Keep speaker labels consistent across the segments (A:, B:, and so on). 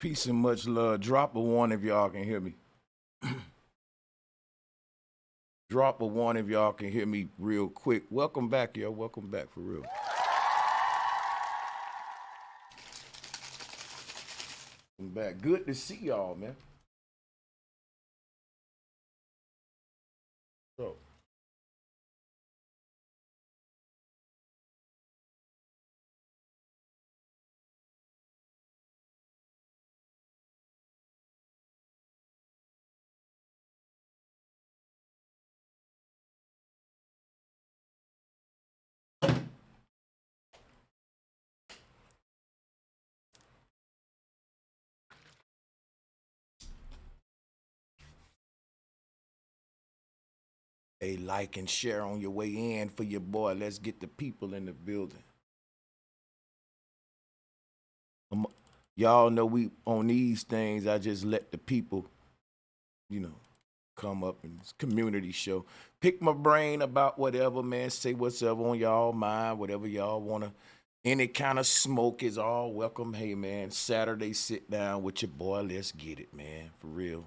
A: Peace and much love. Drop a one if y'all can hear me. Drop a one if y'all can hear me real quick. Welcome back, yo. Welcome back for real. Welcome back. Good to see y'all, man. So, a like and share on your way in for your boy. Let's get the people in the building. Y'all know we on these things, I just let the people, come up in this community show. Pick my brain about whatever, man. Say what's up on y'all mind, whatever y'all want to. Any kind of smoke is all welcome. Hey, man, Saturday, sit down with your boy. Let's get it, man, for real.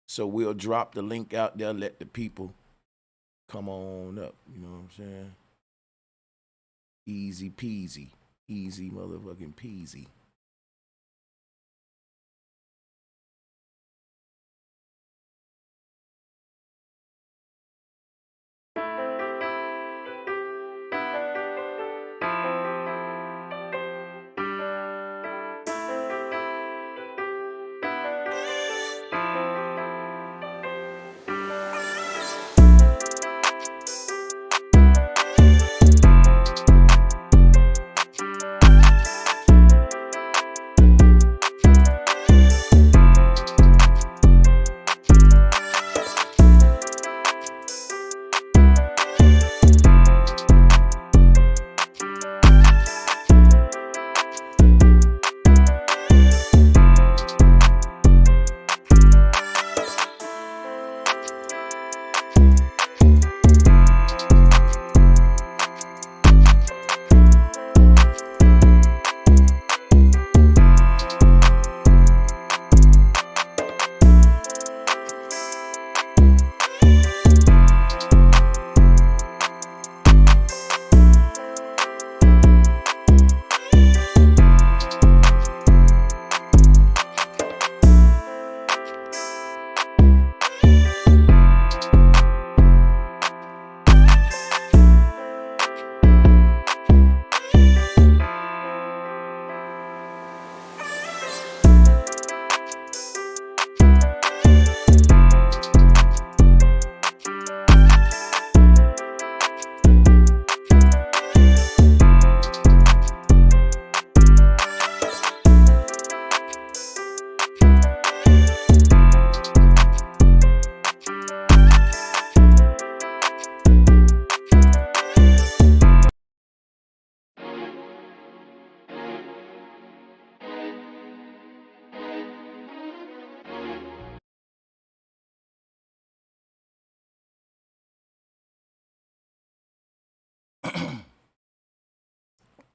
A: So we'll drop the link out there, let the people come on up. You know what I'm saying? Easy peasy. Easy motherfucking peasy.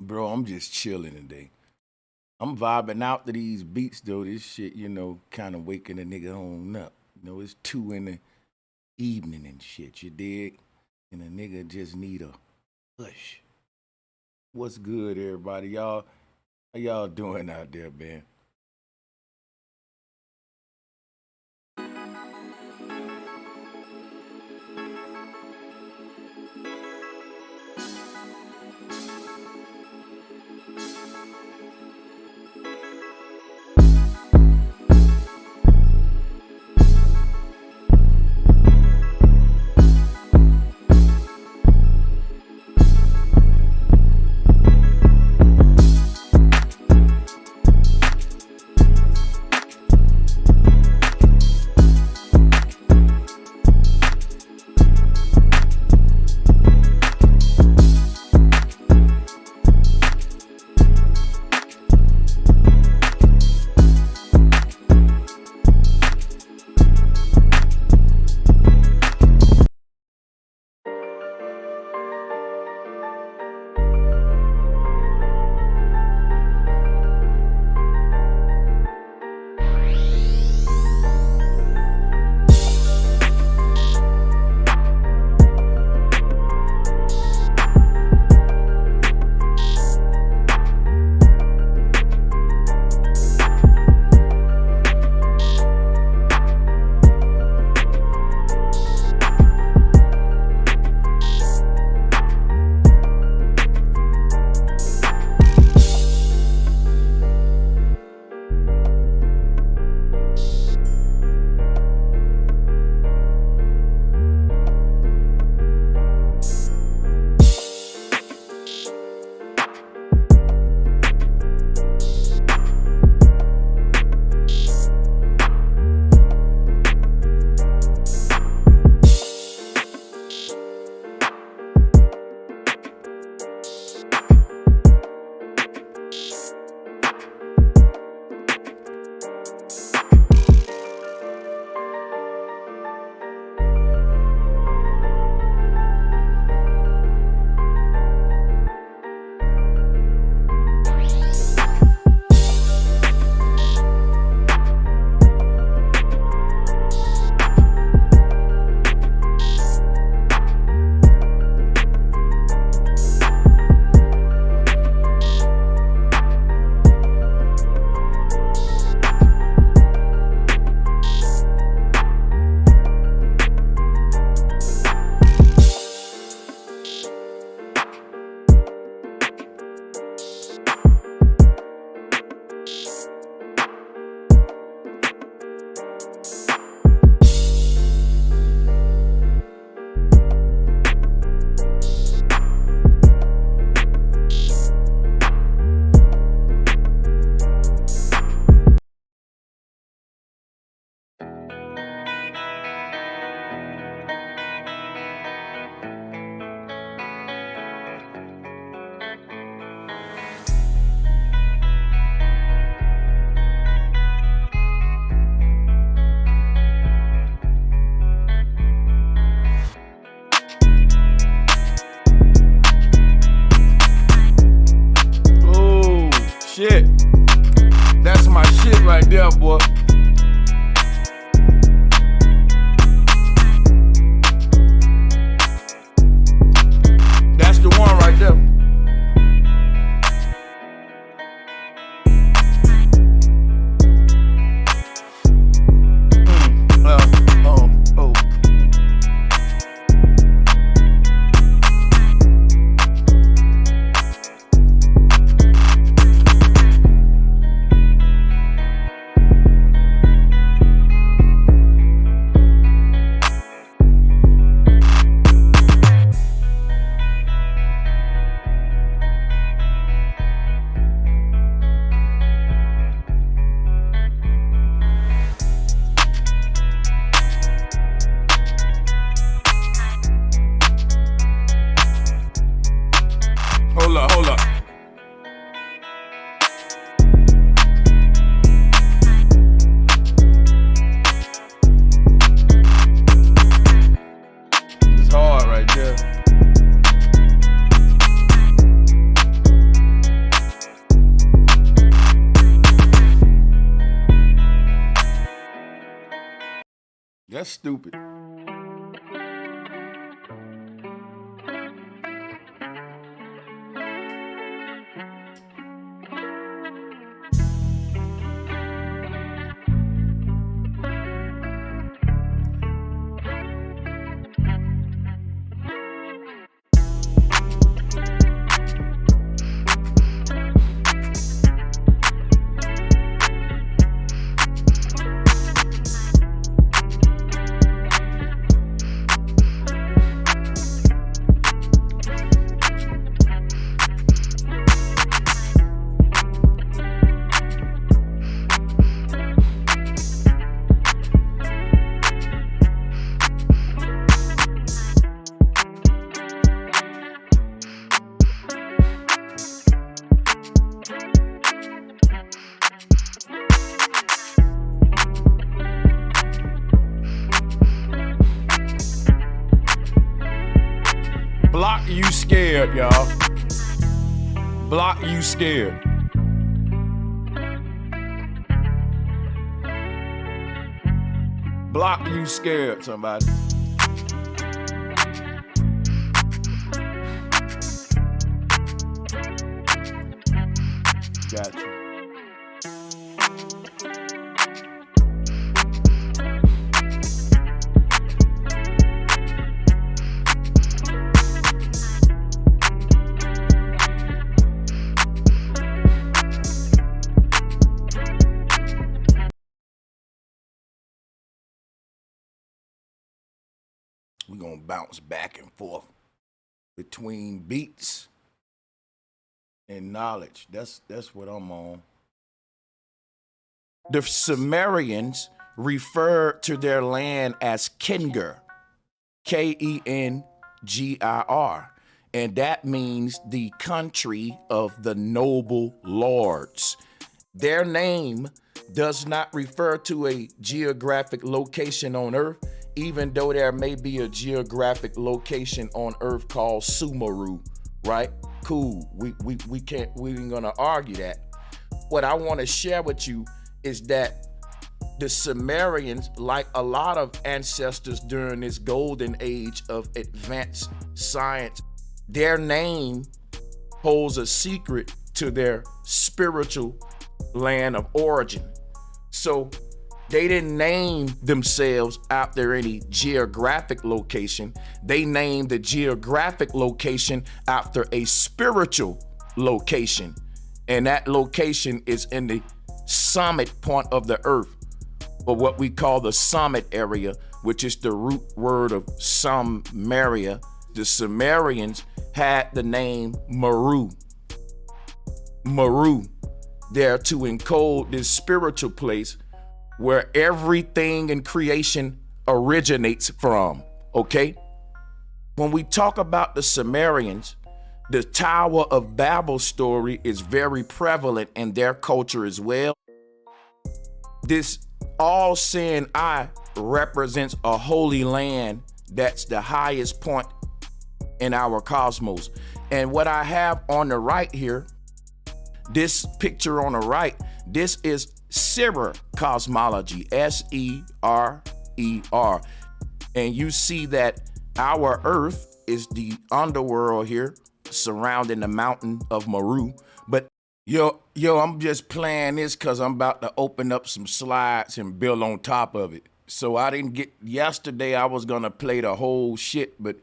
A: Bro, I'm just chilling today. I'm vibing out to these beats, though. This shit, kind of waking a nigga on up. It's 2 in the evening and shit, you dig? And a nigga just need a push. What's good, everybody? Y'all, how y'all doing out there, man? up, boy. That's the one right there. Hold up. It's hard right there. That's stupid. Block you scared, y'all. Block you scared. Block you scared, somebody. Got you. We're gonna bounce back and forth between beats and knowledge. That's what I'm on. The Sumerians referred to their land as Kengir, Kengir, and that means the country of the noble lords. Their name does not refer to a geographic location on Earth, even though there may be a geographic location on Earth called Sumeru, right? Cool, we ain't gonna argue that. What I wanna share with you is that the Sumerians, like a lot of ancestors during this golden age of advanced science, their name holds a secret to their spiritual land of origin. So they didn't name themselves after any geographic location. They named the geographic location after a spiritual location. And that location is in the summit point of the earth, or what we call the summit area, which is the root word of Sumeria. The Sumerians had the name Meru. Meru, there to encode this spiritual place where everything in creation originates from, okay? When we talk about the Sumerians, the Tower of Babel story is very prevalent in their culture as well. This all-seeing eye represents a holy land that's the highest point in our cosmos. And what I have on the right here, this picture on the right,
B: This is Serer cosmology, S-E-R-E-R. And you see that our Earth is the underworld here surrounding the mountain of Meru. But yo, I'm just playing this because I'm about to open up some slides and build on top of it. So I didn't get, yesterday I was gonna play the whole shit, but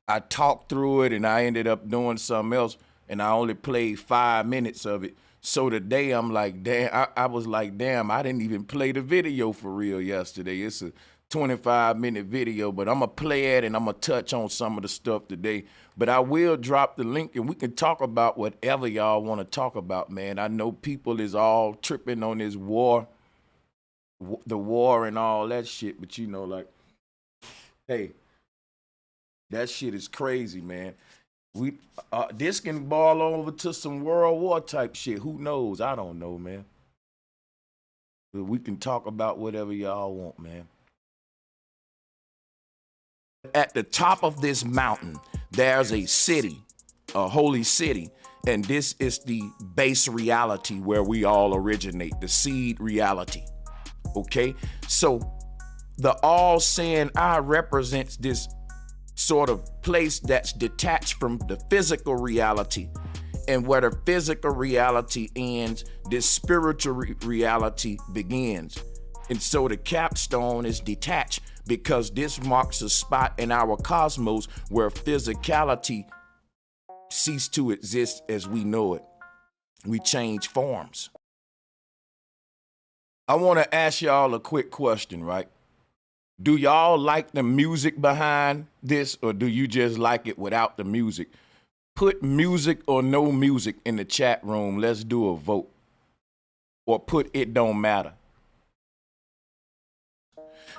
B: I talked through it and I ended up doing something else and I only played 5 minutes of it. So today I'm like, damn, I was like, damn, I didn't even play the video for real yesterday. It's a 25-minute video, but I'm gonna play it and I'm gonna touch on some of the stuff today. But I will drop the link and we can talk about whatever y'all wanna talk about, man. I know people is all tripping on this war, the war and all that shit, but you know, like, hey, that shit is crazy, man. This can ball over to some World War type shit. Who knows? I don't know, man. But we can talk about whatever y'all want, man. At the top of this mountain, there's a city, a holy city, and this is the base reality where we all originate, the seed reality. Okay, so the all-seeing eye represents this sort of place that's detached from the physical reality, and where the physical reality ends, this spiritual reality begins. And so the capstone is detached because this marks a spot in our cosmos where physicality ceased to exist as we know it. We change forms. I want to ask y'all a quick question, right? Do y'all like the music behind this, or do you just like it without the music? Put music or no music in the chat room. Let's do a vote. Or put it don't matter.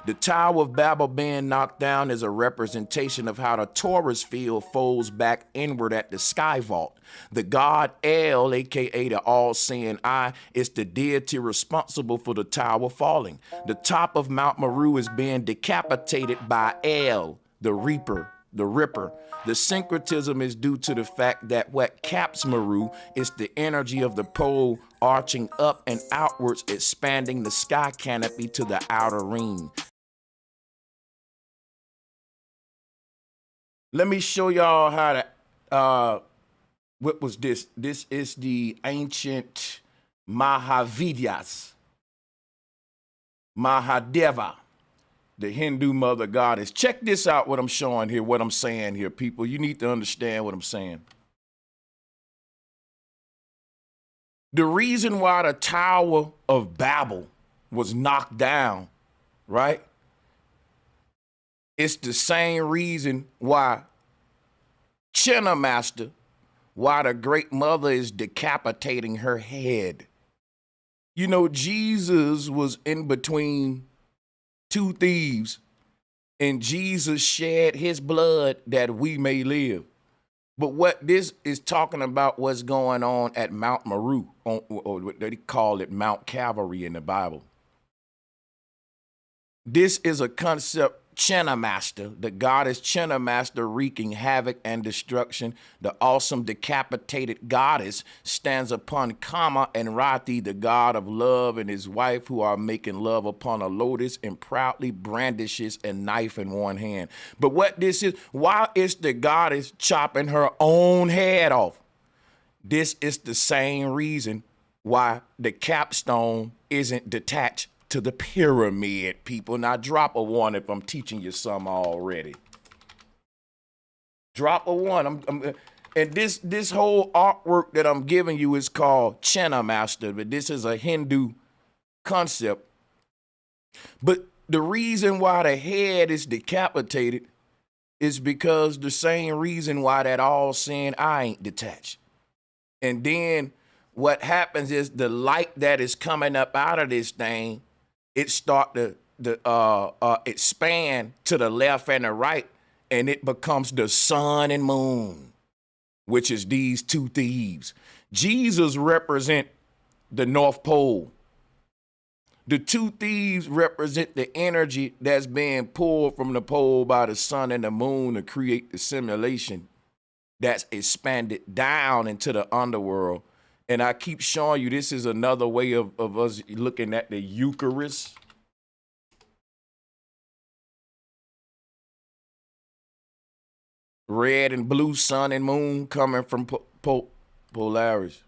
B: The Tower of Babel being knocked down is a representation of how the torus field folds back inward at the sky vault. The god El, aka the all-seeing eye, is the deity responsible for the tower falling. The top of Mount Meru is being decapitated by El, the Reaper, the Ripper. The syncretism is due to the fact that what caps Meru is the energy of the pole arching up and outwards, expanding the sky canopy to the outer ring. Let me show y'all how to, what was this? This is the ancient Mahavidyas, Mahadeva, the Hindu mother goddess. Check this out, what I'm showing here, what I'm saying here, people. You need to understand what I'm saying. The reason why the Tower of Babel was knocked down, right? It's the same reason why Chinna Master, why the Great Mother is decapitating her head. You know, Jesus was in between two thieves, and Jesus shed his blood that we may live. But what this is talking about, what's going on at Mount Meru, or what they call it Mount Calvary in the Bible. This is a concept, Chinna Master, the goddess Chinna Master wreaking havoc and destruction. The awesome decapitated goddess stands upon Kama and Rati, the god of love, and his wife, who are making love upon a lotus, and proudly brandishes a knife in one hand. But what this is, why is the goddess chopping her own head off? This is the same reason why the capstone isn't detached to the pyramid, people. Now drop a one if I'm teaching you some already. Drop a one. And this whole artwork that I'm giving you is called Chinna Master, but this is a Hindu concept. But the reason why the head is decapitated is because the same reason why that all-seeing eye ain't detached. And then what happens is the light that is coming up out of this thing, it start to expand to the left and the right, and it becomes the sun and moon, which is these two thieves. Jesus represent the North Pole. The two thieves represent the energy that's being pulled from the pole by the sun and the moon to create the simulation that's expanded down into the underworld. And I keep showing you this is another way of us looking at the Eucharist. Red and blue sun and moon coming from Polaris.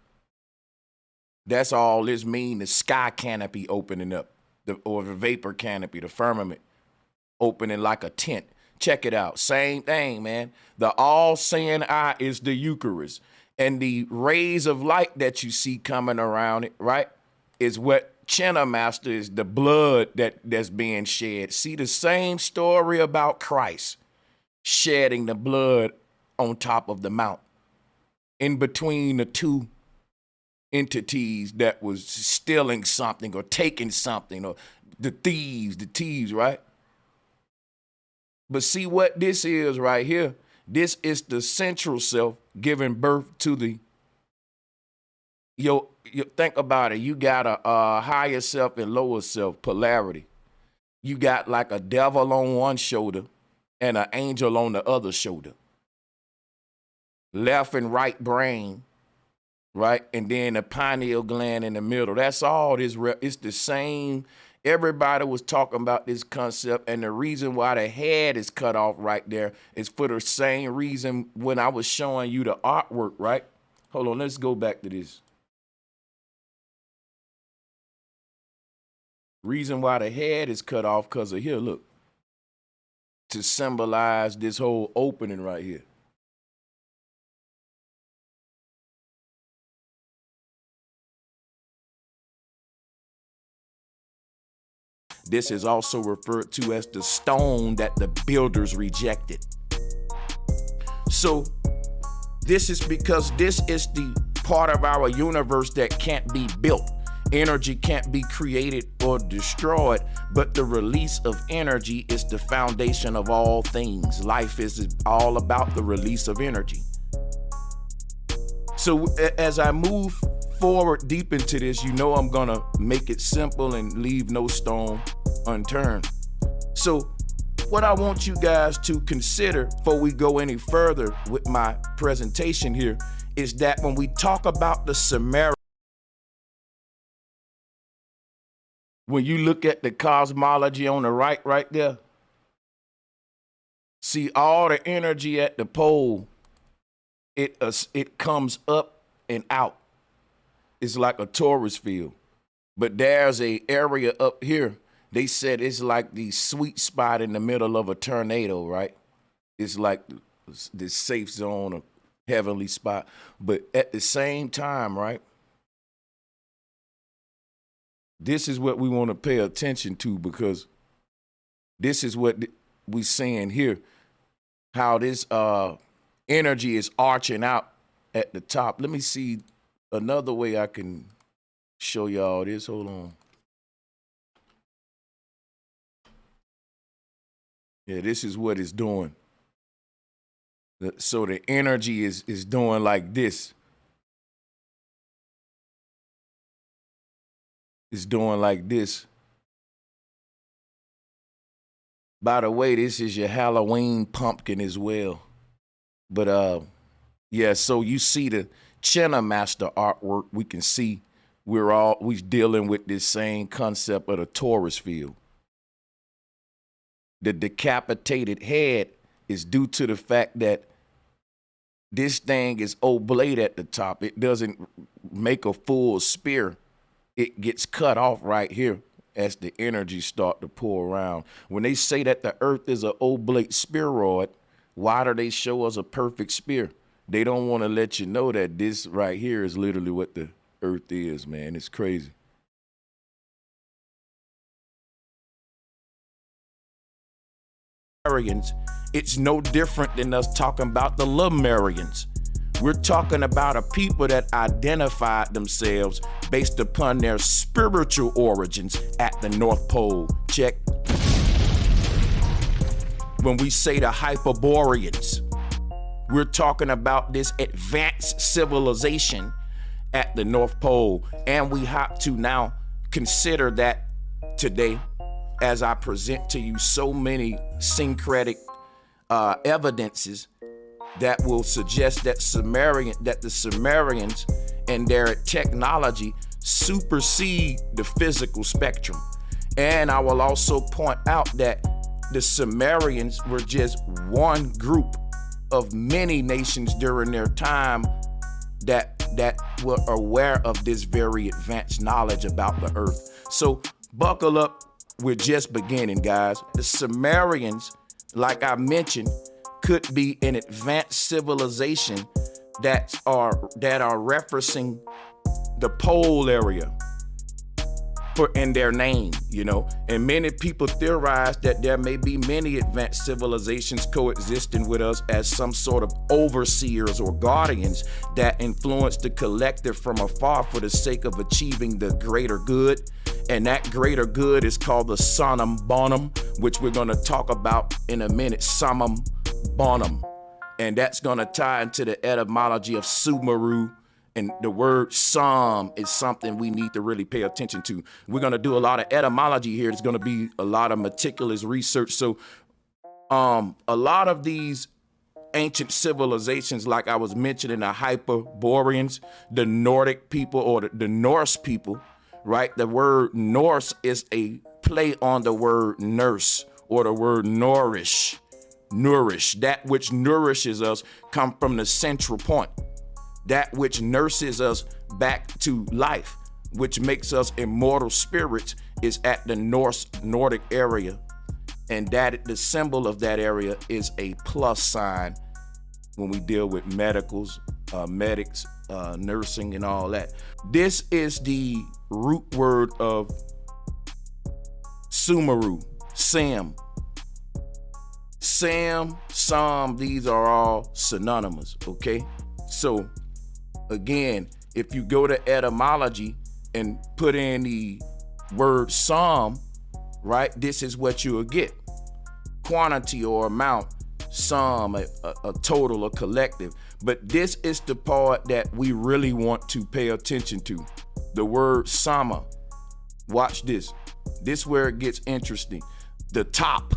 B: That's all this mean, the sky canopy opening up, or the vapor canopy, the firmament opening like a tent. Check it out. Same thing, man. The all-seeing eye is the Eucharist. And the rays of light that you see coming around it, right, is what Chenna Master is, the blood that's being shed. See the same story about Christ shedding the blood on top of the mount, in between the two entities that was stealing something or taking something, or the thieves, right? But see what this is right here. This is the central self giving birth to the, you think about it. You got a higher self and lower self polarity. You got like a devil on one shoulder and an angel on the other shoulder. Left and right brain, right? And then the pineal gland in the middle. That's all this, it's the same. Everybody was talking about this concept, and the reason why the head is cut off right there is for the same reason when I was showing you the artwork, right? Hold on, let's go back to this. Reason why the head is cut off because of here, look. To symbolize this whole opening right here. This is also referred to as the stone that the builders rejected. So this is because this is the part of our universe that can't be built. Energy can't be created or destroyed, but the release of energy is the foundation of all things. Life is all about the release of energy. So as I move forward deep into this, you know I'm gonna make it simple and leave no stone unturned. So what I want you guys to consider before we go any further with my presentation here is that when we talk about the Sumerian, when you look at the cosmology on the right there, see all the energy at the pole, it comes up and out. It's like a torus field. But there's a area up here, they said it's like the sweet spot in the middle of a tornado, right? It's like the safe zone, a heavenly spot. But at the same time, right, this is what we want to pay attention to, because this is what we're seeing here, how this energy is arching out at the top. Let me see another way I can show y'all this. Hold on. Yeah, this is what it's doing. So the energy is doing like this. It's doing like this. By the way, this is your Halloween pumpkin as well. But yeah, so you see the Chenna Master artwork, we can see we're dealing with this same concept of the torus field. The decapitated head is due to the fact that this thing is oblate at the top. It doesn't make a full spear. It gets cut off right here as the energy start to pour around. When they say that the earth is an oblate spheroid, why do they show us a perfect spear? They don't want to let you know that this right here is literally what the earth is, man. It's crazy. It's no different than us talking about the Lemurians. We're talking about a people that identified themselves based upon their spiritual origins at the North Pole. Check. When we say the Hyperboreans, we're talking about this advanced civilization at the North Pole. And we have to now consider that today, as I present to you so many syncretic evidences that will suggest that the Sumerians and their technology supersede the physical spectrum. And I will also point out that the Sumerians were just one group of many nations during their time that were aware of this very advanced knowledge about the earth. So buckle up, we're just beginning, guys. The Sumerians, like I mentioned, could be an advanced civilization that are referencing the pole area in their name, you know. And many people theorize that there may be many advanced civilizations coexisting with us as some sort of overseers or guardians that influence the collective from afar for the sake of achieving the greater good. And that greater good is called the summum bonum, which we're going to talk about in a minute. Summum bonum. And that's going to tie into the etymology of Sumeru. And the word sum is something we need to really pay attention to. We're going to do a lot of etymology here. It's going to be a lot of meticulous research. So a lot of these ancient civilizations, like I was mentioning, the Hyperboreans, the Nordic people, or the Norse people, right? The word Norse is a play on the word nurse, or the word nourish. Nourish. That which nourishes us come from the central point. That which nurses us back to life, which makes us immortal spirits, is at the Nordic area. And that the symbol of that area is a plus sign when we deal with medics, nursing, and all that. This is the root word of Sumeru, Sam. Sam, Sam, these are all synonymous, okay? So again, if you go to etymology and put in the word sum, right, this is what you will get. Quantity or amount, sum, a total, a collective. But this is the part that we really want to pay attention to. The word sama. Watch this. This is where it gets interesting. The top.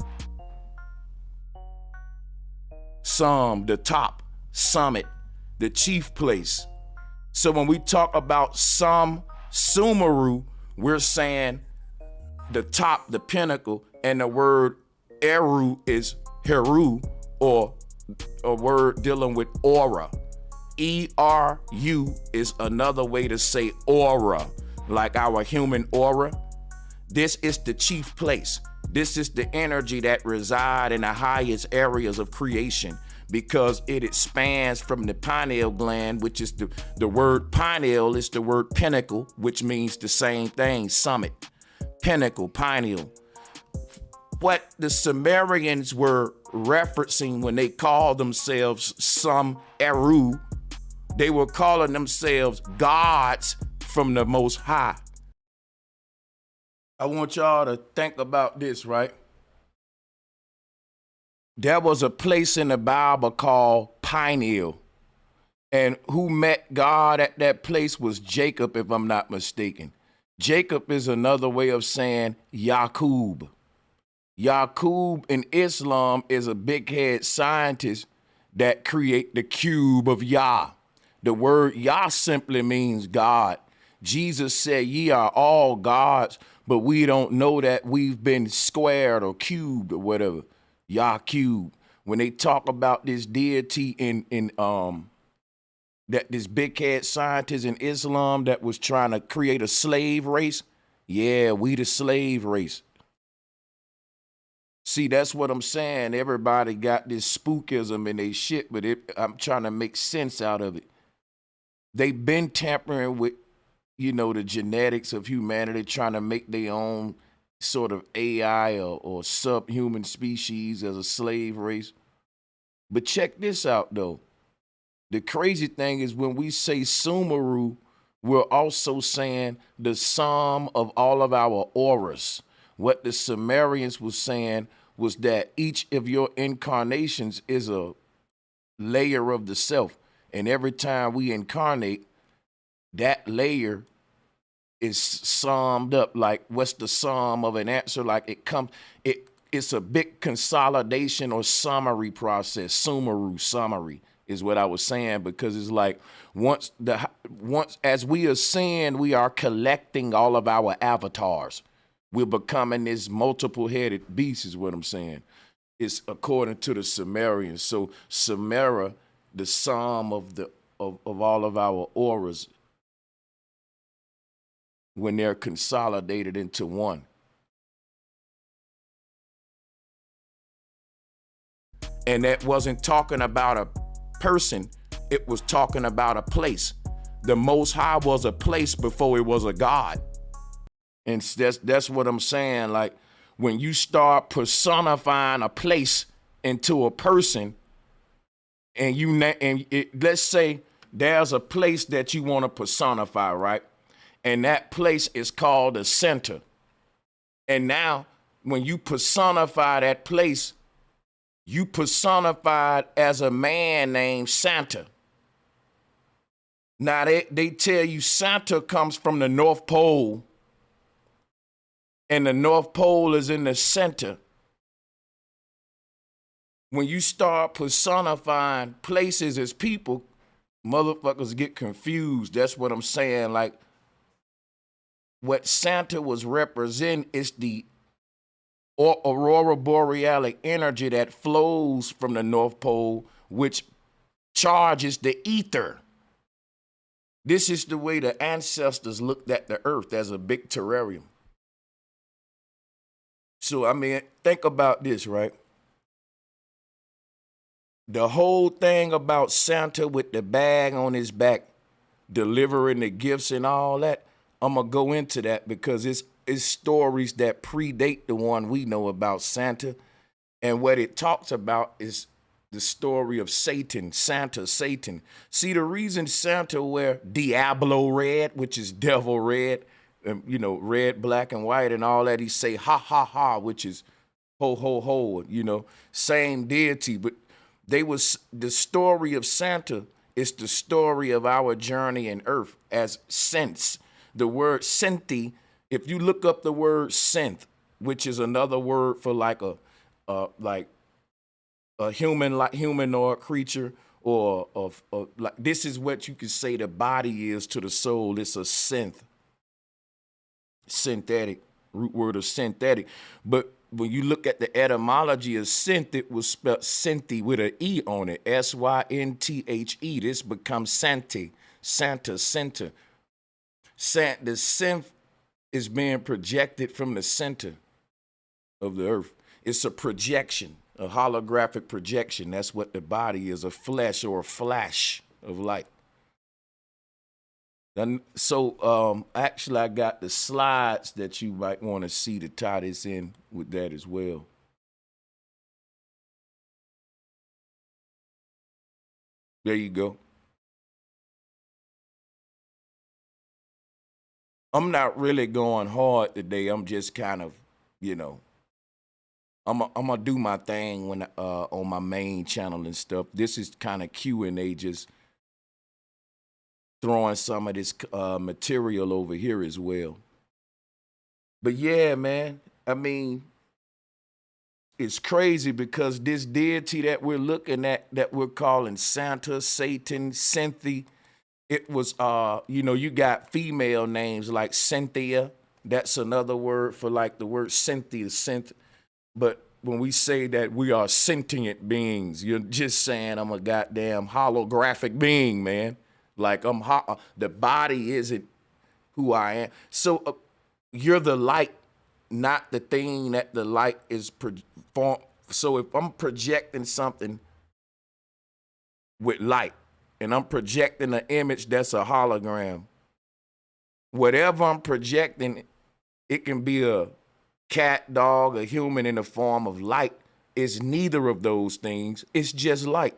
B: Sum, the top, summit, the chief place. So when we talk about Sumeru, we're saying the top, the pinnacle, and the word Eru is Heru, or a word dealing with aura. E-R-U is another way to say aura, like our human aura. This is the chief place. This is the energy that resides in the highest areas of creation, because it expands from the pineal gland, which is the word pineal is the word pinnacle, which means the same thing, summit, pinnacle, pineal. What the Sumerians were referencing when they called themselves Eru, they were calling themselves gods from the Most High. I want y'all to think about this, right? There was a place in the Bible called Pineal, and who met God at that place was Jacob, if I'm not mistaken. Jacob is another way of saying Yaqub. Yaqub in Islam is a big head scientist that create the cube of Yah. The word Yah simply means God. Jesus said, ye are all gods, but we don't know that we've been squared or cubed or whatever. Yah cube. When they talk about this deity in that this big head scientist in Islam that was trying to create a slave race, yeah, we the slave race. See, that's what I'm saying. Everybody got this spookism in their shit, but I'm trying to make sense out of it. They've been tampering with, you know, the genetics of humanity, trying to make their own sort of AI or subhuman species as a slave race. But check this out, though. The crazy thing is when we say Sumeru, we're also saying the sum of all of our auras. What the Sumerians was saying was that each of your incarnations is a layer of the self. And every time we incarnate, that layer is summed up. Like, what's the sum of an answer? Like, it's a big consolidation or summary process. Sumeru, summary. is what I was saying, because it's like once as we ascend, we are collecting all of our avatars. We're becoming this multiple-headed beast, is what I'm saying. It's according to the Sumerians. So Sumeria, the sum of all of our auras, when they're consolidated into one. And that wasn't talking about a person, it was talking about a place. The Most High was a place before it was a God. And that's what I'm saying. Like, when you start personifying a place into a person, and let's say there's a place that you want to personify, right? And that place is called the center. And now, when you personify that place, you personified as a man named Santa. Now, they tell you Santa comes from the North Pole, and the North Pole is in the center. When you start personifying places as people, motherfuckers get confused. That's what I'm saying. Like, what Santa was representing is the aurora borealic energy that flows from the North Pole, which charges the ether. This is the way the ancestors looked at the earth, as a big terrarium. So, I mean, think about this, right? The whole thing about Santa with the bag on his back, delivering the gifts and all that, I'm going to go into that because it's stories that predate the one we know about Santa. And what it talks about is the story of Satan, Santa, Satan. See, the reason Santa wear Diablo red, which is devil red, red, black, and white and all that, he say ha, ha, ha, which is ho, ho, ho, same deity. But the story of Santa is the story of our journey in earth as sense. The word synthi, if you look up the word synth, which is another word for like a humanoid creature, or like, this is what you could say the body is to the soul. It's a synthetic, root word of synthetic. But when you look at the etymology of synth, it was spelled synthi with an E on it, S-Y-N-T-H-E. This becomes Santi, Santa, center. The synth is being projected from the center of the earth. It's a projection, a holographic projection. That's what the body is, a flesh or a flash of light. And so actually, I got the slides that you might want to see to tie this in with that as well. There you go. I'm not really going hard today. I'm just kind of, I'm gonna do my thing when on my main channel and stuff. This is kind of Q&A, just throwing some of this material over here as well. But yeah, man, I mean, it's crazy because this deity that we're looking at, that we're calling Santa, Satan, Synthi, it was, you got female names like Cynthia. That's another word for like the word Cynthia, synth. But when we say that we are sentient beings, you're just saying I'm a goddamn holographic being, man. Like the body isn't who I am. So you're the light, not the thing that the light is perform. So if I'm projecting something with light, and I'm projecting an image that's a hologram, whatever I'm projecting, it can be a cat, dog, a human in the form of light. It's neither of those things. It's just light.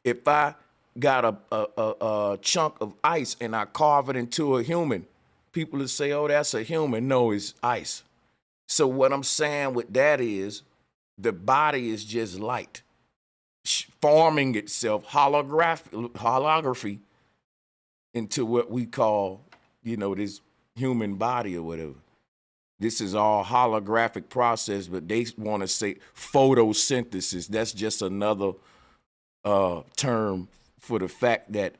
B: If I got a chunk of ice and I carve it into a human, people will say, oh, that's a human. No, it's ice. So what I'm saying with that is the body is just light, forming itself, holography into what we call, this human body or whatever. This is all holographic process, but they want to say photosynthesis. That's just another term for the fact that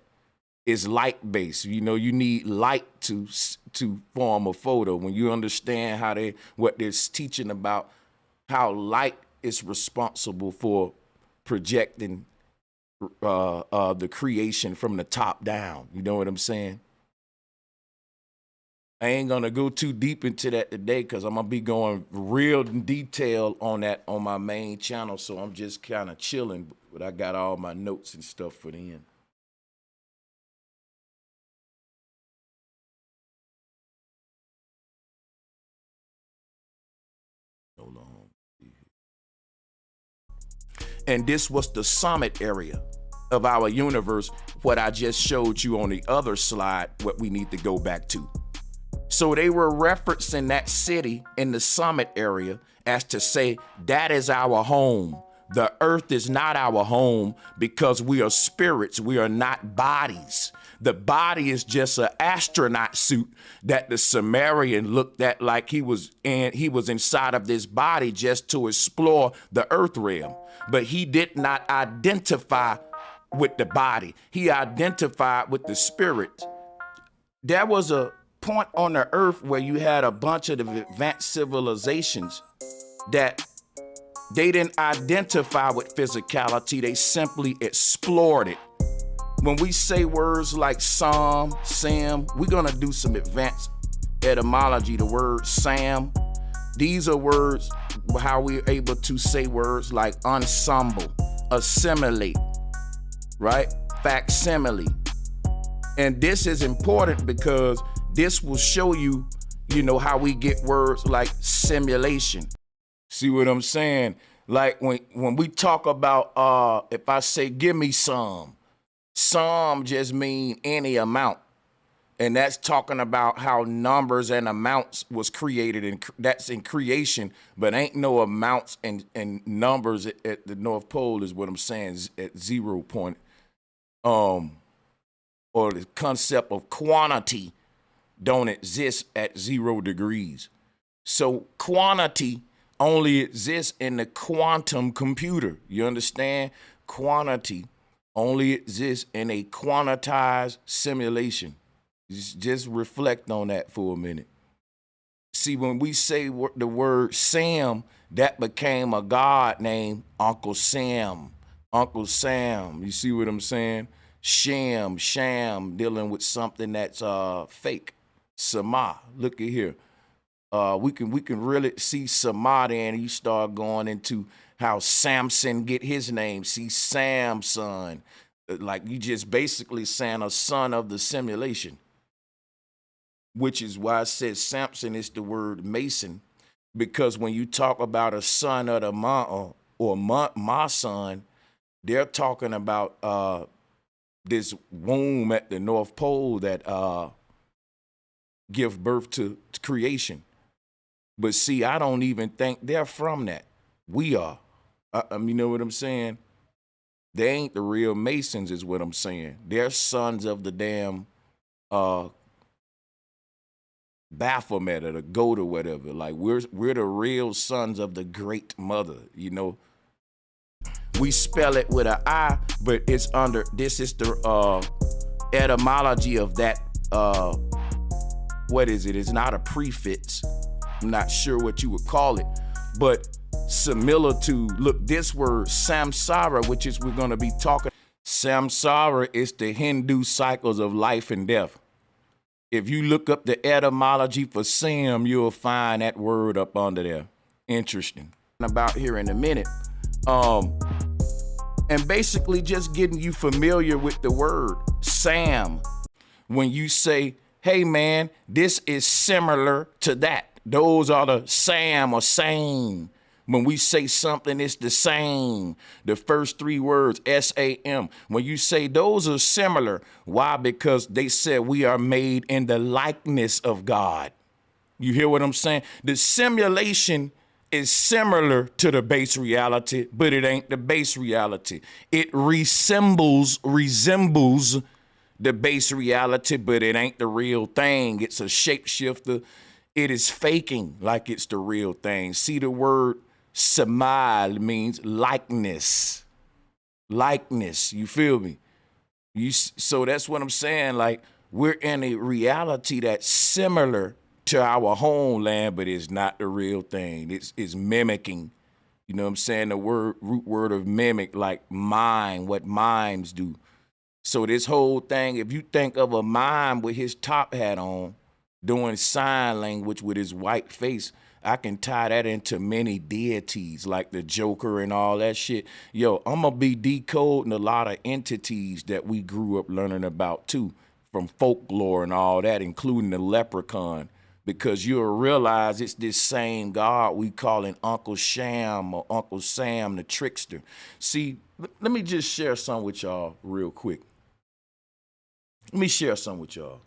B: it's light based. You know, you need light to form a photo. When you understand how what they're teaching about how light is responsible for projecting the creation from the top down. You know what I'm saying? I ain't gonna go too deep into that today because I'm gonna be going real in detail on that on my main channel. So I'm just kind of chilling, but I got all my notes and stuff for the end. Hold on. And this was the summit area of our universe, what I just showed you on the other slide, what we need to go back to. So they were referencing that city in the summit area as to say, that is our home. The earth is not our home because we are spirits. We are not bodies. The body is just an astronaut suit that the Sumerian looked at like he was inside of this body just to explore the earth realm. But he did not identify with the body. He identified with the spirit. There was a point on the earth where you had a bunch of advanced civilizations that they didn't identify with physicality. They simply explored it. When we say words like Sam, we're gonna do some advanced etymology. The word Sam, these are words, how we're able to say words like ensemble, assimilate, right? Facsimile. And this is important because this will show you, you know, how we get words like simulation. See what I'm saying? Like when we talk about, if I say, give me some just mean any amount. And that's talking about how numbers and amounts was created, and that's in creation, but ain't no amounts and numbers at the North Pole is what I'm saying, at 0 point. Or the concept of quantity don't exist at 0 degrees. So quantity only exists in the quantum computer. You understand? Quantity only exists in a quantized simulation. Just reflect on that for a minute. See, when we say the word Sam, that became a god named Uncle Sam. Uncle Sam, you see what I'm saying? Sham, dealing with something that's fake. Sama, look at here. We can really see Sama there, and you start going into how Samson get his name. See, Samson, like you just basically saying a son of the simulation, which is why I said Samson is the word Mason, because when you talk about a son of the ma or my son, they're talking about this womb at the North Pole that give birth to creation. But see, I don't even think they're from that. We are. You know what I'm saying? They ain't the real Masons is what I'm saying. They're sons of the damn Baphomet or the goat or whatever. Like we're the real sons of the great mother, you know. We spell it with an I, but it's under, this is the etymology of that, what is it? It's not a prefix. I'm not sure what you would call it, but similitude. Look, this word samsara, which is we're going to be talking. Samsara is the Hindu cycles of life and death. If you look up the etymology for Sam, you'll find that word up under there. Interesting. About here in a minute. And basically just getting you familiar with the word Sam. When you say, hey man, this is similar to that. Those are the Sam or same. When we say something, it's the same. The first 3 words, S-A-M. When you say those are similar, why? Because they said we are made in the likeness of God. You hear what I'm saying? The simulation is similar to the base reality, but it ain't the base reality. It resembles the base reality, but it ain't the real thing. It's a shapeshifter. It is faking like it's the real thing. See, the word samal means likeness. likeness. You feel me? So that's what I'm saying. Like, we're in a reality that's similar to our homeland, but it's not the real thing. It's mimicking. You know what I'm saying? The root word of mimic, like mime, what mimes do. So this whole thing, if you think of a mime with his top hat on, doing sign language with his white face, I can tie that into many deities like the Joker and all that shit. Yo, I'm gonna be decoding a lot of entities that we grew up learning about too, from folklore and all that, including the leprechaun, because you'll realize it's this same God we calling Uncle Sham or Uncle Sam the trickster. See, let me just share something with y'all real quick. Let me share something with y'all.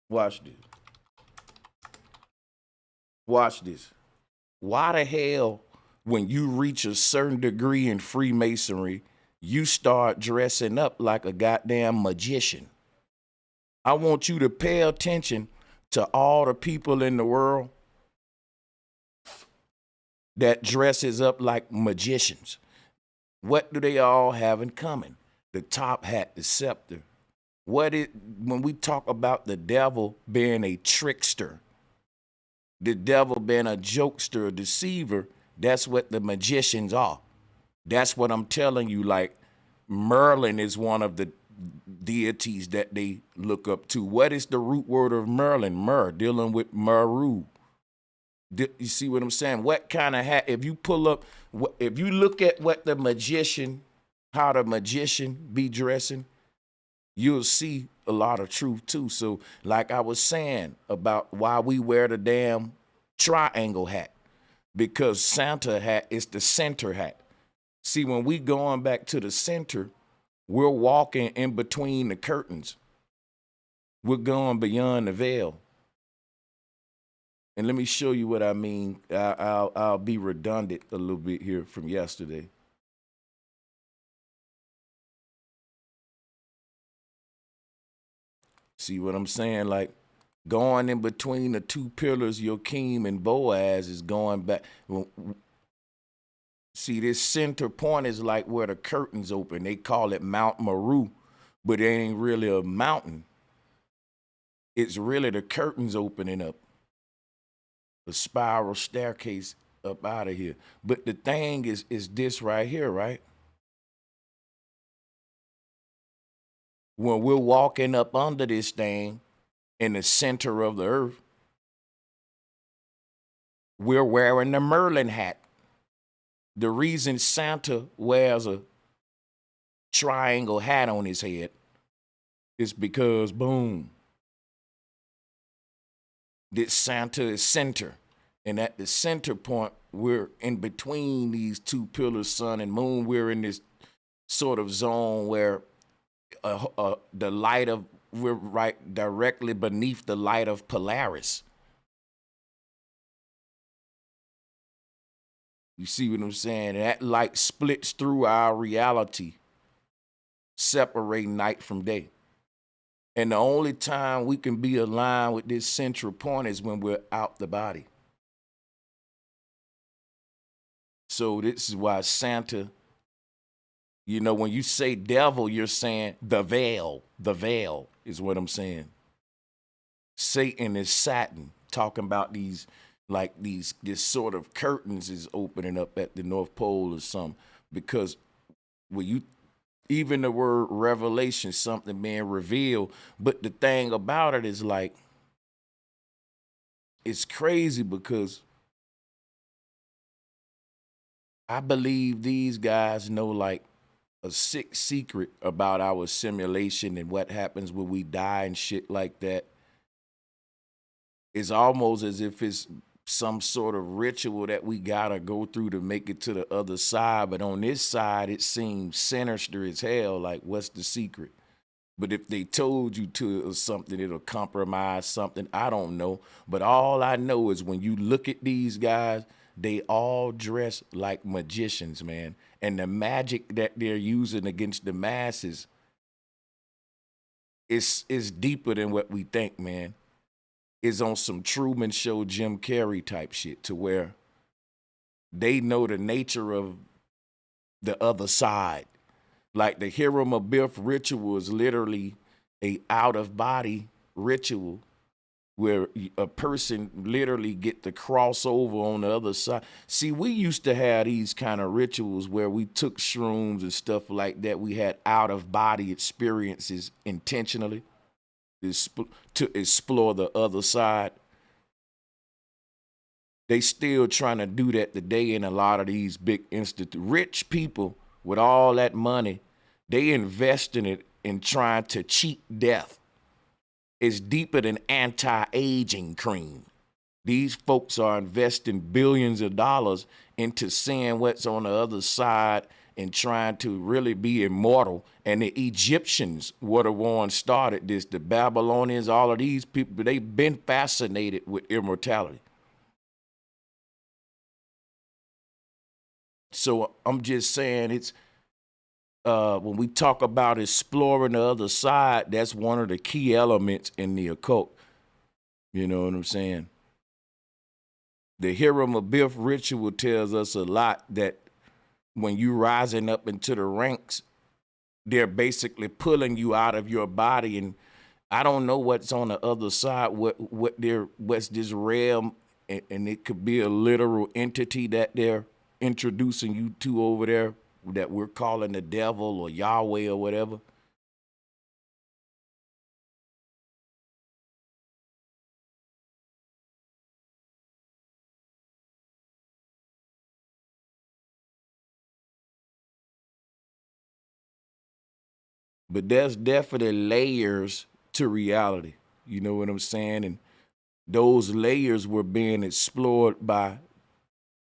B: Watch this. Watch this. Why the hell, when you reach a certain degree in Freemasonry, you start dressing up like a goddamn magician? I want you to pay attention to all the people in the world that dresses up like magicians. What do they all have in common? The top hat, the scepter. When we talk about the devil being a trickster, the devil being a jokester, a deceiver, that's what the magicians are. That's what I'm telling you. Like, Merlin is one of the deities that they look up to. What is the root word of Merlin? Dealing with Meru. You see what I'm saying? What kind of hat? If you pull up, if you look at what the magician, how the magician be dressing, you'll see a lot of truth too. So like I was saying about why we wear the damn triangle hat, because Santa hat is the center hat. See, when we going back to the center, we're walking in between the curtains. We're going beyond the veil. And let me show you what I mean. I'll be redundant a little bit here from yesterday. See what I'm saying? Like, going in between the two pillars, Joachim and Boaz, is going back. See, this center point is like where the curtains open. They call it Mount Meru, but it ain't really a mountain. It's really the curtains opening up. A spiral staircase up out of here. But the thing is this right here, right? When we're walking up under this thing in the center of the earth, we're wearing the Merlin hat. The reason Santa wears a triangle hat on his head is because, boom, this Santa is center. And at the center point, we're in between these two pillars, sun and moon. We're in this sort of zone where the light of, we're right directly beneath the light of Polaris. You see what I'm saying? That light splits through our reality, separating night from day. And the only time we can be aligned with this central point is when we're out the body. So this is why Santa, you know, when you say devil, you're saying the veil. The veil is what I'm saying. Satan is satin, talking about these, like this sort of curtains is opening up at the North Pole or something. Because when you, even the word revelation, something being revealed. But the thing about it is, like, it's crazy because I believe these guys know like a sick secret about our simulation and what happens when we die and shit like that. It's almost as if it's some sort of ritual that we gotta go through to make it to the other side. But on this side, it seems sinister as hell. Like, what's the secret? But if they told you to something, it'll compromise something. I don't know. But all I know is when you look at these guys, they all dress like magicians, man. And the magic that they're using against the masses is deeper than what we think, man. It's on some Truman Show, Jim Carrey type shit, to where they know the nature of the other side. Like the Hiram Abiff ritual is literally a out of body ritual where a person literally get to cross over on the other side. See, we used to have these kind of rituals where we took shrooms and stuff like that. We had out of body experiences intentionally to explore the other side. They still trying to do that today in a lot of these big institutes. Rich people with all that money, they invest in it in trying to cheat death. It's deeper than anti-aging cream. These folks are investing billions of dollars into seeing what's on the other side and trying to really be immortal. And the Egyptians were the ones started this. The Babylonians, all of these people, they've been fascinated with immortality. So I'm just saying it's, when we talk about exploring the other side, that's one of the key elements in the occult. You know what I'm saying? The Hiram Abiff ritual tells us a lot that when you rising up into the ranks, they're basically pulling you out of your body. And I don't know what's on the other side, what's this realm, and it could be a literal entity that they're introducing you to over there that we're calling the devil or Yahweh or whatever. But there's definitely layers to reality. You know what I'm saying? And those layers were being explored by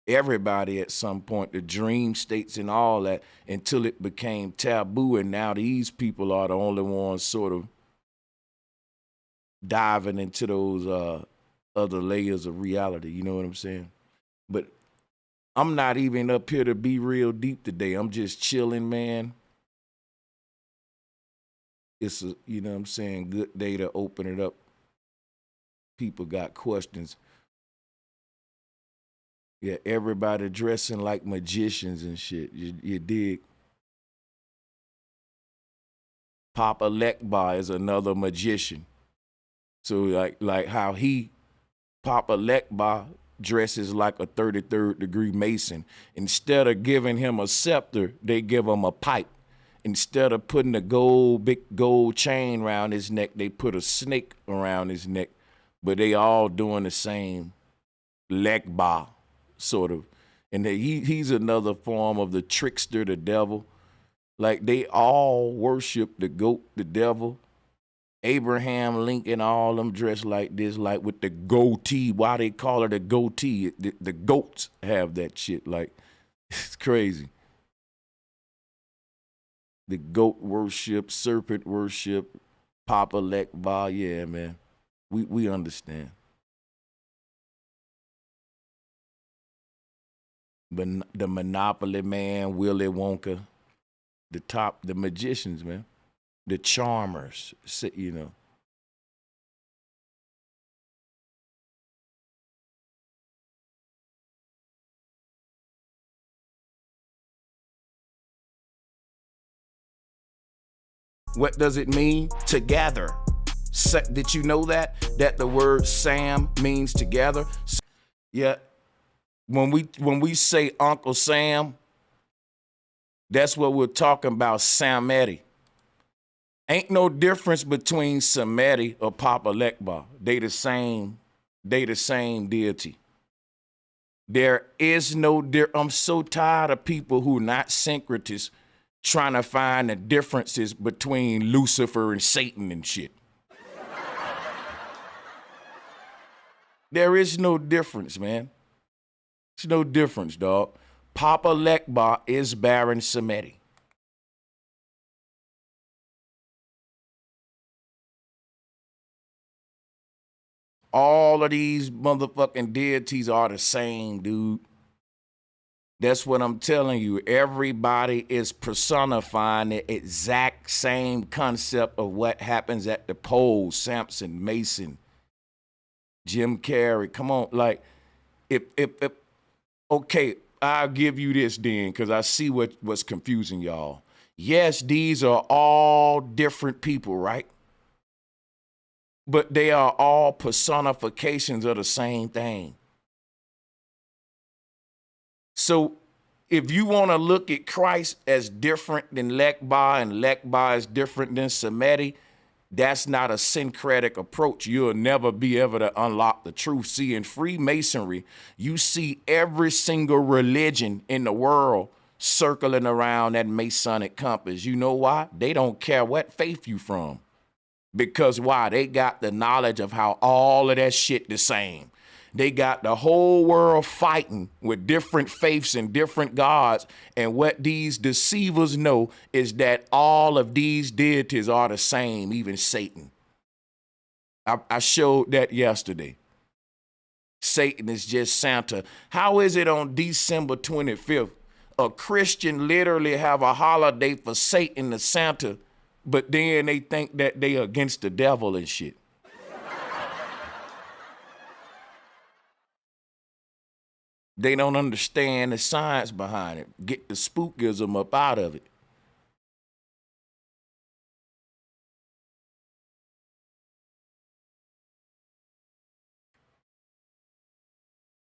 B: everybody at some point, the dream states and all that, until it became taboo. And now these people are the only ones sort of diving into those other layers of reality. You know what I'm saying? But I'm not even up here to be real deep today. I'm just chilling, man. It's a, you know what I'm saying, good day to open it up. People got questions. Yeah, everybody dressing like magicians and shit. You dig? Papa Lekba is another magician. So like how Papa Lekba dresses like a 33rd degree Mason. Instead of giving him a scepter, they give him a pipe. Instead of putting a big gold chain around his neck, they put a snake around his neck. But they all doing the same Lekba, sort of. And he's another form of the trickster, the devil. Like they all worship the goat, the devil. Abraham Lincoln, all them dressed like this, like with the goatee. Why they call it a goatee? The goats have that shit. Like, it's crazy. The goat worship, serpent worship, Papa Lekba. Yeah, man. We understand. But the Monopoly Man, Willy Wonka, the magicians, man. The charmers, you know. What does it mean? Together. Did you know that? That the word Sam means together? Yeah. When we say Uncle Sam, that's what we're talking about, Samedi. Ain't no difference between Samedi or Papa Lekba. They the same deity. There is no I'm so tired of people who not syncretists trying to find the differences between Lucifer and Satan and shit. There is no difference, man. There's no difference, dog. Papa Lekba is Baron Samedi. All of these motherfucking deities are the same, dude. That's what I'm telling you. Everybody is personifying the exact same concept of what happens at the polls. Samson, Mason, Jim Carrey. Come on, like, if okay, I'll give you this then, because I see what's confusing y'all. Yes, these are all different people, right? But they are all personifications of the same thing. So if you want to look at Christ as different than Lekba and Lekba is different than Semitic, that's not a syncretic approach. You'll never be able to unlock the truth. See, in Freemasonry, you see every single religion in the world circling around that Masonic compass. You know why? They don't care what faith you from. Because why? They got the knowledge of how all of that shit the same. They got the whole world fighting with different faiths and different gods. And what these deceivers know is that all of these deities are the same, even Satan. I showed that yesterday. Satan is just Santa. How is it on December 25th, a Christian literally have a holiday for Satan the Santa, but then they think that they against the devil and shit? They don't understand the science behind it. Get the spookism up out of it.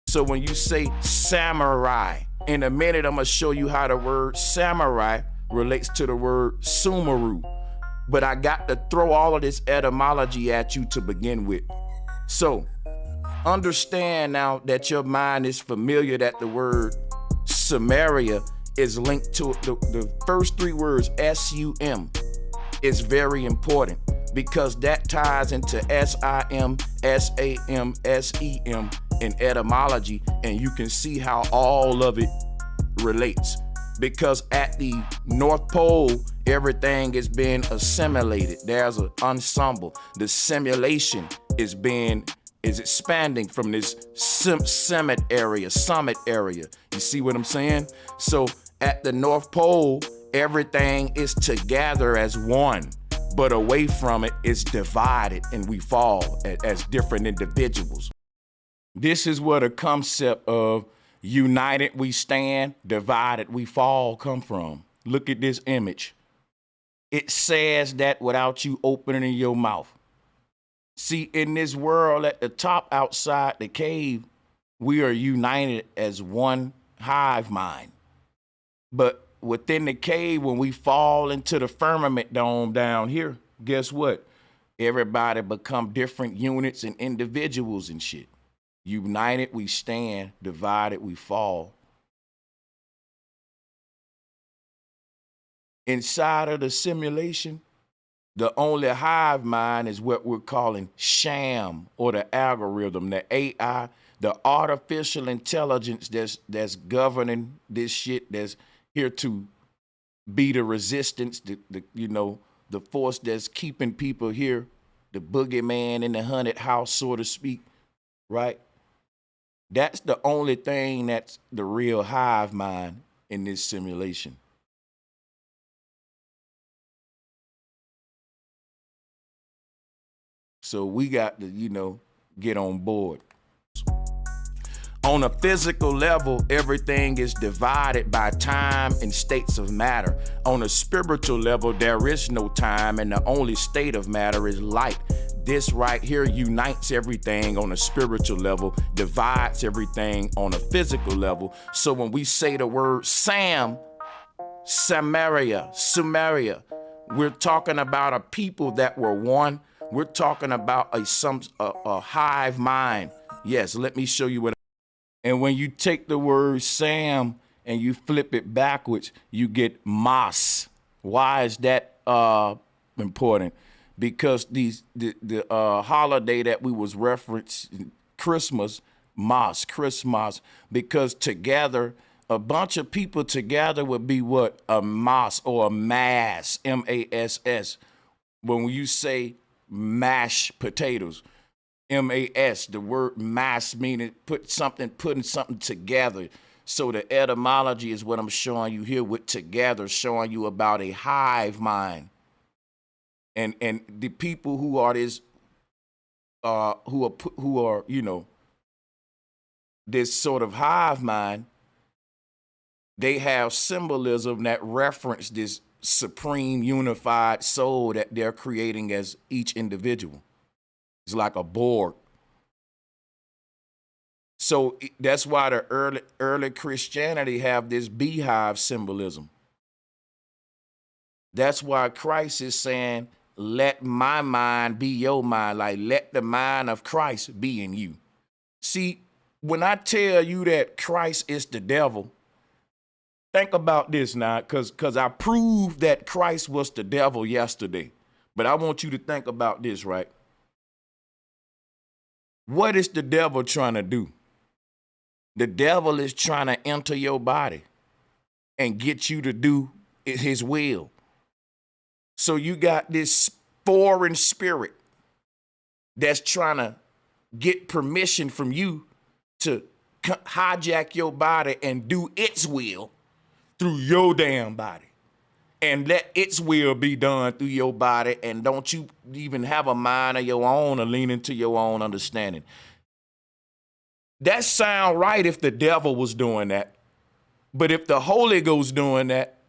B: So when you say samurai, in a minute I'm gonna show you how the word samurai relates to the word sumeru. But I got to throw all of this etymology at you to begin with. So understand now that your mind is familiar that the word Samaria is linked to the first three words, S-U-M, is very important because that ties into S-I-M, S-A-M, S-E-M in etymology, and you can see how all of it relates. Because at the North Pole, everything is being assimilated. There's an ensemble. The simulation is expanding from this summit area. You see what I'm saying? So at the North Pole, everything is together as one, but away from it, it's divided and we fall as different individuals. This is where the concept of united we stand, divided we fall come from. Look at this image. It says that without you opening your mouth. See, in this world at the top outside the cave, we are united as one hive mind. But within the cave, when we fall into the firmament dome down here, guess what? Everybody become different units and individuals and shit. United we stand, divided we fall. Inside of the simulation, the only hive mind is what we're calling sham, or the algorithm, the AI, the artificial intelligence that's governing this shit, that's here to be the resistance, the force that's keeping people here, the boogeyman in the haunted house, so to speak, right? That's the only thing that's the real hive mind in this simulation. So we got to, get on board. On a physical level, everything is divided by time and states of matter. On a spiritual level, there is no time, and the only state of matter is light. This right here unites everything on a spiritual level, divides everything on a physical level. So when we say the word Samaria, we're talking about a people that were one. We're talking about a hive mind. Yes, let me show you what. And when you take the word Sam and you flip it backwards, you get Mas. Why is that important? Because the holiday that we was referencing, Christmas, because together, a bunch of people together would be what? A mass, or a mass, M-A-S-S. When you say mashed potatoes, M-A-S, the word mass meaning putting something together. So the etymology is what I'm showing you here with together, showing you about a hive mind. And the people who are this, who are this sort of hive mind, they have symbolism that reference this supreme unified soul that they're creating as each individual. It's like a Borg. So that's why the early Christianity have this beehive symbolism. That's why Christ is saying, let my mind be your mind. Like, let the mind of Christ be in you. See, when I tell you that Christ is the devil, think about this now, because I proved that Christ was the devil yesterday. But I want you to think about this, right? What is the devil trying to do? The devil is trying to enter your body and get you to do his will. So you got this foreign spirit that's trying to get permission from you to hijack your body and do its will through your damn body. And let its will be done through your body, and don't you even have a mind of your own or lean into your own understanding. That sound right if the devil was doing that. But if the Holy Ghost doing that,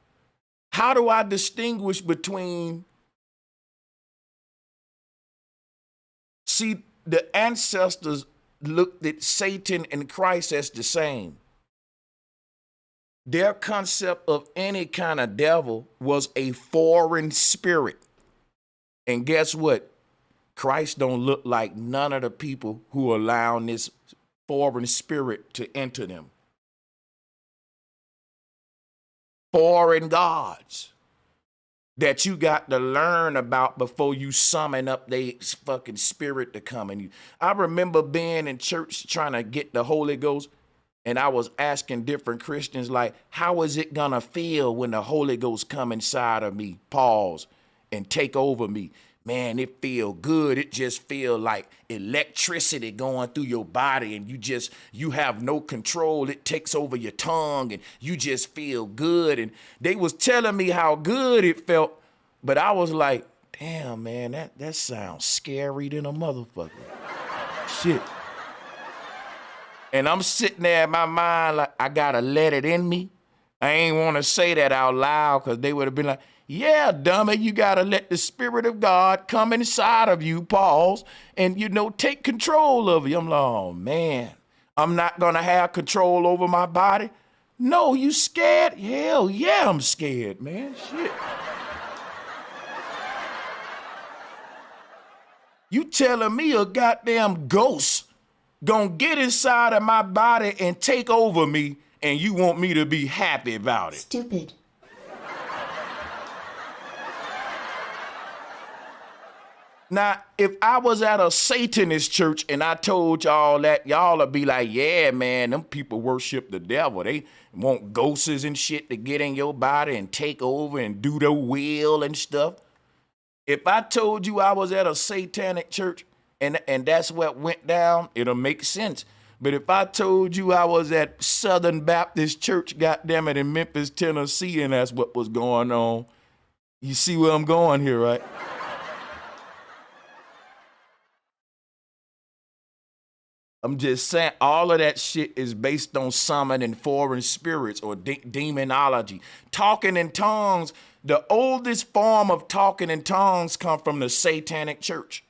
B: how do I distinguish between? See, the ancestors looked at Satan and Christ as the same. Their concept of any kind of devil was a foreign spirit. And guess what? Christ don't look like none of the people who are allowing this foreign spirit to enter them. Foreign gods that you got to learn about before you summon up their fucking spirit to come in you. I remember being in church trying to get the Holy Ghost, and I was asking different Christians, like, how is it gonna feel when the Holy Ghost come inside of me, pause, and take over me? Man, it feel good. It just feel like electricity going through your body, and you have no control. It takes over your tongue, and you just feel good. And they was telling me how good it felt, but I was like, damn, man, that sounds scary than a motherfucker. Shit. And I'm sitting there in my mind like, I gotta let it in me. I ain't want to say that out loud, because they would have been like, yeah, dummy, you got to let the Spirit of God come inside of you, pause, and, take control of you. I'm like, oh, man, I'm not going to have control over my body? No, you scared? Hell yeah, I'm scared, man. Shit. You telling me a goddamn ghost gonna get inside of my body and take over me, and you want me to be happy about it?
C: Stupid.
B: Now, if I was at a Satanist church and I told y'all that, y'all would be like, yeah, man, them people worship the devil. They want ghosts and shit to get in your body and take over and do their will and stuff. If I told you I was at a satanic church and that's what went down, it'll make sense. But if I told you I was at Southern Baptist Church, goddammit, in Memphis, Tennessee, and that's what was going on, you see where I'm going here, right? I'm just saying, all of that shit is based on summoning foreign spirits or demonology. Talking in tongues, the oldest form of talking in tongues come from the satanic church.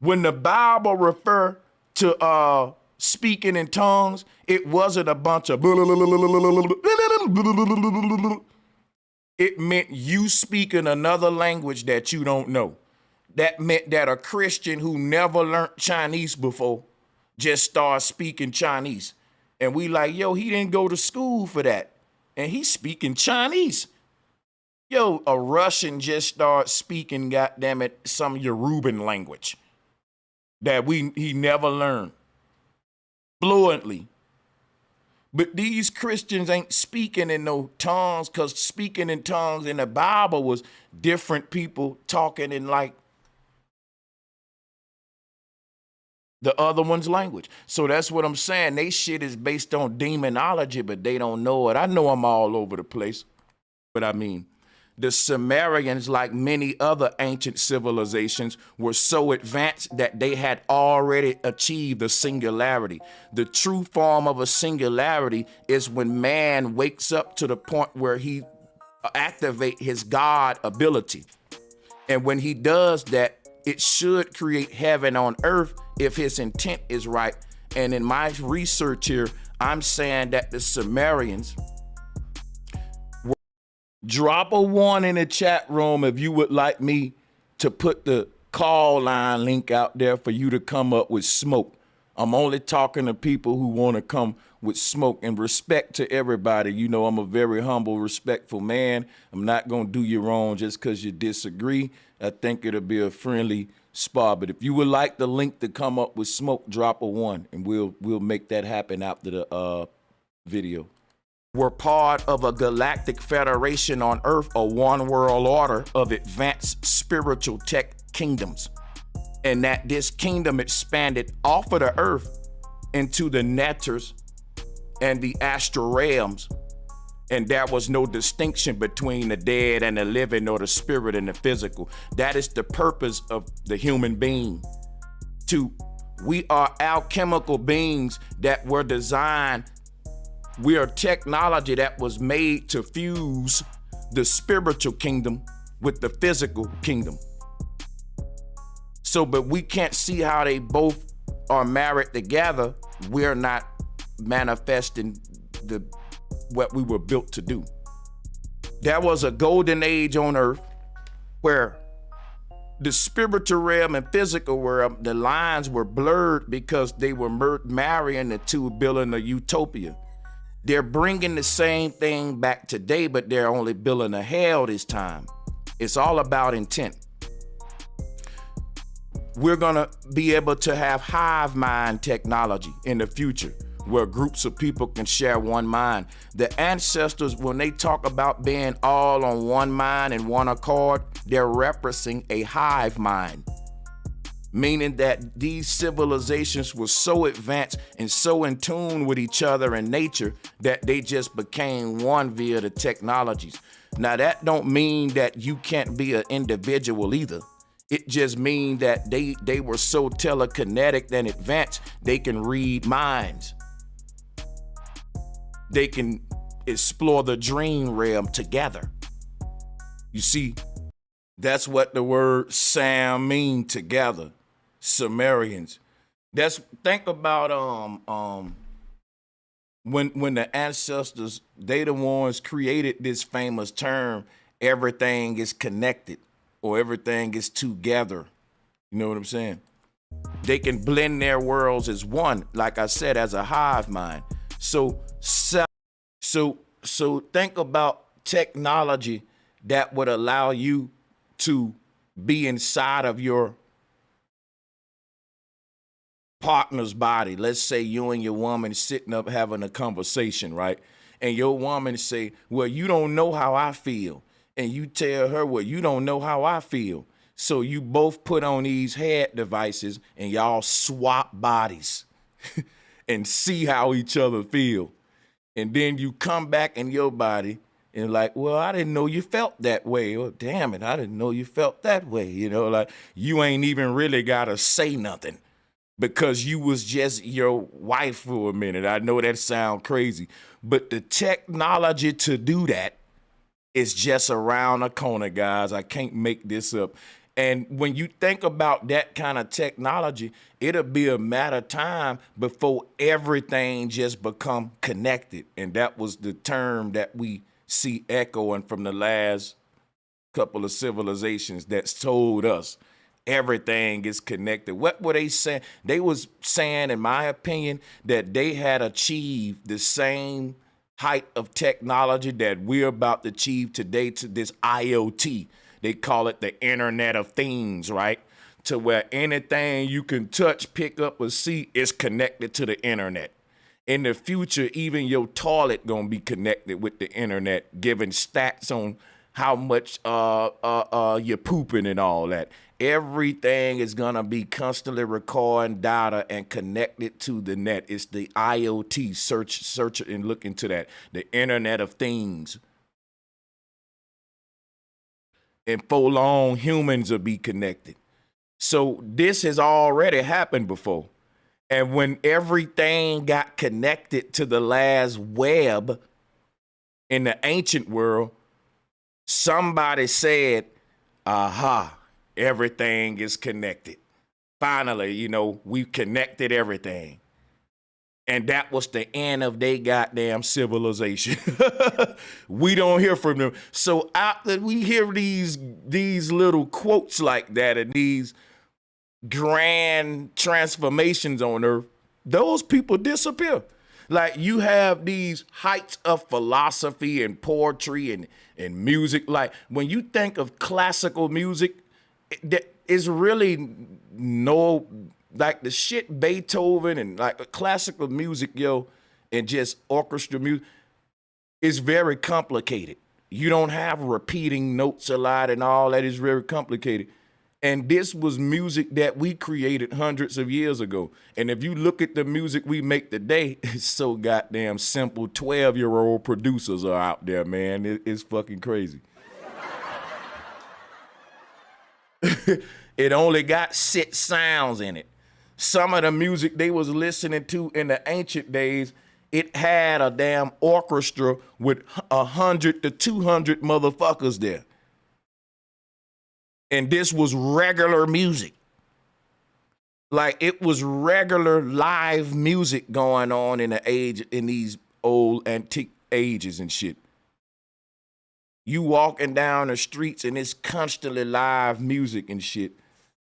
B: When the Bible refer to speaking in tongues, it wasn't a bunch of it meant you speaking another language that you don't know. That meant that a Christian who never learned Chinese before just started speaking Chinese. And we like, yo, he didn't go to school for that. And he's speaking Chinese. Yo, a Russian just started speaking, goddammit, some Yoruban language that he never learned fluently. But these Christians ain't speaking in no tongues, because speaking in tongues in the Bible was different people talking in like the other one's language. So that's what I'm saying. They shit is based on demonology, but they don't know it. I know I'm all over the place, but I mean, The Sumerians, like many other ancient civilizations, were so advanced that they had already achieved a singularity. The true form of a singularity is when man wakes up to the point where he activate his God ability. And when he does that, it should create heaven on earth if his intent is right. And in my research here, I'm saying that the Sumerians.
A: Drop a 1 in the chat room if you would like me to put the call line link out there for you to come up with smoke. I'm only talking to people who want to come with smoke, and respect to everybody. You know, I'm a very humble, respectful man. I'm not going to do you wrong just because you disagree. I think it'll be a friendly spar. But if you would like the link to come up with smoke, drop a 1 and we'll make that happen after the video.
B: Were part of a galactic federation on Earth, a one world order of advanced spiritual tech kingdoms. And that this kingdom expanded off of the Earth into the nethers and the astral realms. And there was no distinction between the dead and the living, or the spirit and the physical. That is the purpose of the human being. We are alchemical beings that were designed. We are technology that was made to fuse the spiritual kingdom with the physical kingdom. So, but we can't see how they both are married together. We're not manifesting what we were built to do. There was a golden age on earth where the spiritual realm and physical realm, the lines were blurred because they were marrying the two, building a utopia. They're bringing the same thing back today, but they're only building a hell this time. It's all about intent. We're gonna be able to have hive mind technology in the future, where groups of people can share one mind. The ancestors, when they talk about being all on one mind and one accord, they're referencing a hive mind, meaning that these civilizations were so advanced and so in tune with each other and nature that they just became one via the technologies. Now, that don't mean that you can't be an individual either. It just means that they were so telekinetic and advanced, they can read minds. They can explore the dream realm together. You see, that's what the word Sam mean, together. Sumerians. Think about when the ancestors, they the ones created this famous term, everything is connected, or everything is together. You know what I'm saying? They can blend their worlds as one, like I said, as a hive mind. So think about technology that would allow you to be inside of your partner's body. Let's say you and your woman sitting up having a conversation, right? And your woman say, well, you don't know how I feel. And you tell her, well, you don't know how I feel. So you both put on these head devices and y'all swap bodies and see how each other feel. And then you come back in your body and like, well, I didn't know you felt that way. Oh, damn it, I didn't know you felt that way. You know, like you ain't even really got to say nothing because you was just your wife for a minute. I know that sounds crazy, but the technology to do that is just around the corner, guys. I can't make this up. And when you think about that kind of technology, it'll be a matter of time before everything just become connected. And that was the term that we see echoing from the last couple of civilizations that's told us everything is connected. What were they saying? They was saying, in my opinion, that they had achieved the same height of technology that we're about to achieve today, to this IoT. They call it the Internet of Things, right? To where anything you can touch, pick up, or see is connected to the internet. In the future, even your toilet gonna be connected with the internet, giving stats on how much you're pooping and all that. Everything is gonna be constantly recording data and connected to the net. It's the IoT. Search and look into that. The Internet of Things. and for long humans will be connected. So this has already happened before. And when everything got connected to the last web in the ancient world, somebody said, aha, everything is connected. Finally, you know, we connected everything. And that was the end of their goddamn civilization. We don't hear from them. So after we hear these little quotes like that and these grand transformations on earth, those people disappear. Like you have these heights of philosophy and poetry and music. Like when you think of classical music, it's really no, like the shit Beethoven and like classical music, yo, and just orchestra music is very complicated. You don't have repeating notes a lot and all that is very complicated. And this was music that we created hundreds of years ago. And if you look at the music we make today, it's so goddamn simple. 12-year-old producers are out there, man. It's fucking crazy. It only got 6 sounds in it. Some of the music they was listening to in the ancient days, it had a damn orchestra with 100 to 200 motherfuckers there. And this was regular music. Like it was regular live music going on in these old antique ages and shit. You walking down the streets and it's constantly live music and shit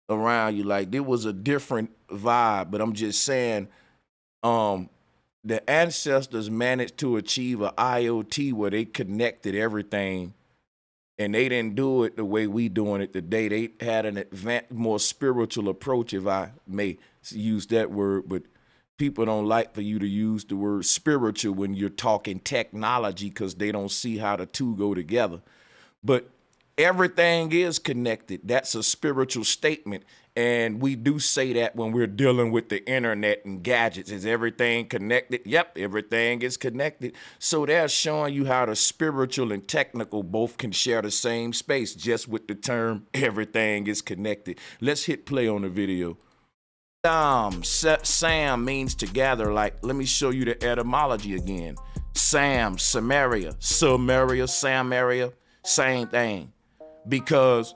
B: around you. Like there was a different vibe, but I'm just saying, the ancestors managed to achieve a IoT where they connected everything. And they didn't do it the way we doing it today. They had an more spiritual approach, if I may use that word, but people don't like for you to use the word spiritual when you're talking technology because they don't see how the two go together. But everything is connected. That's a spiritual statement. And we do say that when we're dealing with the internet and gadgets. Is everything connected? Yep, everything is connected. So they're showing you how the spiritual and technical both can share the same space just with the term everything is connected. Let's hit play on the video. Sam means to gather. Like, let me show you the etymology again. Sam, Samaria, Samaria, same thing. Because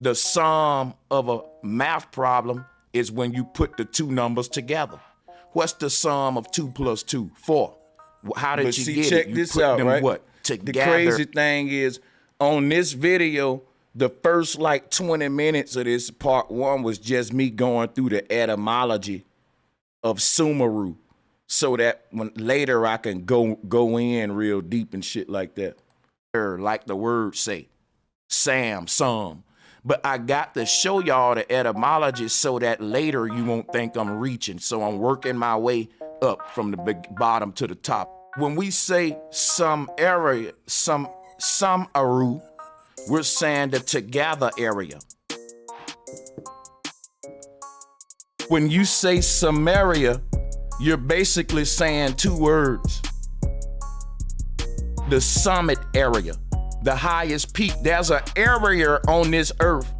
B: the sum of a math problem is when you put the two numbers together. What's the sum of 2 plus 2? 4. How did you get
A: check
B: it? You
A: this
B: put
A: out,
B: them
A: right?
B: what? Together.
A: The crazy thing is, on this video, the first like 20 minutes of this part 1 was just me going through the etymology of Sumeru, so that when later I can go in real deep and shit like that. Like the word say, Sam, some. But I got to show y'all the etymology so that later you won't think I'm reaching. So I'm working my way up from the bottom to the top. When we say some area, some aru, we're saying the together area. When you say Samaria, you're basically saying 2 words. The summit area. The highest peak. There's an area on this earth,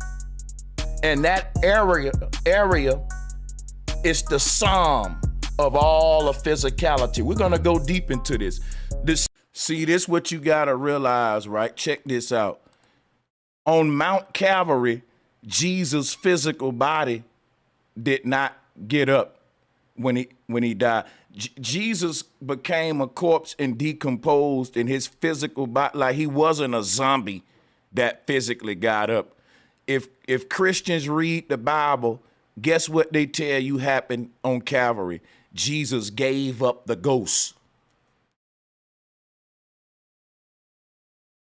A: and that area is the sum of all of physicality. We're gonna go deep into this. This what you gotta realize, right? Check this out. On Mount Calvary, Jesus' physical body did not get up when he died. Jesus became a corpse and decomposed in his physical body. Like he wasn't a zombie that physically got up. If Christians read the Bible, guess what they tell you happened on Calvary? Jesus gave up the ghost.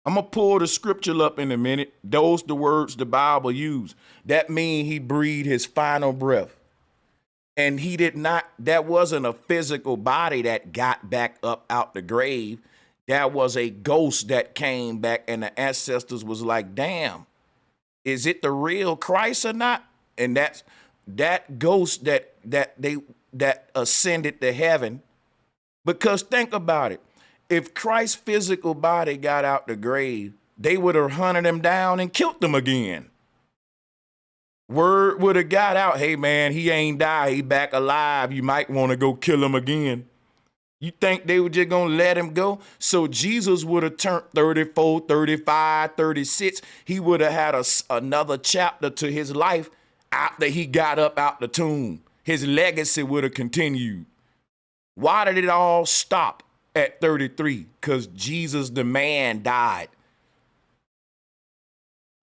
A: I'm going to pull the scripture up in a minute. Those the words the Bible used. That means he breathed his final breath. And he did not, that wasn't a physical body that got back up out the grave. That was a ghost that came back, and the ancestors was like, damn, is it the real Christ or not? And that's that ghost that ascended to heaven. Because think about it. If Christ's physical body got out the grave,
B: they would have hunted him down and killed him again. Word would have got out, hey man, he ain't died, he back alive. You might want to go kill him again. You think they were just going to let him go? So Jesus would have turned 34, 35, 36. He would have had another chapter to his life after he got up out the tomb. His legacy would have continued. Why did it all stop at 33? Because Jesus, the man, died.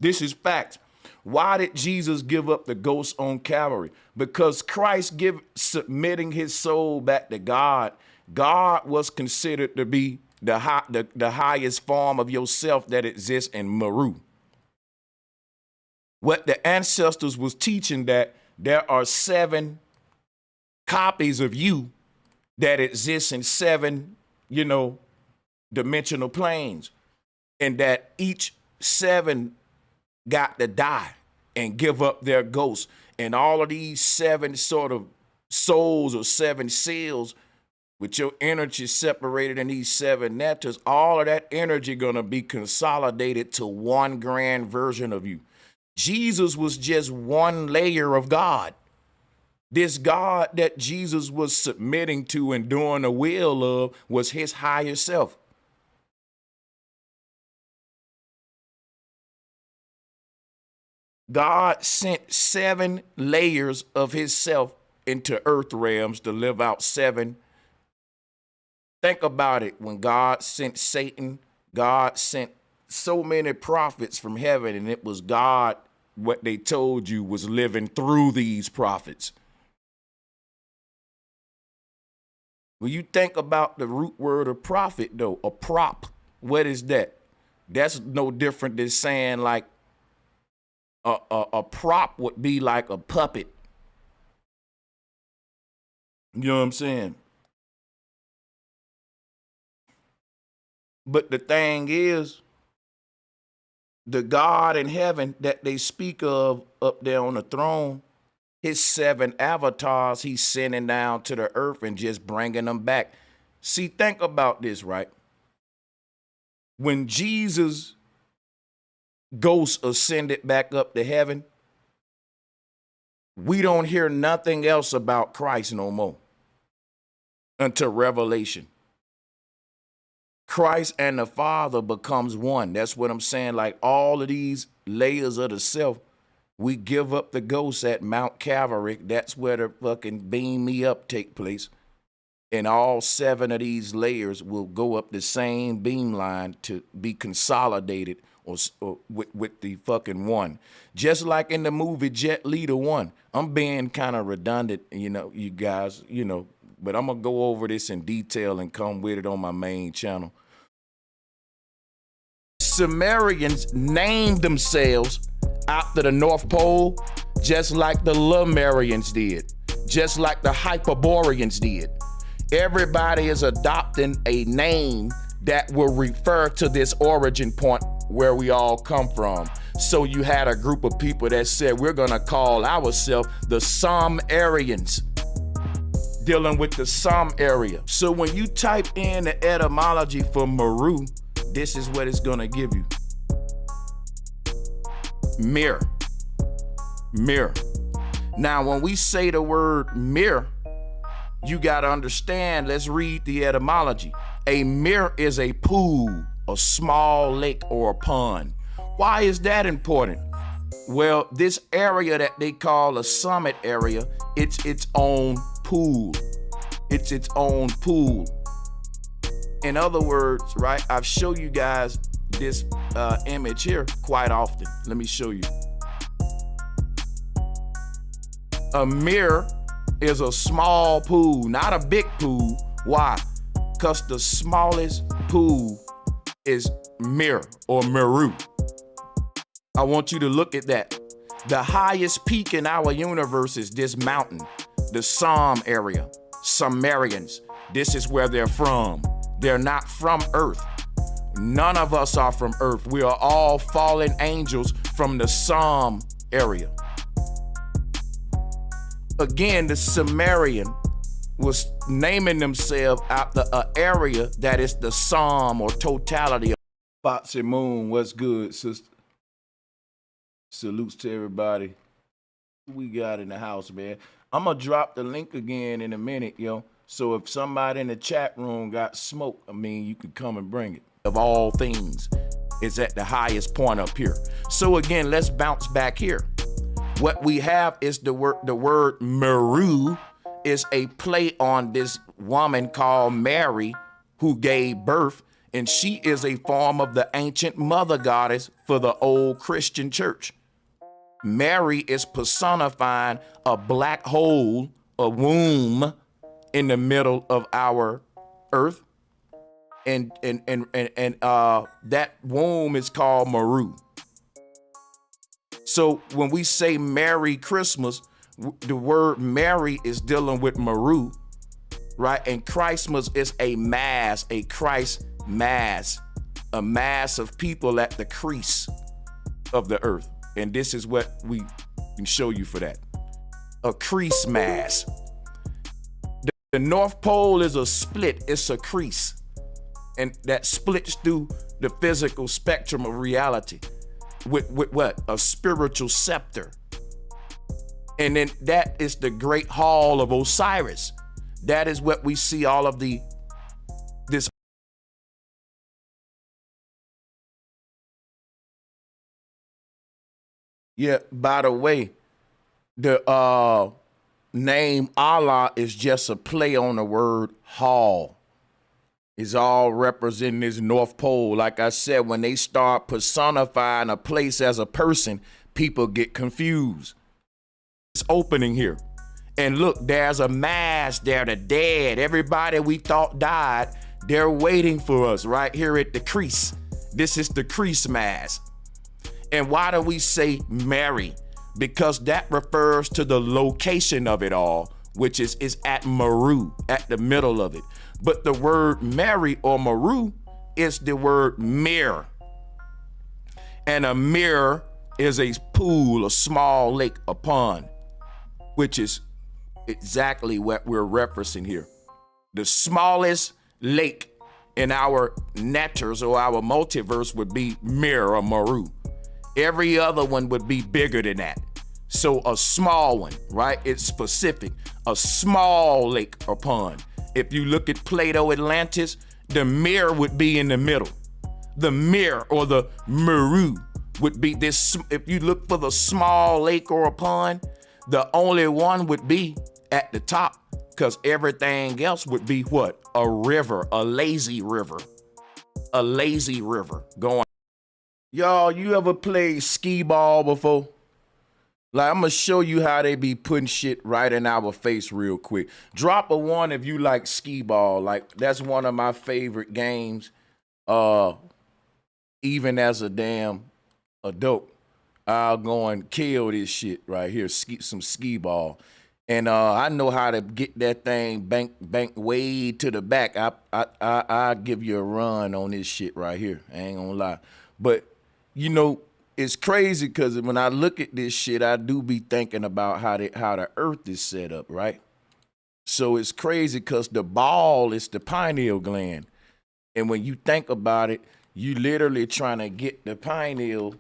B: This is fact. Why did Jesus give up the ghost on Calvary? Because Christ submitting his soul back to God. God was considered to be the highest form of yourself that exists in Meru. What the ancestors was teaching, that there are 7 copies of you that exist in 7, dimensional planes, and that each 7 got to die and give up their ghosts. And all of these 7 sort of souls or 7 seals with your energy separated in these 7 nectars, all of that energy gonna be consolidated to one grand version of you. Jesus was just one layer of God. This God that Jesus was submitting to and doing the will of was his higher self. God sent 7 layers of his self into earth realms to live out 7. Think about it. When God sent Satan, God sent so many prophets from heaven, and it was God, what they told you, was living through these prophets. When you think about the root word of prophet, though, a prop, what is that? That's no different than saying like a prop would be like a puppet. You know what I'm saying? But the thing is, the God in heaven that they speak of up there on the throne, his 7 avatars he's sending down to the earth and just bringing them back. See, think about this, right? When Jesus' ghost ascended back up to heaven, we don't hear nothing else about Christ no more until Revelation. Christ and the Father becomes one. That's what I'm saying. Like all of these layers of the self, we give up the ghost at Mount Calvary. That's where the fucking beam me up take place. And all 7 of these layers will go up the same beam line to be consolidated or with the fucking one. Just like in the movie Jet Li the One. I'm being kind of redundant, you guys, but I'm going to go over this in detail and come with it on my main channel. Sumerians named themselves after the North Pole, just like the Lemurians did, just like the Hyperboreans did. Everybody is adopting a name that will refer to this origin point where we all come from. So you had a group of people that said, we're gonna call ourselves the Sumerians, dealing with the Sum area. So when you type in the etymology for Meru, this is what it's gonna give you. Mir. Mir. Now, when we say the word mir, you gotta understand, let's read the etymology. A mir is a pool, a small lake or a pond. Why is that important? Well, this area that they call a summit area, it's its own pool. It's its own pool. In other words, right, I've shown you guys this image here quite often. Let me show you. A mirror is a small pool, not a big pool. Why? Because the smallest pool is Mir or Meru. I want you to look at that. The highest peak in our universe is this mountain, the Sum area, Sumerians. This is where they're from. They're not from Earth. None of us are from Earth. We are all fallen angels from the Sum area. Again, the Sumerian was naming themselves after an area that is the sum or totality
A: Foxy Moon, what's good, sister? Salutes to everybody. Who we got in the house, man? I'm gonna drop the link again in a minute, yo. So if somebody in the chat room got smoke, I mean, you can come and bring it.
B: Of all things is at the highest point up here. So again, let's bounce back here. What we have is the word Meru is a play on this woman called Mary who gave birth, and she is a form of the ancient mother goddess for the old Christian church. Mary is personifying a black hole, a womb in the middle of our earth. And that womb is called Meru. So when we say Merry Christmas, the word Mary is dealing with Meru, right? And Christmas is a mass, a Christ mass, a mass of people at the crease of the earth. And this is what we can show you for that. A crease mass. The North Pole is a split, it's a crease. And that splits through the physical spectrum of reality with what? A spiritual scepter. And then that is the great hall of Osiris. That is what we see all of this. Yeah, by the way, the name Allah is just a play on the word hall. It's all representing this North Pole. Like I said, when they start personifying a place as a person, people get confused. It's opening here. And look, there's a mass there, the dead. Everybody we thought died, they're waiting for us right here at the crease. This is the crease mass. And why do we say Mary? Because that refers to the location of it all, which is at Meru, at the middle of it. But the word Mary or Meru is the word mirror. And a mirror is a pool, a small lake, a pond, which is exactly what we're referencing here. The smallest lake in our netters or our multiverse would be Mirror or Meru. Every other one would be bigger than that. So a small one, right? It's specific. A small lake or pond. If you look at Plato Atlantis, the mirror would be in the middle. The mirror or the Meru would be this. If you look for the small lake or a pond, the only one would be at the top because everything else would be what? A river, a lazy river. A lazy river going. Y'all, you ever played skee ball before? Like, I'm gonna show you how they be putting shit right in our face real quick. Drop a one if you like skee ball. Like, that's one of my favorite games. Even as a damn adult, I'll go and kill this shit right here. Some skee ball. And I know how to get that thing bank way to the back. I give you a run on this shit right here. I ain't gonna lie. But, you know, it's crazy because when I look at this shit, I do be thinking about how the earth is set up, right? So it's crazy because the ball is the pineal gland. And when you think about it, you literally trying to get the pineal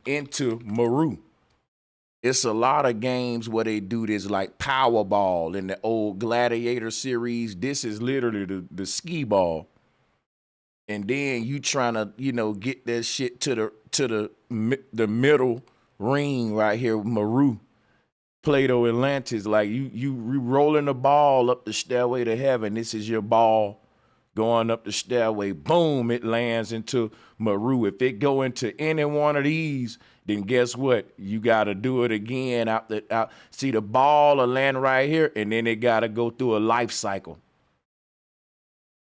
B: into Meru. It's a lot of games where they do this, like Powerball in the old Gladiator series. This is literally the skee ball. And then you trying to, you know, get that shit to the middle ring right here, Meru, Plato Atlantis. Like you rolling the ball up the stairway to heaven. This is your ball going up the stairway. Boom, it lands into Meru. If it go into any one of these, then guess what? You got to do it again out. See, the ball will land right here, and then it got to go through a life cycle.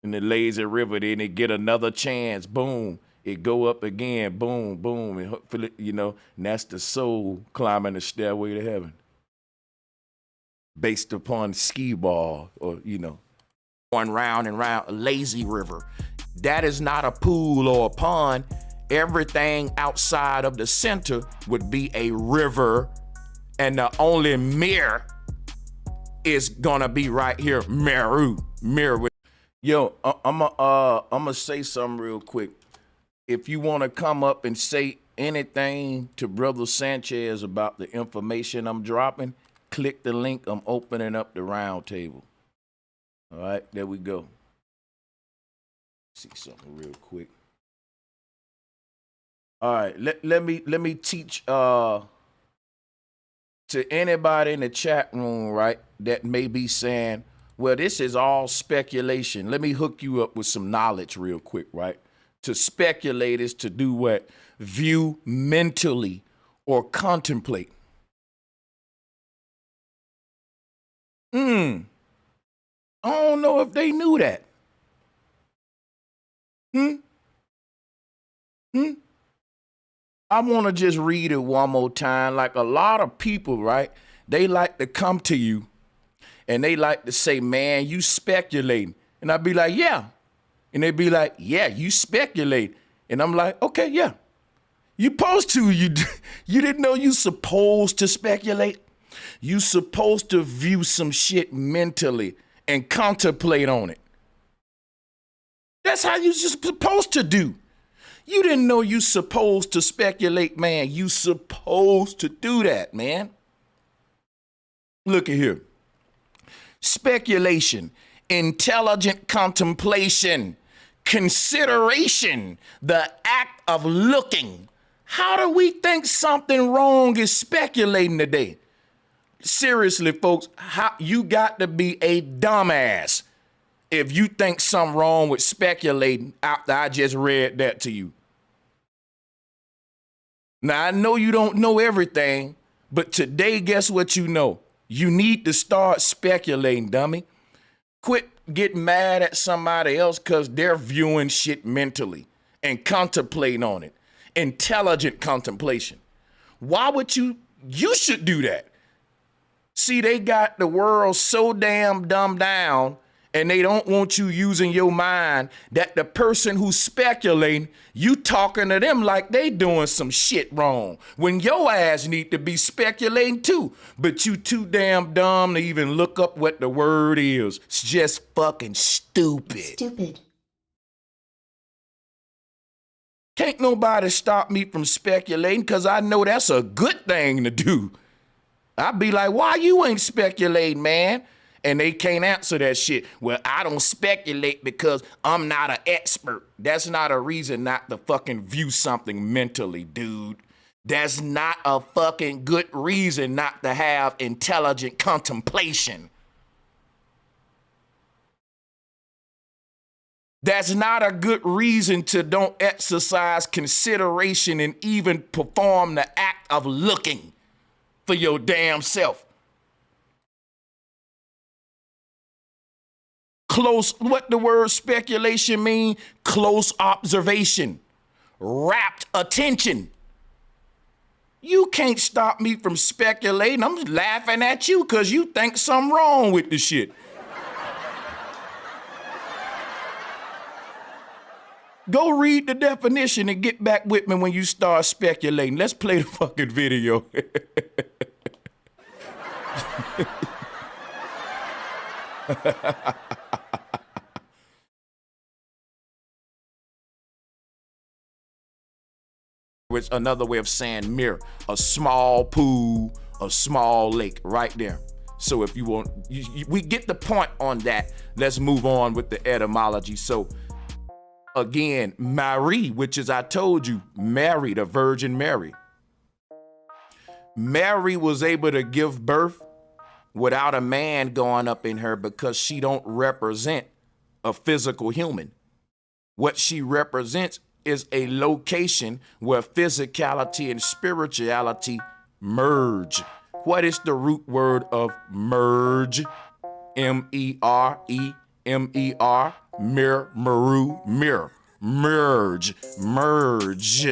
B: In the lazy river, then it get another chance. Boom, it go up again. Boom, boom, and hopefully, you know, and that's the soul climbing the stairway to heaven, based upon skee ball, or you know, going round and round a lazy river. That is not a pool or a pond. Everything outside of the center would be a river, and the only mirror is gonna be right here, Meru, mirror. Yo, I'm gonna say something real quick. if you want to come up and say anything to Brother Sanchez about the information I'm dropping, click the link. I'm opening up the round table. All right, there we go. See something real quick. All right, let me teach to anybody in the chat room, right, that may be saying, well, this is all speculation. Let me hook you up with some knowledge real quick, right? To speculate is to do what? View mentally or contemplate. I don't know if they knew that. I want to just read it one more time. Like a lot of people, right? They like to come to you and they like to say, man, you speculating. And I'd be like, yeah. And they'd be like, yeah, you speculate. And I'm like, okay, yeah. You supposed to. You didn't know you supposed to speculate? You supposed to view some shit mentally and contemplate on it. That's how you just supposed to do. You didn't know you supposed to speculate, man. You supposed to do that, man. Look at here. Speculation, intelligent contemplation, consideration, the act of looking. How do we think something wrong is speculating today? Seriously, folks, you got to be a dumbass if you think something wrong with speculating after I just read that to you. Now, I know you don't know everything, but today, guess what you know? You need to start speculating, dummy. Quit getting mad at somebody else because they're viewing shit mentally and contemplating on it. Intelligent contemplation. Why would you should do that. See, they got the world so damn dumbed down and they don't want you using your mind that the person who's speculating, you talking to them like they doing some shit wrong when your ass need to be speculating too. But you too damn dumb to even look up what the word is. It's just fucking stupid.
C: Stupid.
B: Can't nobody stop me from speculating because I know that's a good thing to do. I'd be like, why you ain't speculating, man? And they can't answer that shit. Well, I don't speculate because I'm not an expert. That's not a reason not to fucking view something mentally, dude. That's not a fucking good reason not to have intelligent contemplation. That's not a good reason to don't exercise consideration and even perform the act of looking for your damn self. Close, what the word speculation mean? Close observation, rapt attention. You can't stop me from speculating. I'm just laughing at you because you think something wrong with the shit. Go read the definition and get back with me when you start speculating. Let's play the fucking video. Which another way of saying mirror, a small pool, a small lake right there. So if you want, we get the point on that. Let's move on with the etymology. So again, Marie, which is, I told you, Mary, the Virgin Mary. Mary was able to give birth without a man going up in her because she don't represent a physical human. What she represents is a location where physicality and spirituality merge. What is the root word of merge? M-E-R-E-M-E-R, mir, meru, mirror, merge, merge.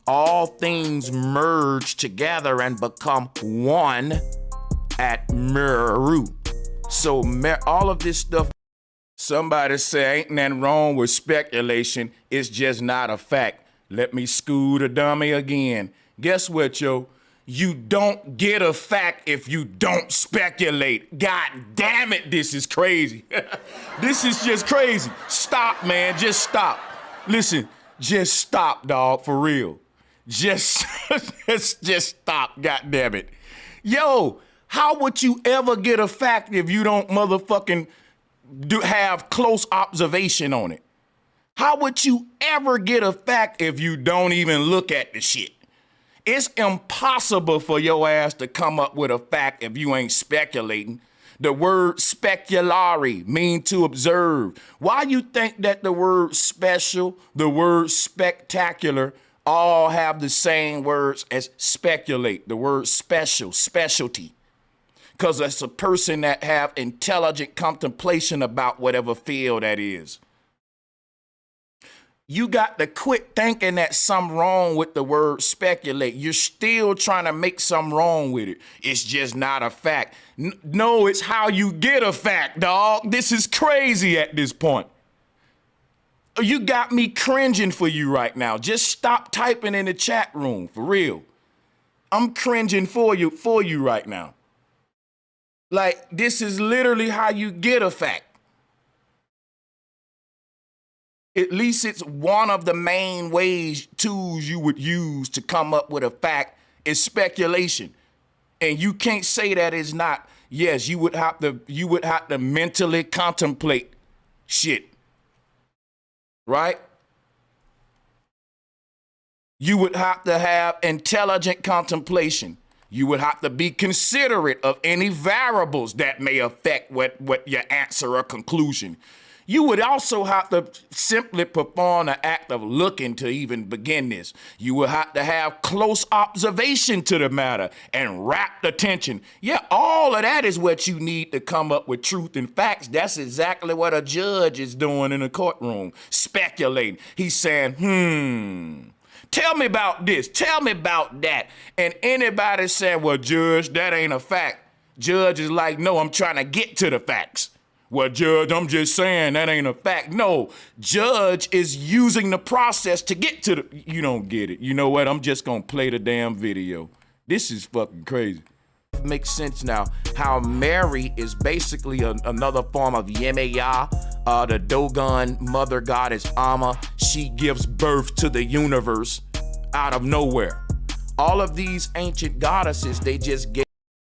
B: All things merge together and become one at Meru. So all of this stuff, somebody say ain't nothing wrong with speculation. It's just not a fact. Let me school the dummy again. Guess what, yo? You don't get a fact if you don't speculate. God damn it, this is crazy. This is just crazy. Stop, man, just stop. Listen, Just stop, dog, for real. Just stop, goddammit. Yo, how would you ever get a fact if you don't motherfucking have close observation on it? How would you ever get a fact if you don't even look at the shit? It's impossible for your ass to come up with a fact if you ain't speculating. The word speculare mean to observe. Why you think that the word special, the word spectacular, all have the same words as speculate? The word special, specialty. Because it's a person that have intelligent contemplation about whatever field that is. You got to quit thinking that something wrong with the word speculate. You're still trying to make something wrong with it. It's just not a fact. No, it's how you get a fact, dog. This is crazy at this point. You got me cringing for you right now. Just stop typing in the chat room, for real. I'm cringing for you right now. Like, this is literally how you get a fact. At least it's one of the main tools you would use to come up with a fact is speculation. And you can't say that it's not. Yes, you would have to mentally contemplate shit. Right? You would have to have intelligent contemplation. You would have to be considerate of any variables that may affect what your answer or conclusion. You would also have to simply perform the act of looking to even begin this. You would have to have close observation to the matter and rapt attention. Yeah, all of that is what you need to come up with truth and facts. That's exactly what a judge is doing in a courtroom, speculating. He's saying, tell me about this, tell me about that. And anybody saying, well, judge, that ain't a fact. Judge is like, no, I'm trying to get to the facts. Well, judge, I'm just saying that ain't a fact. No, judge is using the process to get to you don't get it. You know what? I'm just going to play the damn video. This is fucking crazy. It makes sense now how Mary is basically another form of Yemaya, the Dogon mother goddess Amma. She gives birth to the universe out of nowhere. All of these ancient goddesses, they just gave.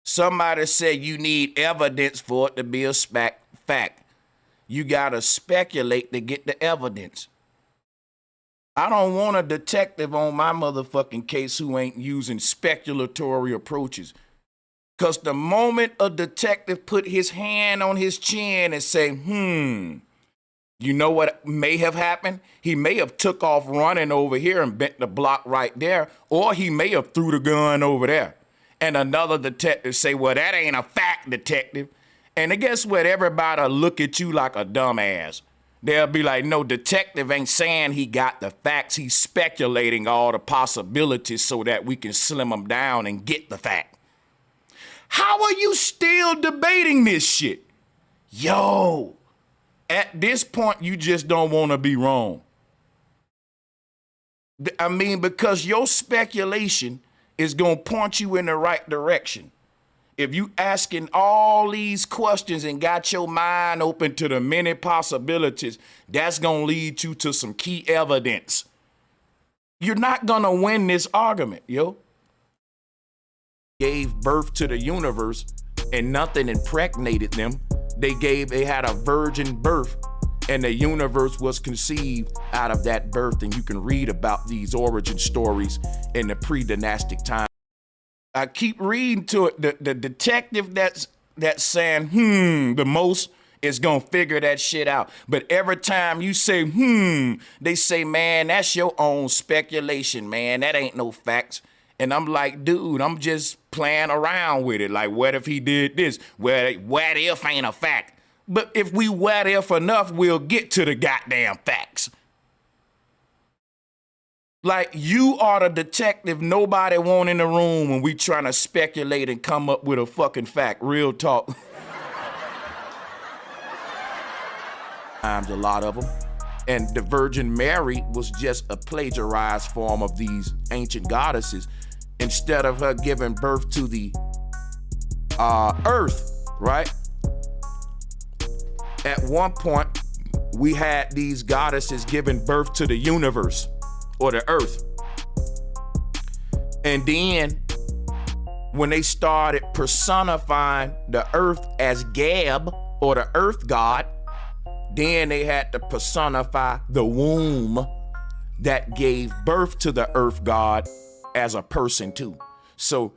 B: Somebody said you need evidence for it to be a fact. You gotta speculate to get the evidence. I don't want a detective on my motherfucking case who ain't using speculatory approaches. Cause the moment a detective put his hand on his chin and say, you know what may have happened? He may have took off running over here and bent the block right there, or he may have threw the gun over there. And another detective say, well, that ain't a fact, detective. And guess what? Everybody look at you like a dumbass. They'll be like, no, detective ain't saying he got the facts. He's speculating all the possibilities so that we can slim them down and get the fact. How are you still debating this shit? Yo, at this point, you just don't want to be wrong. I mean, because your speculation is going to point you in the right direction. If you asking all these questions and got your mind open to the many possibilities, that's going to lead you to some key evidence. You're not going to win this argument, yo. Gave birth to the universe and nothing impregnated them. They had a virgin birth and the universe was conceived out of that birth. And you can read about these origin stories in the pre-dynastic time. I keep reading to it. The detective that's saying, the most is gonna figure that shit out. But every time you say, they say, man, that's your own speculation, man. That ain't no facts. And I'm like, dude, I'm just playing around with it. Like, what if he did this? What if ain't a fact? But if we what if enough, we'll get to the goddamn facts. Like, you are the detective nobody want in the room when we trying to speculate and come up with a fucking fact. Real talk. Times a lot of them. And the Virgin Mary was just a plagiarized form of these ancient goddesses. Instead of her giving birth to the earth, right? At one point, we had these goddesses giving birth to the universe. or the earth. And then when they started personifying the earth as Gab or the earth god, then they had to personify the womb that gave birth to the earth god as a person too. So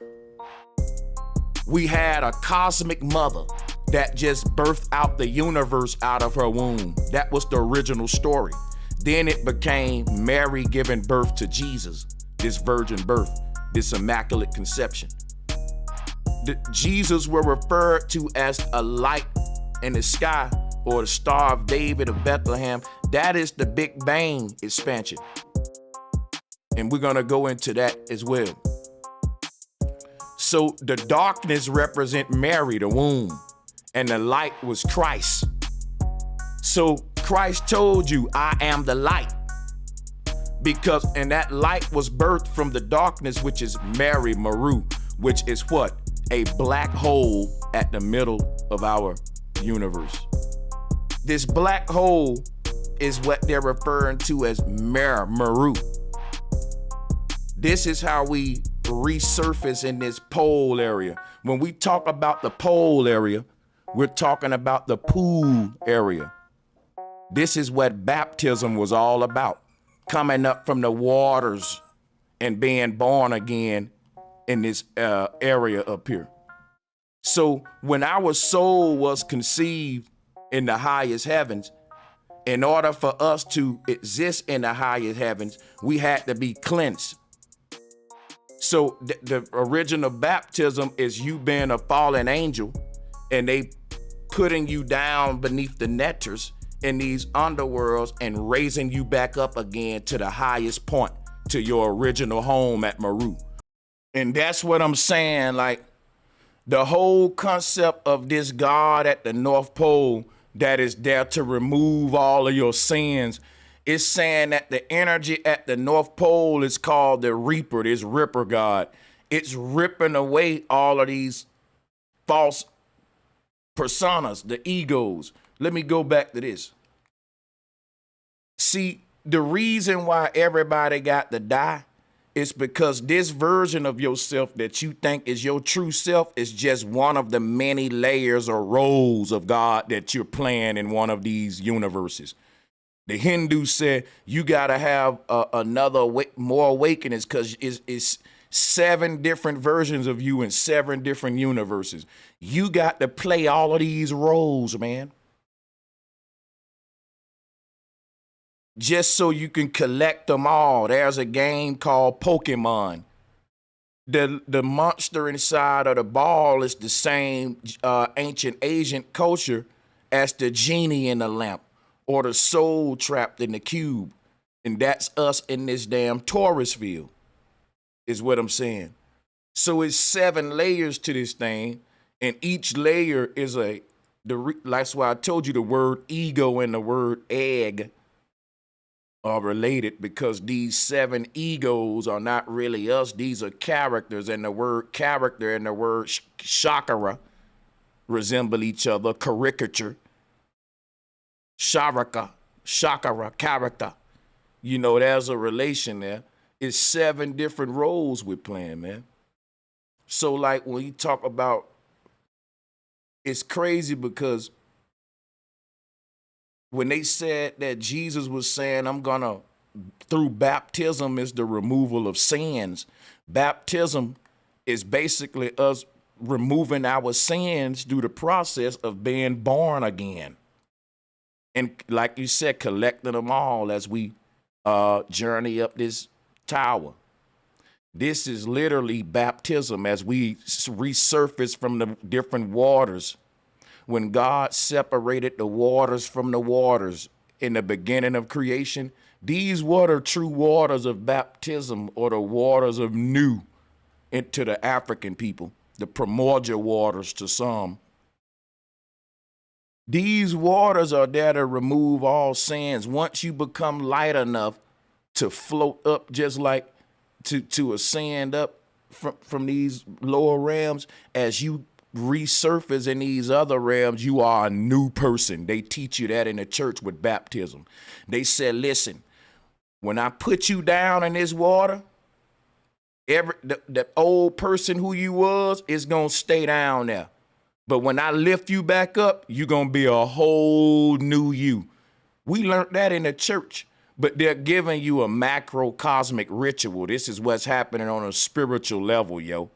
B: we had a cosmic mother that just birthed out the universe out of her womb. That was the original story. Then it became Mary giving birth to Jesus, this virgin birth, this immaculate conception. Jesus were referred to as a light in the sky, or the Star of David of Bethlehem. That is the Big Bang expansion. And we're gonna go into that as well. So the darkness represent Mary, the womb, and the light was Christ. So Christ told you, I am the light. And that light was birthed from the darkness, which is Mary, Maru, which is what? A black hole at the middle of our universe. This black hole is what they're referring to as Maru. This is how we resurface in this pole area. When we talk about the pole area, we're talking about the pool area. This is what baptism was all about. Coming up from the waters and being born again in this area up here. So when our soul was conceived in the highest heavens, in order for us to exist in the highest heavens, we had to be cleansed. So the original baptism is you being a fallen angel and they putting you down beneath the netters in these underworlds and raising you back up again to the highest point, to your original home at Maru. And that's what I'm saying, like the whole concept of this God at the North Pole that is there to remove all of your sins. It's saying that the energy at the North Pole is called the Reaper, this Ripper God. It's ripping away all of these false personas, the egos. Let me go back to this. See, the reason why everybody got to die is because this version of yourself that you think is your true self is just one of the many layers or roles of God that you're playing in one of these universes. The Hindus said you got to have more awakenings because it's 7 different versions of you in 7 different universes. You got to play all of these roles, man. Just so you can collect them all. There's a game called Pokemon. The monster inside of the ball is the same ancient Asian culture as the genie in the lamp or the soul trapped in the cube. And that's us in this damn Taurus field, is what I'm saying. So it's 7 layers to this thing, and each layer is that's why I told you the word ego and the word egg are related, because these 7 egos are not really us. These are characters, and the word character and the word chakra resemble each other. Caricature, chakra, character. You know, there's a relation there. It's 7 different roles we're playing, man. So like when you talk about, it's crazy because when they said that Jesus was saying, through baptism is the removal of sins. Baptism is basically us removing our sins through the process of being born again. And like you said, collecting them all as we journey up this tower. This is literally baptism as we resurface from the different waters. When God separated the waters from the waters in the beginning of creation, these were true waters of baptism, or the waters of Nu into the African people, the primordial waters to some. These waters are there to remove all sins. Once you become light enough to float up, just like to ascend up from these lower realms, as you resurface in these other realms, you are a new person. They teach you that in the church with baptism. They said, listen, When I put you down in this water, the old person who you was is gonna stay down there. But when I lift you back up, you're gonna be a whole new you. We learned that in the church, but they're giving you a macrocosmic ritual. This is what's happening on a spiritual level, yo.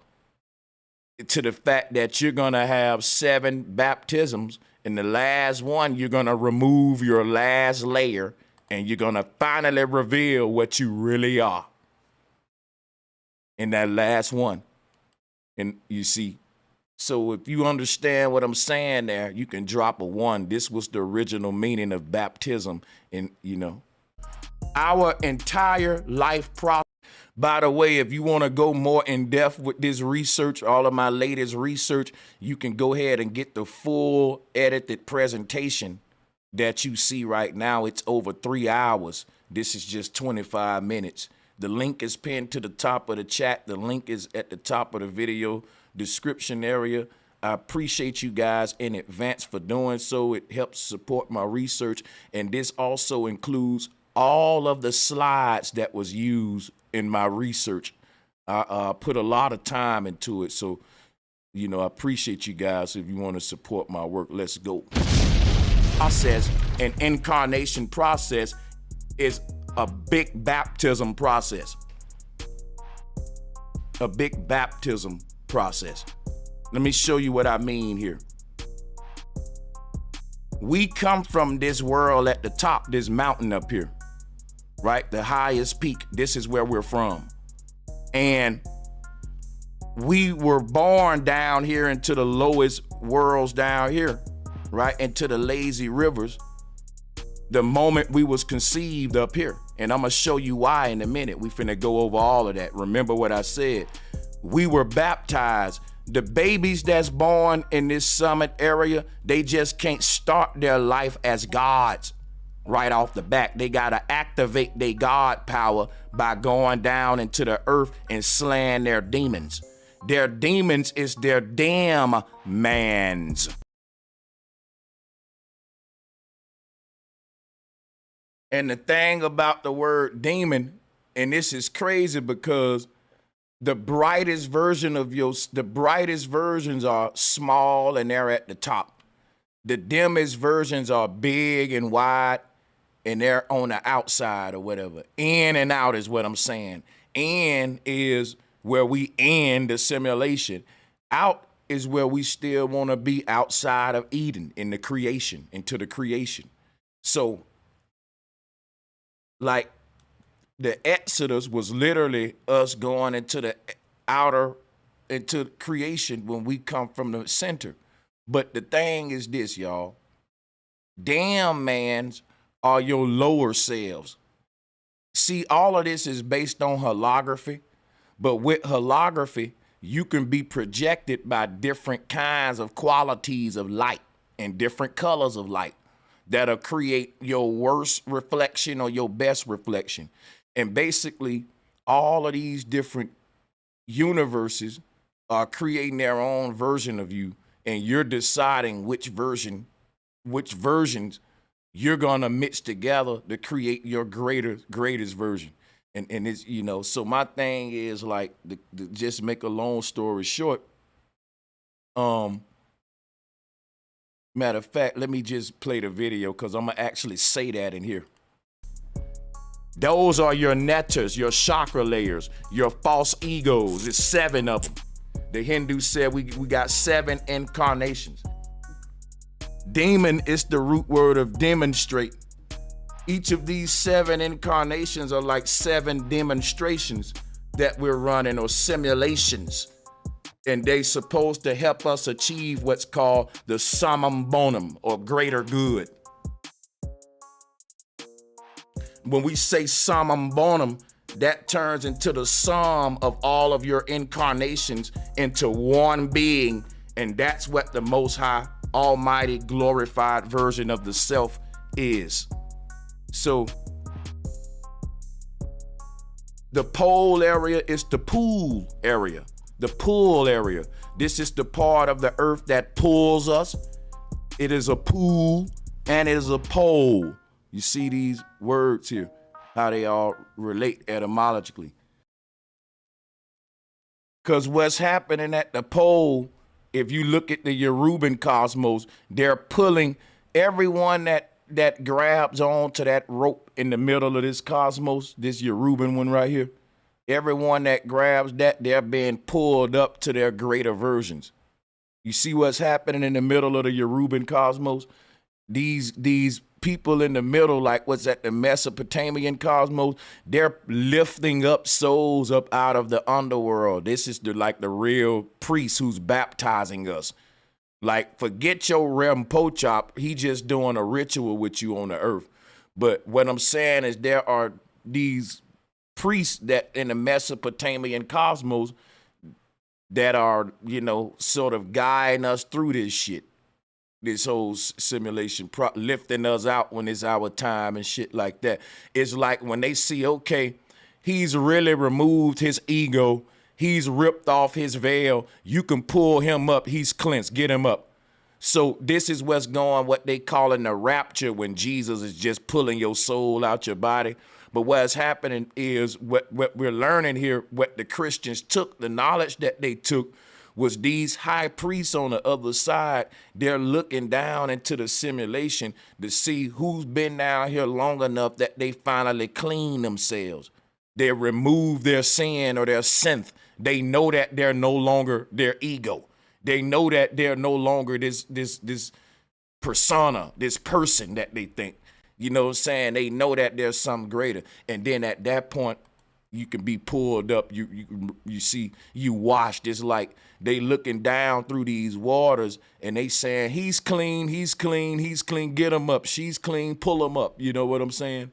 B: To the fact that you're gonna have 7 baptisms, and the last one, you're gonna remove your last layer, and you're gonna finally reveal what you really are in that last one. And you see, so if you understand what I'm saying there, you can drop a 1. This was the original meaning of baptism. And, you know, our entire life process. By the way, if you want to go more in depth with this research, all of my latest research, you can go ahead and get the full edited presentation that you see right now. It's over 3 hours. This is just 25 minutes. The link is pinned to the top of the chat. The link is at the top of the video description area. I appreciate you guys in advance for doing so. It helps support my research. And this also includes all of the slides that was used in my research. I put a lot of time into it. So, you know, I appreciate you guys. If you want to support my work, let's go. Process, an incarnation process, is a big baptism process. A big baptism process. Let me show you what I mean here. We come from this world at the top, this mountain up here, right? The highest peak. This is where we're from. And we were born down here into the lowest worlds down here, right? Into the lazy rivers. The moment we was conceived up here. And I'm gonna show you why in a minute. We finna go over all of that. Remember what I said. We were baptized. The babies that's born in this summit area, they just can't start their life as gods right off the bat. They gotta activate their God power by going down into the earth and slaying their demons. Their demons is their damn mans. And the thing about the word demon, and this is crazy because the brightest versions are small and they're at the top. The dimmest versions are big and wide and they're on the outside or whatever. In and out is what I'm saying. In is where we end the simulation. Out is where we still want to be outside of Eden, in the creation, into the creation. So, like, the Exodus was literally us going into the outer, into creation when we come from the center. But the thing is this, y'all. Damn mans are your lower selves. See, all of this is based on holography. But with holography, you can be projected by different kinds of qualities of light and different colors of light that'll create your worst reflection or your best reflection. And basically, all of these different universes are creating their own version of you, and you're deciding which versions you're gonna mix together to create your greatest version. And it's, you know, so my thing is like, just make a long story short. Matter of fact, let me just play the video because I'm gonna actually say that in here. Those are your netters, your chakra layers, your false egos. It's 7 of them. The Hindu said we got 7 incarnations. Demon is the root word of demonstrate. Each of these 7 incarnations are like 7 demonstrations that we're running, or simulations. And they supposed to help us achieve what's called the summum bonum, or greater good. When we say summum bonum, that turns into the sum of all of your incarnations into one being. And that's what the Most High, Almighty, glorified version of the self is. So the pole area is the pool area. The pool area. This is the part of the earth that pulls us. It is a pool and it is a pole. You see these words here. how they all relate etymologically. Because what's happening at the pole, if you look at the Yoruban cosmos, they're pulling everyone that grabs onto that rope in the middle of this cosmos, this Yoruban one right here. Everyone that grabs that, they're being pulled up to their greater versions. You see what's happening in the middle of the Yoruban cosmos? These people in the middle, like what's at the Mesopotamian cosmos, they're lifting up souls up out of the underworld. This is the real priest who's baptizing us. Like, forget your Rempochop, he just doing a ritual with you on the earth. But what I'm saying is there are these priests that in the Mesopotamian cosmos that are, sort of guiding us through this shit. This whole simulation, lifting us out when it's our time and shit like that. It's like when they see, okay, he's really removed his ego, he's ripped off his veil, you can pull him up, he's cleansed, get him up. So this is what's what they calling the rapture, when Jesus is just pulling your soul out your body. But what's happening is what we're learning here, what the Christians took, the knowledge that they took, was these high priests on the other side. They're looking down into the simulation to see who's been down here long enough that they finally clean themselves. They remove their sin or their synth. They know that they're no longer their ego. They know that they're no longer this persona, this person that they think. You know what I'm saying? They know that there's something greater. And then at that point, you can be pulled up. You see, you washed. It's like they looking down through these waters and they saying, he's clean, he's clean, he's clean, get him up. She's clean, pull him up. You know what I'm saying?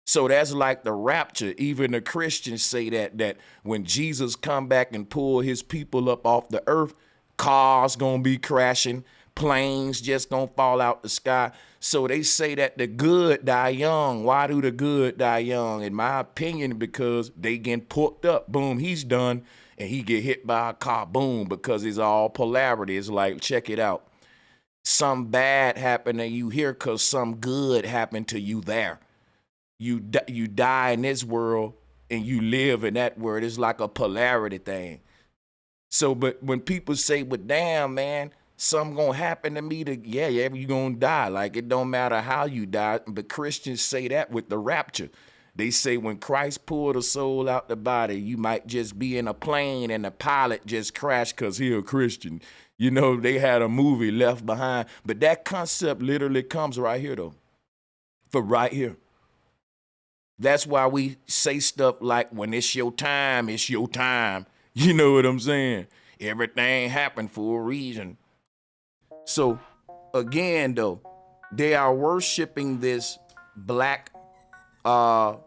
B: So that's like the rapture. Even the Christians say that when Jesus come back and pull his people up off the earth, cars gonna be crashing, planes just gonna fall out the sky. So they say that the good die young. Why do the good die young? In my opinion, because they getting poked up. Boom, he's done. And he get hit by a car. Boom, because it's all polarity. It's like, check it out. Some bad happened to you here because some good happened to you there. You die in this world and you live in that world. It's like a polarity thing. So, but when people say, but damn, man, something gonna happen to me yeah, you gonna die. Like, it don't matter how you die. But Christians say that with the rapture. They say when Christ pulled a soul out the body, you might just be in a plane and the pilot just crashed because he a Christian. You know, they had a movie, Left Behind. But that concept literally comes right here, though. For right here. That's why we say stuff like, when it's your time, it's your time. You know what I'm saying? Everything happened for a reason. So, again, though, they are worshiping this black hole.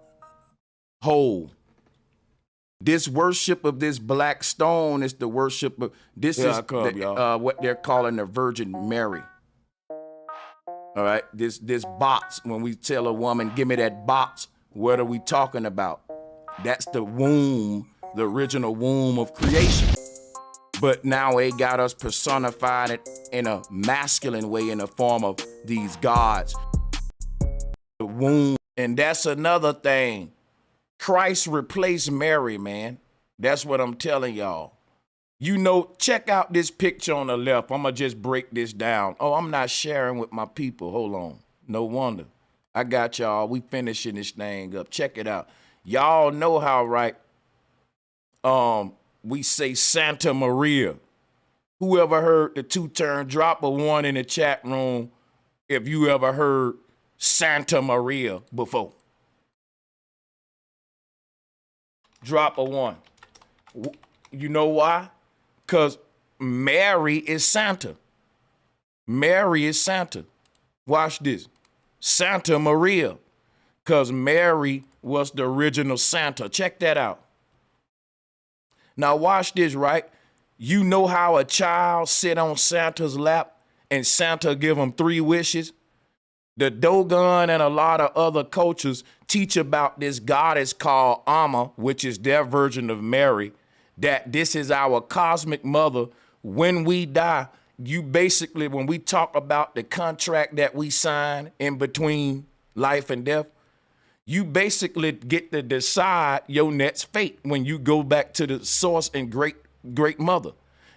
B: This worship of this black stone is the worship of, this is what they're calling the Virgin Mary. All right, this box, when we tell a woman, give me that box, what are we talking about? That's the womb, the original womb of creation. But now they got us personified it in a masculine way in the form of these gods. The womb. And that's another thing. Christ replaced Mary, man. That's what I'm telling y'all. You know, check out this picture on the left. I'm going to just break this down. Oh, I'm not sharing with my people. Hold on. No wonder. I got y'all. We finishing this thing up. Check it out. Y'all know how, right? We say Santa Maria. Whoever heard the two-turn, drop a 1 in the chat room if you ever heard Santa Maria before. Drop a 1. You know why? Because Mary is Santa. Mary is Santa. Watch this. Santa Maria. Because Mary was the original Santa. Check that out. Now watch this, right? You know how a child sit on Santa's lap and Santa give him 3 wishes? The Dogon and a lot of other cultures teach about this goddess called Amma, which is their version of Mary, that this is our cosmic mother. When we die, you basically, when we talk about the contract that we sign in between life and death, You basically get to decide your next fate when you go back to the source and great mother.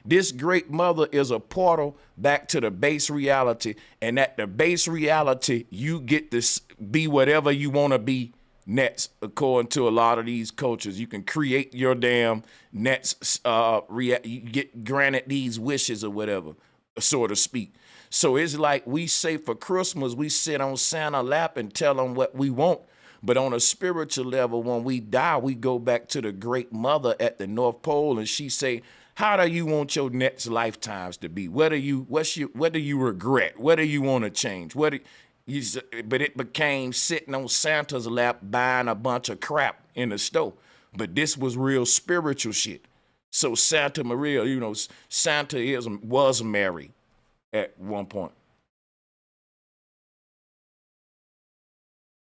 B: This great mother is a portal back to the base reality, and at the base reality, you get to be whatever you want to be next. According to a lot of these cultures, you can create your damn next. You get granted these wishes or whatever, so to speak. So it's like we say for Christmas, we sit on Santa's lap and tell him what we want. But on a spiritual level, when we die, we go back to the great mother at the North Pole, and she say, how do you want your next lifetimes to be? What do you regret? What do you want to change? But it became sitting on Santa's lap buying a bunch of crap in the store. But this was real spiritual shit. So Santa Maria, Santa was Mary at one point.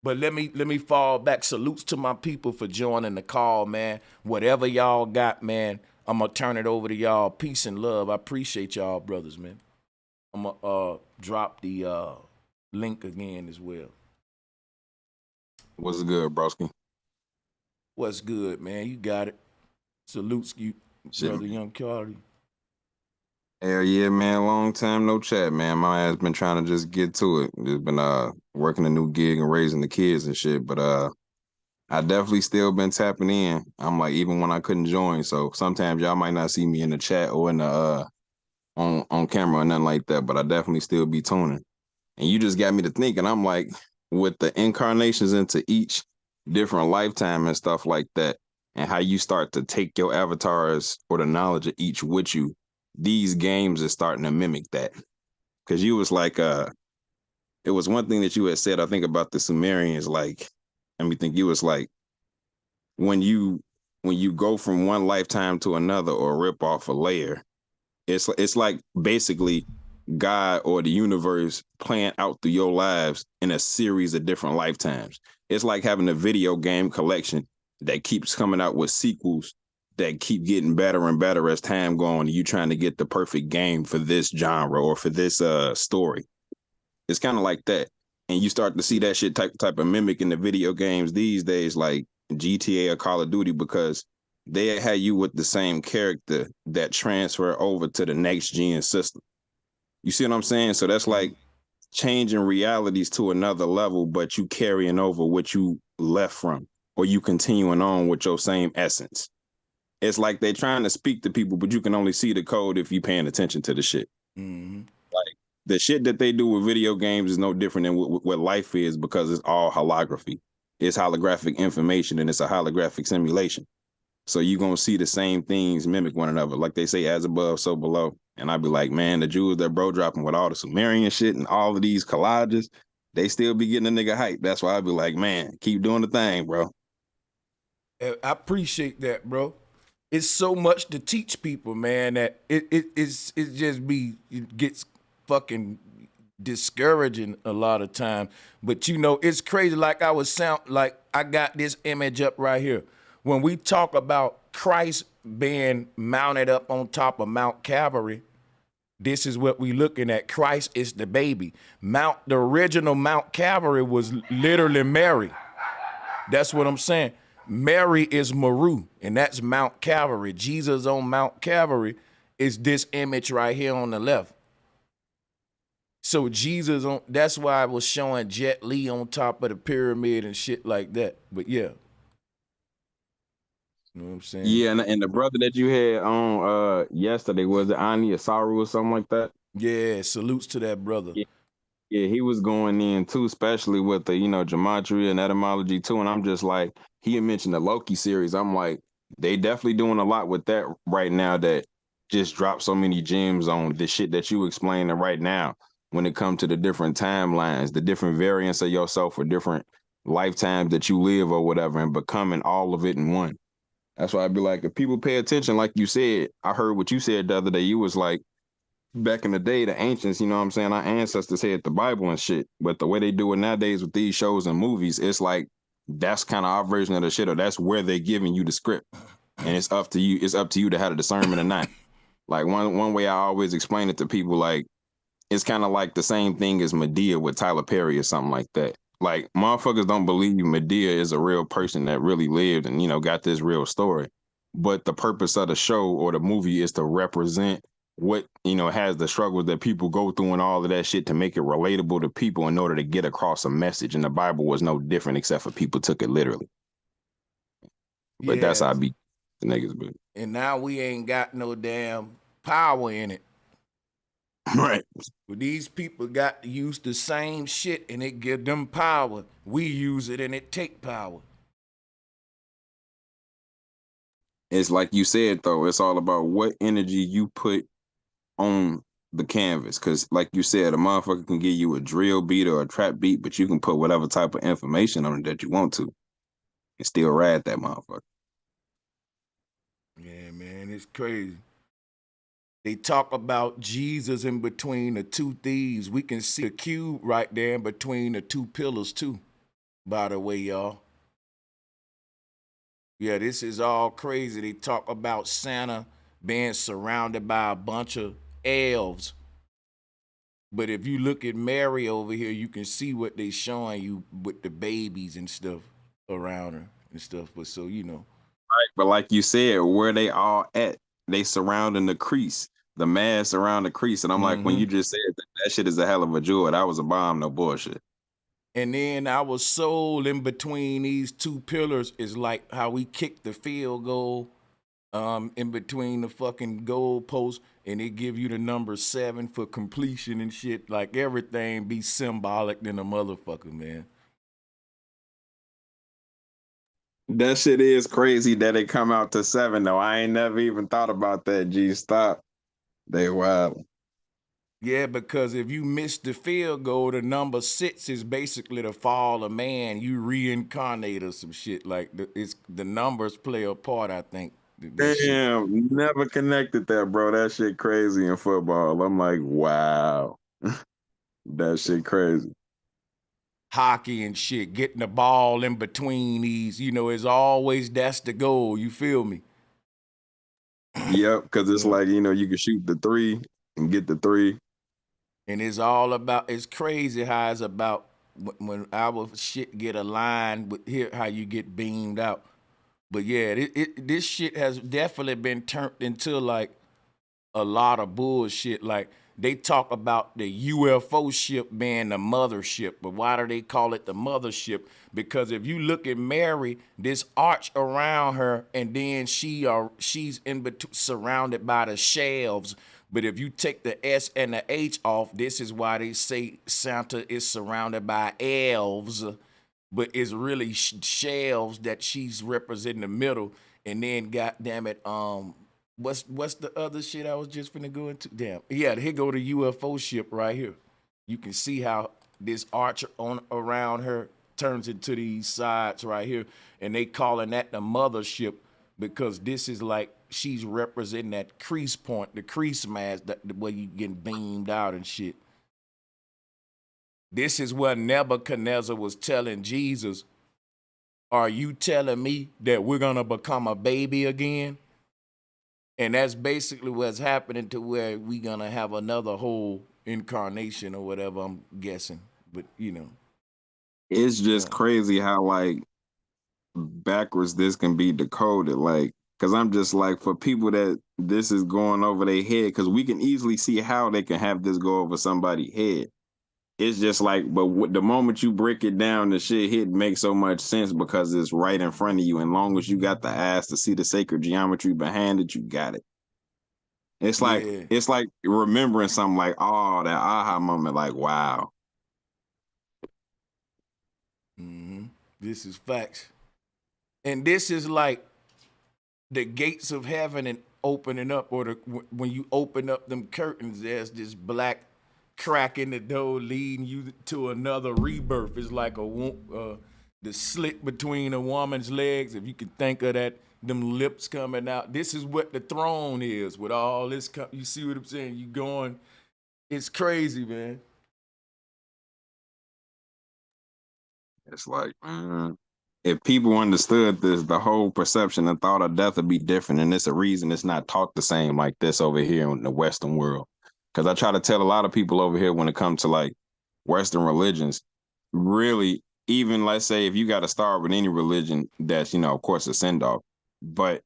B: But let me fall back. Salutes to my people for joining the call, man. Whatever y'all got, man, I'm going to turn it over to y'all. Peace and love. I appreciate y'all, brothers, man. I'm going to drop the link again as well.
C: What's good, broski?
B: What's good, man? You got it. Salutes, you, brother Young Cardi.
C: Hell yeah, man. Long time no chat, man. My ass been trying to just get to it. Just been working a new gig and raising the kids and shit. But I definitely still been tapping in. I'm like, even when I couldn't join. So sometimes y'all might not see me in the chat or in the on camera or nothing like that. But I definitely still be tuning. And you just got me to thinking. I'm like, with the incarnations into each different lifetime and stuff like that, and how you start to take your avatars or the knowledge of each with you, these games are starting to mimic that. Because you was like, it was one thing that you had said, I think, about the Sumerians, like, let me think, you was like, when you go from one lifetime to another or rip off a layer, it's like basically God or the universe playing out through your lives in a series of different lifetimes. It's like having a video game collection that keeps coming out with sequels that keep getting better and better as time goes on, and you trying to get the perfect game for this genre or for this story. It's kind of like that. And you start to see that shit type of mimic in the video games these days, like GTA or Call of Duty, because they had you with the same character that transfer over to the next gen system. You see what I'm saying? So that's like changing realities to another level, but you carrying over what you left from, or you continuing on with your same essence. It's like they're trying to speak to people, but you can only see the code if you're paying attention to the shit.
B: Mm-hmm.
C: Like the shit that they do with video games is no different than what life is, because it's all holography. It's holographic information, and it's a holographic simulation. So you're going to see the same things mimic one another. Like they say, as above, so below. And I'd be like, man, the Jews that bro dropping with all the Sumerian shit and all of these collages, they still be getting a nigga hype. That's why I'd be like, man, keep doing the thing, bro.
B: I appreciate that, bro. It's so much to teach people, man, that it gets fucking discouraging a lot of time. But it's crazy. Like I got this image up right here. When we talk about Christ being mounted up on top of Mount Calvary, this is what we looking at. Christ is the baby. The original Mount Calvary was literally Mary. That's what I'm saying. Mary is Meru, and that's Mount Calvary. Jesus on Mount Calvary is this image right here on the left. So that's why I was showing Jet Li on top of the pyramid and shit like that. But yeah. You know what I'm saying?
C: Yeah, and the brother that you had on yesterday, was it Ani Asaru or something like that?
B: Yeah, salutes to that brother.
C: Yeah, he was going in too, especially with the, gematria and etymology too. And I'm just like, he had mentioned the Loki series. I'm like, they definitely doing a lot with that right now, that just dropped so many gems on the shit that you explaining right now when it comes to the different timelines, the different variants of yourself or different lifetimes that you live or whatever, and becoming all of it in one. That's why I'd be like, if people pay attention, like you said, I heard what you said the other day. You was like, back in the day, the ancients, you know what I'm saying, our ancestors had the Bible and shit. But the way they do it nowadays with these shows and movies, it's like, that's kind of our version of the shit, or that's where they're giving you the script. And it's up to you. It's up to you to have a discernment or not. Like one way I always explain it to people, like, it's kind of like the same thing as Medea with Tyler Perry or something like that. Like, motherfuckers don't believe Medea is a real person that really lived and, got this real story. But the purpose of the show or the movie is to represent what, has the struggles that people go through and all of that shit to make it relatable to people in order to get across a message. And the Bible was no different except for people took it literally. But that's how I be the niggas, but.
B: And now we ain't got no damn power in it.
C: Right.
B: But these people got to use the same shit and it give them power. We use it and it take power.
C: It's like you said, though, it's all about what energy you put on the canvas. Because like you said, a motherfucker can give you a drill beat or a trap beat, but you can put whatever type of information on it that you want to and still ride that motherfucker.
B: Yeah, man, it's crazy. They talk about Jesus in between the two thieves. We can see the cube right there in between the two pillars too, by the way, y'all. Yeah, this is all crazy. They talk about Santa being surrounded by a bunch of elves. But if you look at Mary over here, you can see what they showing you with the babies and stuff around her and stuff. But so,
C: Right, but like you said, where they all at, they surrounding the crease, the mass around the crease. And I'm like, when you just said that shit is a hell of a jewel, that was a bomb, no bullshit.
B: And then our soul in between these two pillars is like how we kick the field goal in between the fucking goal posts, and they give you the number 7 for completion and shit. Like everything be symbolic than a motherfucker, man.
C: That shit is crazy that it come out to 7 though. I ain't never even thought about that. G, stop. They wild.
B: Yeah, because if you miss the field goal, the number 6 is basically the fall of man. You reincarnate or some shit. Like the numbers play a part, I think.
C: Damn, never connected that, bro. That shit crazy in football. I'm like, wow. That shit crazy.
B: Hockey and shit, getting the ball in between these, is always that's the goal. You feel me?
C: Yep, because it's like, you can shoot the 3 and get the 3.
B: And it's all about, it's crazy how it's about when our shit get aligned with here, how you get beamed out. But yeah, this shit has definitely been turned into like a lot of bullshit. Like they talk about the UFO ship being the mothership, but why do they call it the mothership? Because if you look at Mary, this arch around her, and then she's in between, surrounded by the shelves. But if you take the S and the H off, this is why they say Santa is surrounded by elves, but it's really shelves that she's representing the middle. And then, goddamn it, what's the other shit I was just finna go into? Damn, yeah, here go the UFO ship right here. You can see how this arch around her turns into these sides right here, and they calling that the mothership because this is like she's representing that crease point, the crease mass, that where you getting beamed out and shit. This is what Nebuchadnezzar was telling Jesus. Are you telling me that we're gonna become a baby again? And that's basically what's happening, to where we gonna have another whole incarnation or whatever, I'm guessing. But
C: It's just crazy how like backwards this can be decoded. Like, because I'm just like, for people that this is going over their head, because we can easily see how they can have this go over somebody's head. It's just like, but the moment you break it down, the shit hit makes so much sense because it's right in front of you. And long as you got the eyes to see the sacred geometry behind it, you got it. It's like it's like remembering something, like, oh, that aha moment, like, wow.
B: This is facts. And this is like the gates of heaven and opening up, or when you open up them curtains, there's this black crack in the door leading you to another rebirth. It's like the slit between a woman's legs, if you can think of that, them lips coming out. This is what the throne is with all this. You see what I'm saying? You going, it's crazy, man.
C: It's like, if people understood this, the whole perception and thought of death would be different. And it's a reason it's not taught the same like this over here in the Western world. Because I try to tell a lot of people over here, when it comes to like Western religions, really even let's say if you got to start with any religion, that's of course a send off, but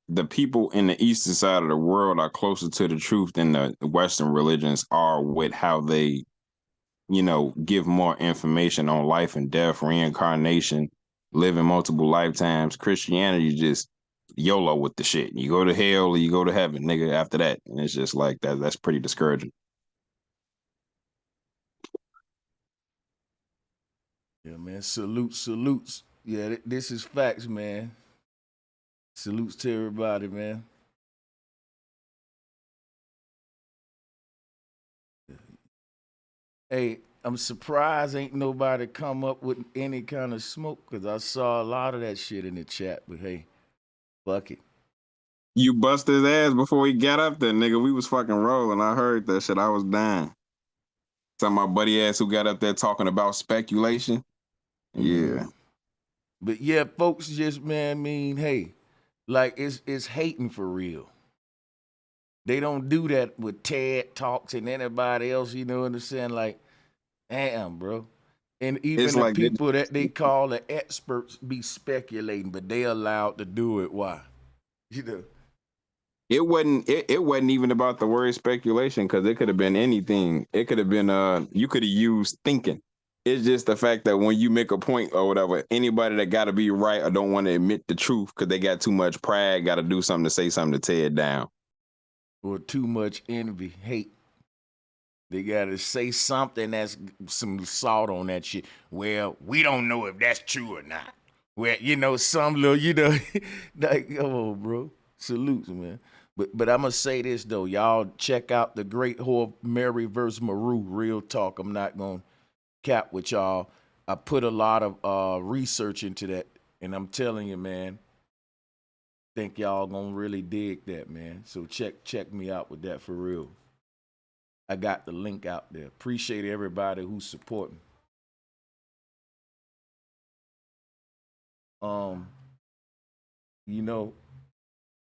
C: the people in the eastern side of the world are closer to the truth than the Western religions are with how they, give more information on life and death, reincarnation, living multiple lifetimes. Christianity just YOLO with the shit. You go to hell or you go to heaven, nigga, after that. And it's just like that. That's pretty discouraging.
A: Yeah, man. Salutes. Yeah, this is facts, man. Salutes to everybody, man. Hey, I'm surprised ain't nobody come up with any kind of smoke because I saw a lot of that shit in the chat. But hey, fuck it.
C: You bust his ass before he got up there, nigga. We was fucking rolling. I heard that shit. I was dying. Some of my buddy ass who got up there talking about speculation.
A: Mm-hmm.
C: Yeah.
A: But yeah, folks just hey, like it's hating for real. They don't do that with TED Talks and anybody else, you know what I'm saying? Like, damn, bro. And
C: It's
A: even the
C: like
A: people that they call the experts be speculating, but they allowed to do it. Why? You know.
C: it wasn't even about the word speculation because it could have been anything. It could have been you could have used thinking. It's just the fact that when you make a point or whatever, anybody that got to be right or don't want to admit the truth because they got too much pride, got to do something to say something to tear it down.
A: Or too much envy, hate. They gotta say something that's some salt on that shit. Well, we don't know if that's true or not. Well, some little, like, come on, bro. Salutes, man. But I'm gonna say this though, y'all check out the Great Whore Mary versus Maru. Real talk. I'm not gonna cap with y'all. I put a lot of research into that, and I'm telling you, man. Think y'all gonna really dig that, man. So check me out with that for real. I got the link out there. Appreciate everybody who's supporting. Um, you know,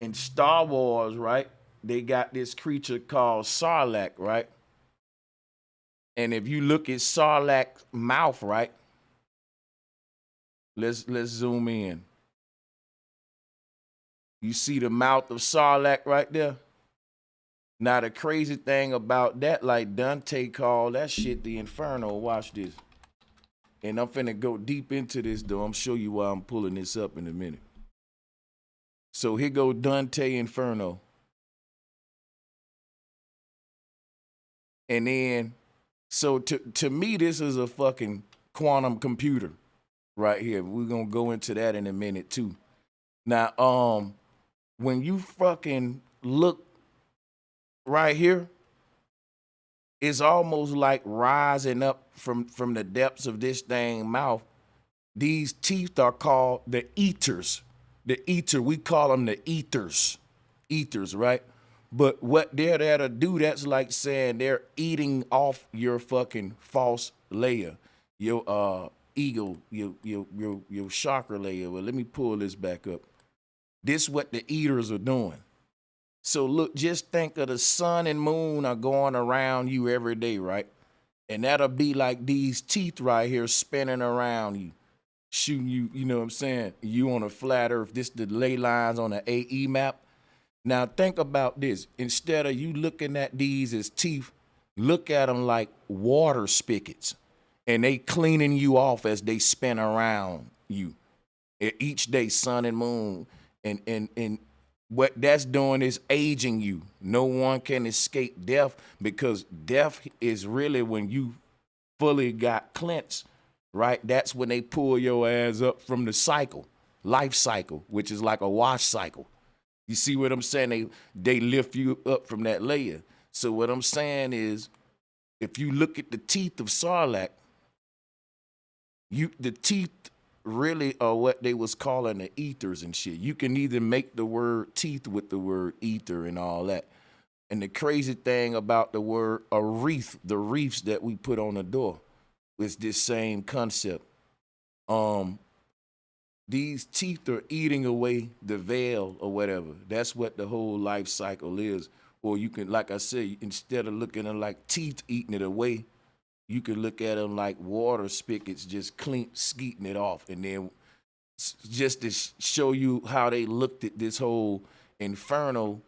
A: in Star Wars, right? They got this creature called Sarlacc, right? And if you look at Sarlacc's mouth, right? Let's zoom in. You see the mouth of Sarlacc right there? Now the crazy thing about that, like Dante called that shit the Inferno. Watch this. And I'm finna go deep into this though. I'm show you why I'm pulling this up in a minute. So here go Dante Inferno. And then, so to me, this is a fucking quantum computer right here. We're gonna go into that in a minute too. Now, when you fucking look right here, it's almost like rising up from the depths of this dang mouth. These teeth are called the ethers. The ether, we call them the ethers. Ethers, right? But what they're there to do, that's like saying they're eating off your fucking false layer, your ego, your chakra layer. Well, let me pull this back up. This is what the eaters are doing. So look, just think of the sun and moon are going around you every day, right? And that'll be like these teeth right here spinning around you, shooting you, you know what I'm saying? You on a flat earth, this the ley lines on an AE map. Now think about this. Instead of you looking at these as teeth, look at them like water spigots. And they cleaning you off as they spin around you. Each day, sun and moon. And what that's doing is aging you. No one can escape death because death is really when you fully got cleansed, right? That's when they pull your ass up from the cycle, life cycle, which is like a wash cycle. You see what I'm saying? They lift you up from that layer. So what I'm saying is, if you look at the teeth of Sarlacc, the teeth really are what they was calling the ethers and shit. You can either make the word teeth with the word ether and all that. And the crazy thing about the word a wreath, the wreaths that we put on the door, is this same concept. These teeth are eating away the veil or whatever. That's what the whole life cycle is. Or you can, like I said, instead of looking at like teeth eating it away,
B: You could look at them like water spigots, just clean skeeting it off, and then just to show you how they looked at this whole inferno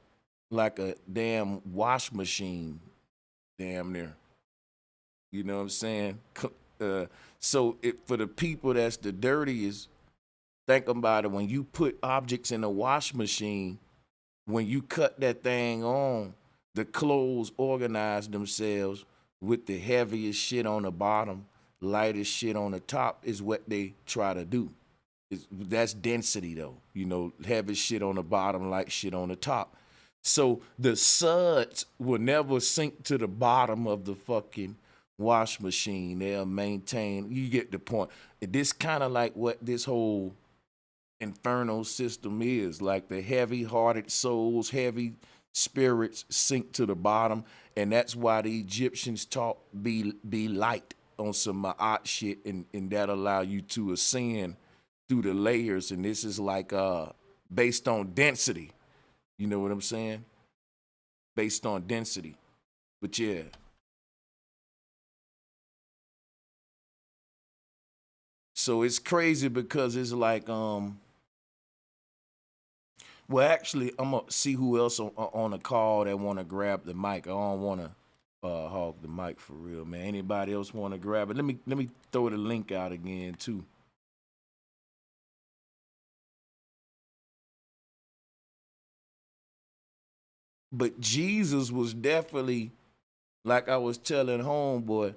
B: like a damn wash machine, damn near. You know what I'm saying? So for the people that's the dirtiest, think about it. When you put objects in a wash machine, when you cut that thing on, the clothes organize themselves with the heaviest shit on the bottom, lightest shit on the top is what they try to do. That's density though, you know, heavy shit on the bottom, light shit on the top. So the suds will never sink to the bottom of the fucking wash machine. They'll maintain, you get the point. This kind of like what this whole infernal system is, like the heavy-hearted souls, heavy spirits sink to the bottom, and that's why the Egyptians taught be light on some Ma'at shit, and that allow you to ascend through the layers, and this is like based on density. You know what I'm saying? Based on density. But yeah. So it's crazy because it's like well, actually, I'm gonna see who else on the call that want to grab the mic. I don't want to hog the mic for real, man. Anybody else want to grab it? Let me throw the link out again too. But Jesus was definitely, like I was telling homeboy,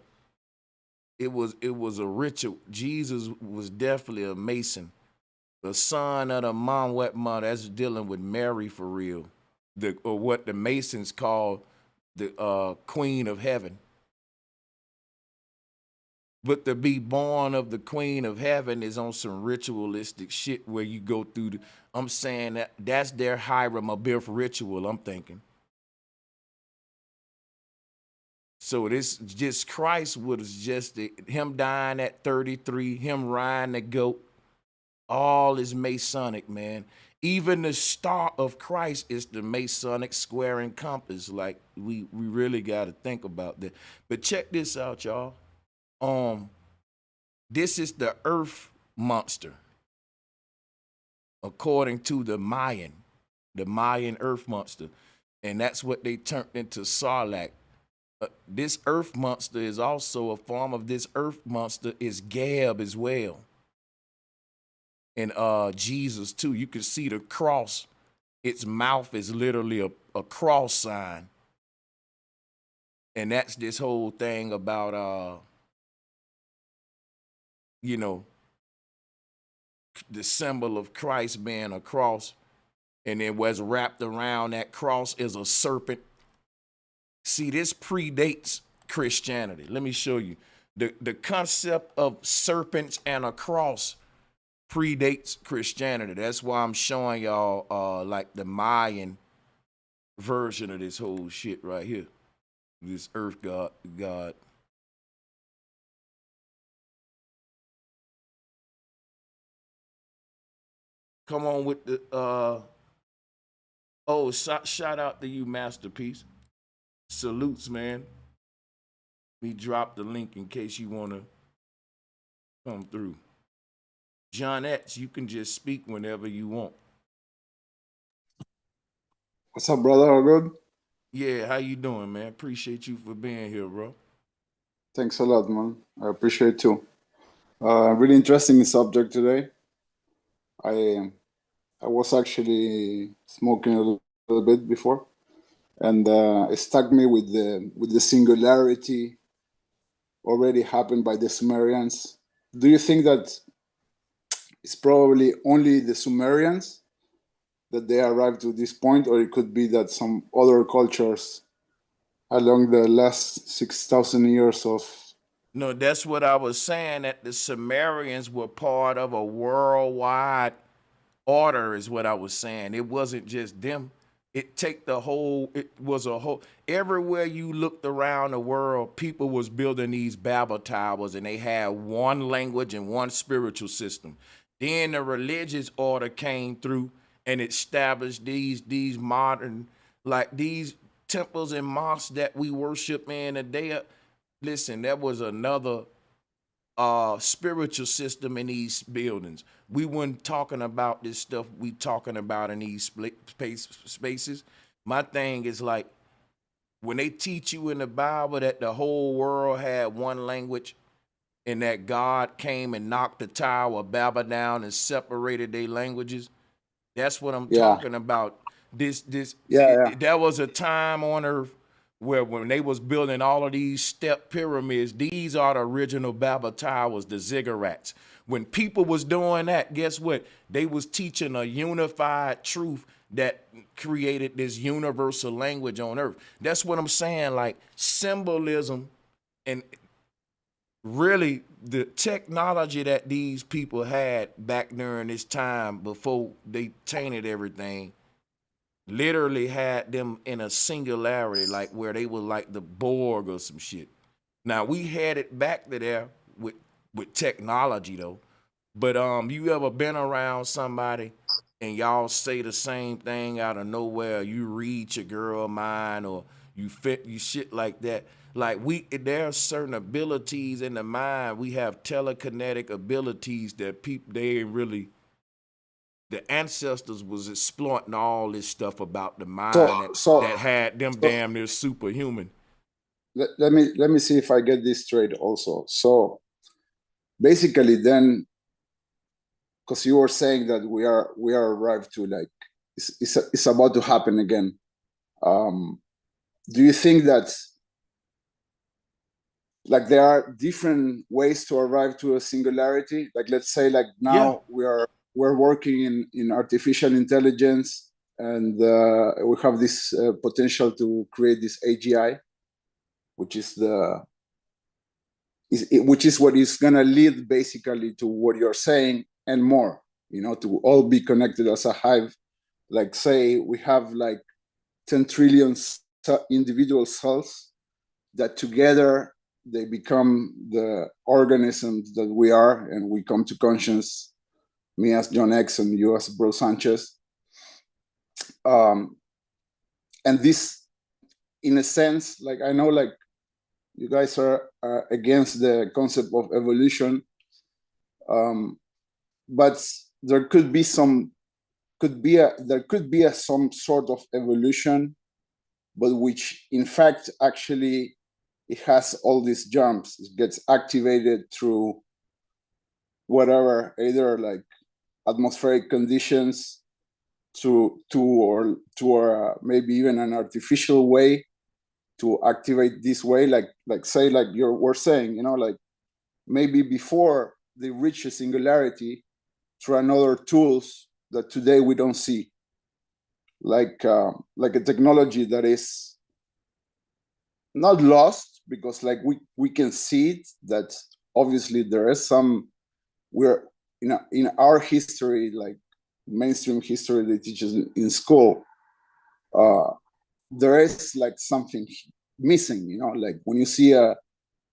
B: it was a ritual. Jesus was definitely a Mason, the son of the mom wet mother. That's dealing with Mary for real, or what the Masons call the Queen of Heaven. But to be born of the Queen of Heaven is on some ritualistic shit where you go through I'm saying that's their Hiram Abiff ritual, I'm thinking. So this just Christ was just him dying at 33, him riding the goat, all is Masonic, man. Even the star of Christ is the Masonic square and compass. Like we really got to think about that. But check this out, y'all. This is the earth monster, according to the Mayan earth monster. And that's what they turned into Sarlacc. This earth monster is also a form of this earth monster is Gab as well. And Jesus too. You can see the cross. Its mouth is literally a cross sign. And that's this whole thing about you know, the symbol of Christ being a cross, and then what's wrapped around that cross is a serpent. See, this predates Christianity. Let me show you. The concept of serpents and a cross predates Christianity. That's why I'm showing y'all like the Mayan version of this whole shit right here. This earth god. Come on with the shout out to you, Masterpiece. Salutes, man. We dropped the link in case you want to come through. Johnette, you can just speak whenever you want.
D: What's up, brother? All good?
B: Yeah, how you doing, man? Appreciate you for being here, bro.
D: Thanks a lot, man. I appreciate it too. Really interesting subject today. I was actually smoking a little bit before, and it struck me with the singularity already happened by the Sumerians. Do you think that it's probably only the Sumerians that they arrived to this point, or it could be that some other cultures along the last 6,000 years of...
B: No, that's what I was saying, that the Sumerians were part of a worldwide order is what I was saying. It wasn't just them. It was a whole, everywhere you looked around the world, people was building these Babel towers, and they had one language and one spiritual system. Then the religious order came through and established these modern, like these temples and mosques that we worship in today. listen, there was another spiritual system in these buildings. We weren't talking about this stuff we talking about in these spaces. My thing is like when they teach you in the Bible that the whole world had one language and that God came and knocked the Tower of Babel down and separated their languages. That's what I'm
D: Yeah,
B: talking about.
D: yeah.
B: There was a time on earth where when they was building all of these step pyramids, these are the original Babel towers, the ziggurats. When people was doing that, guess what? They was teaching a unified truth that created this universal language on earth. That's what I'm saying. Like symbolism and really the technology that these people had back during this time before they tainted everything literally had them in a singularity, like where they were like the Borg or some shit. Now we had it back to there with technology though. But you ever been around somebody and y'all say the same thing out of nowhere? You read your girl mind or you shit like that. Like there are certain abilities in the mind. We have telekinetic abilities that people they ain't really the ancestors was exploiting all this stuff about the
D: So,
B: mind that
D: so,
B: had them
D: so
B: damn near superhuman.
D: let me see if I get this straight. Also, so basically, then, because you were saying that we are arrived to like it's about to happen again. Do you think that like there are different ways to arrive to a singularity? Like let's say like
B: Yeah.
D: now we're working in artificial intelligence, and we have this potential to create this AGI, which is which is what is going to lead basically to what you're saying and more, to all be connected as a hive. Like say we have like 10 trillion individual cells that together they become the organisms that we are, and we come to conscience, me as John X and you as Bro Sanchez. And this, in a sense, like I know like you guys are against the concept of evolution, but there could be some some sort of evolution, but which in fact actually it has all these jumps. It gets activated through whatever, either like atmospheric conditions, or maybe even an artificial way to activate this way. Like say like you were saying, like maybe before they reach a singularity through another tools that today we don't see, like a technology that is not lost, because like we can see it, that obviously there is some, we're in our history, like mainstream history they teach us in school, there is like something missing, like when you see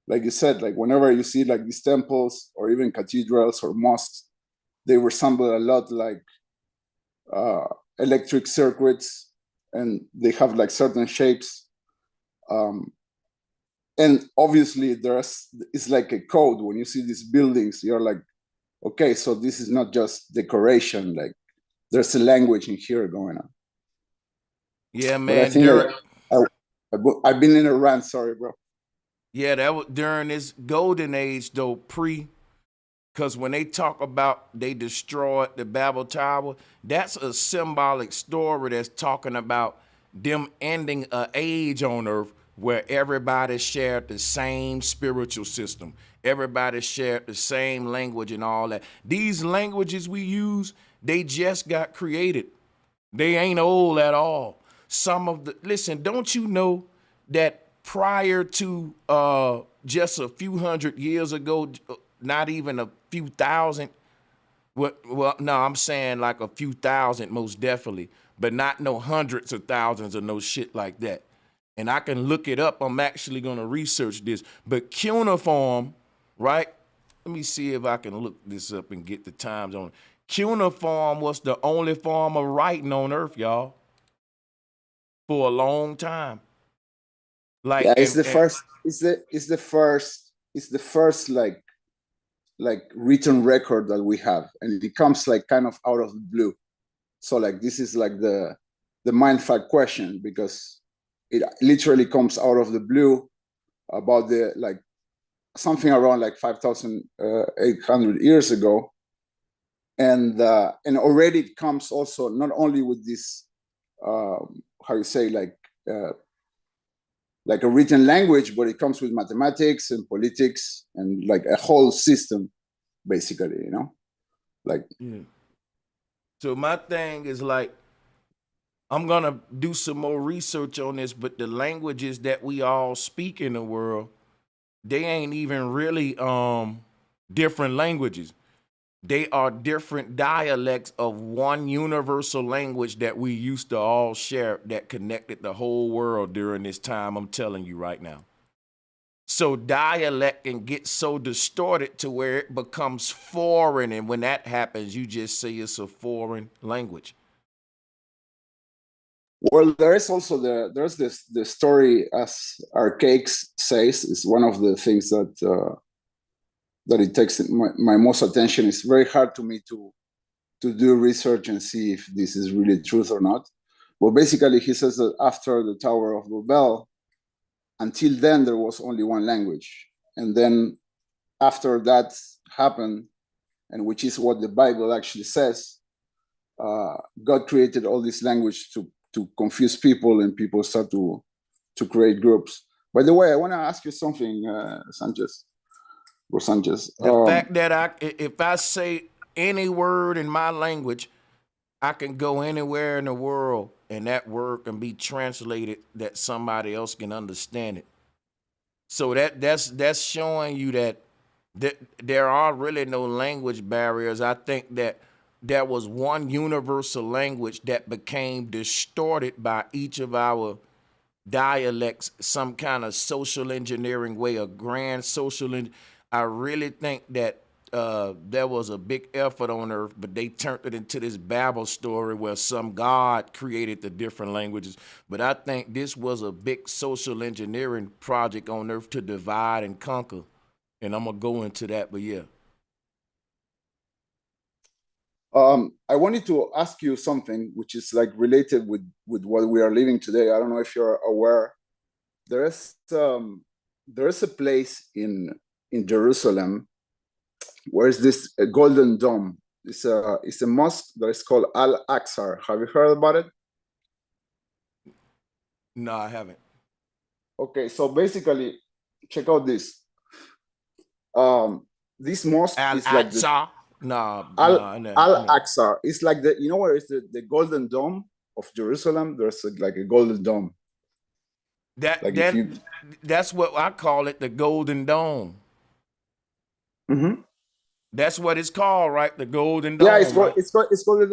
D: like you said, like whenever you see like these temples or even cathedrals or mosques, they resemble a lot like electric circuits, and they have like certain shapes, and obviously it's like a code. When you see these buildings, you're like, okay, so this is not just decoration, like there's a language in here going on.
B: Yeah,
D: But I
B: man.
D: think I've been in a rant, sorry bro.
B: Yeah, that was during this golden age though, because when they talk about they destroyed the Babel Tower, that's a symbolic story that's talking about them ending an age on earth where everybody shared the same spiritual system. Everybody shared the same language and all that. These languages we use, they just got created. They ain't old at all. Listen, don't you know that prior to just a few hundred years ago, not even a few thousand, well, no, I'm saying like a few thousand most definitely, but not no hundreds of thousands or no shit like that. And I can look it up. I'm actually going to research this. But cuneiform, right? Let me see if I can look this up and get the times on it. Cuneiform was the only form of writing on earth, y'all, for a long time. Like
D: Yeah, it's the
B: and
D: first. It's the first like written record that we have, and it comes like kind of out of the blue. So like this is like the mindfuck question, because it literally comes out of the blue about the like something around like 5,800 years ago, and already it comes also not only with this how you say like a written language, but it comes with mathematics and politics and like a whole system, basically, you know, like.
B: yeah. So my thing is like I'm gonna do some more research on this, but the languages that we all speak in the world, they ain't even really different languages. They are different dialects of one universal language that we used to all share that connected the whole world during this time I'm telling you right now. So dialect can get so distorted to where it becomes foreign, and when that happens, you just say it's a foreign language.
D: Well, there is also there's the story, as Archaics says, is one of the things that it takes my most attention. It's very hard to me to do research and see if this is really truth or not. Well, basically, he says that after the Tower of Babel, until then there was only one language, and then after that happened, and which is what the Bible actually says, God created all this language to confuse people, and people start to create groups. By the way, I want to ask you something, Sanchez. Sanchez.
B: The fact that if I say any word in my language, I can go anywhere in the world and that word can be translated that somebody else can understand it. So that's showing you that there are really no language barriers. I think that there was one universal language that became distorted by each of our dialects, some kind of social engineering way, a grand I really think that there was a big effort on earth, but they turned it into this Babel story where some God created the different languages. But I think this was a big social engineering project on earth to divide and conquer. And I'm gonna go into that, but yeah.
D: I wanted to ask you something which is like related with what we are living today. I don't know if you're aware. There is a place in Jerusalem where is this a golden dome. It's a mosque that is called Al Aqsa. Have you heard about it?
B: No, I haven't.
D: Okay, so basically, check out this. This mosque
B: Al
D: is like the
B: Aqsa? Nah,
D: Al
B: no.
D: Aqsa. It's like the, you know where is the golden dome of Jerusalem? There's like a golden dome. Like if you.
B: That's what I call it, the Golden Dome.
D: Mm-hmm.
B: That's what it's called, right? The Golden
D: Yeah,
B: Dome, right?
D: it's called the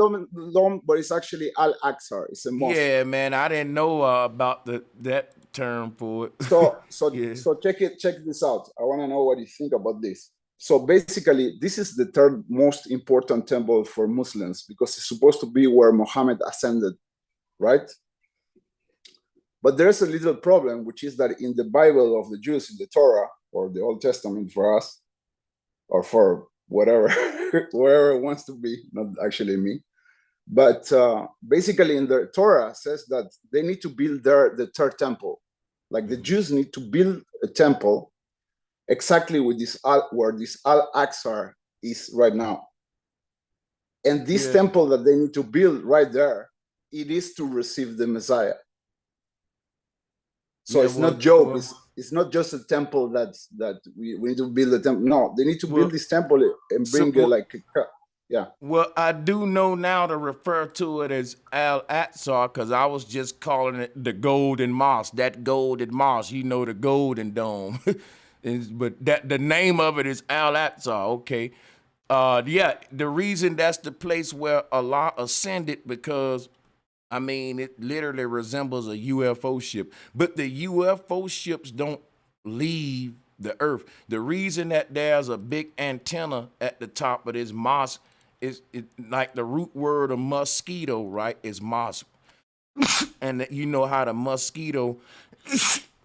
D: dome, but it's actually Al Aqsa. It's a mosque.
B: Yeah, man, I didn't know about that term for it. Yeah.
D: So check this out. I want to know what you think about this. So basically, this is the third most important temple for Muslims because it's supposed to be where Muhammad ascended, right? But there's a little problem, which is that in the Bible of the Jews, in the Torah, or the Old Testament for us, or for whatever, wherever it wants to be, not actually me. But basically in the Torah says that they need to build the third temple. Like the Jews need to build a temple exactly with where this Al-Aqsa is right now. And this temple that they need to build right there, it is to receive the Messiah. So it's not joke. It's not just a temple that we need to build a temple. No, they need to build this temple and bring yeah.
B: Well, I do know now to refer to it as Al Aqsa because I was just calling it the Golden Mosque. That Golden Mosque, you know, the Golden Dome. But that the name of it is Al Aqsa. Okay. Yeah, the reason that's the place where Allah ascended because I mean, it literally resembles a UFO ship, but the UFO ships don't leave the earth. The reason that there's a big antenna at the top of this mosque is like the root word of mosquito, right? Is mosque. And you know how the mosquito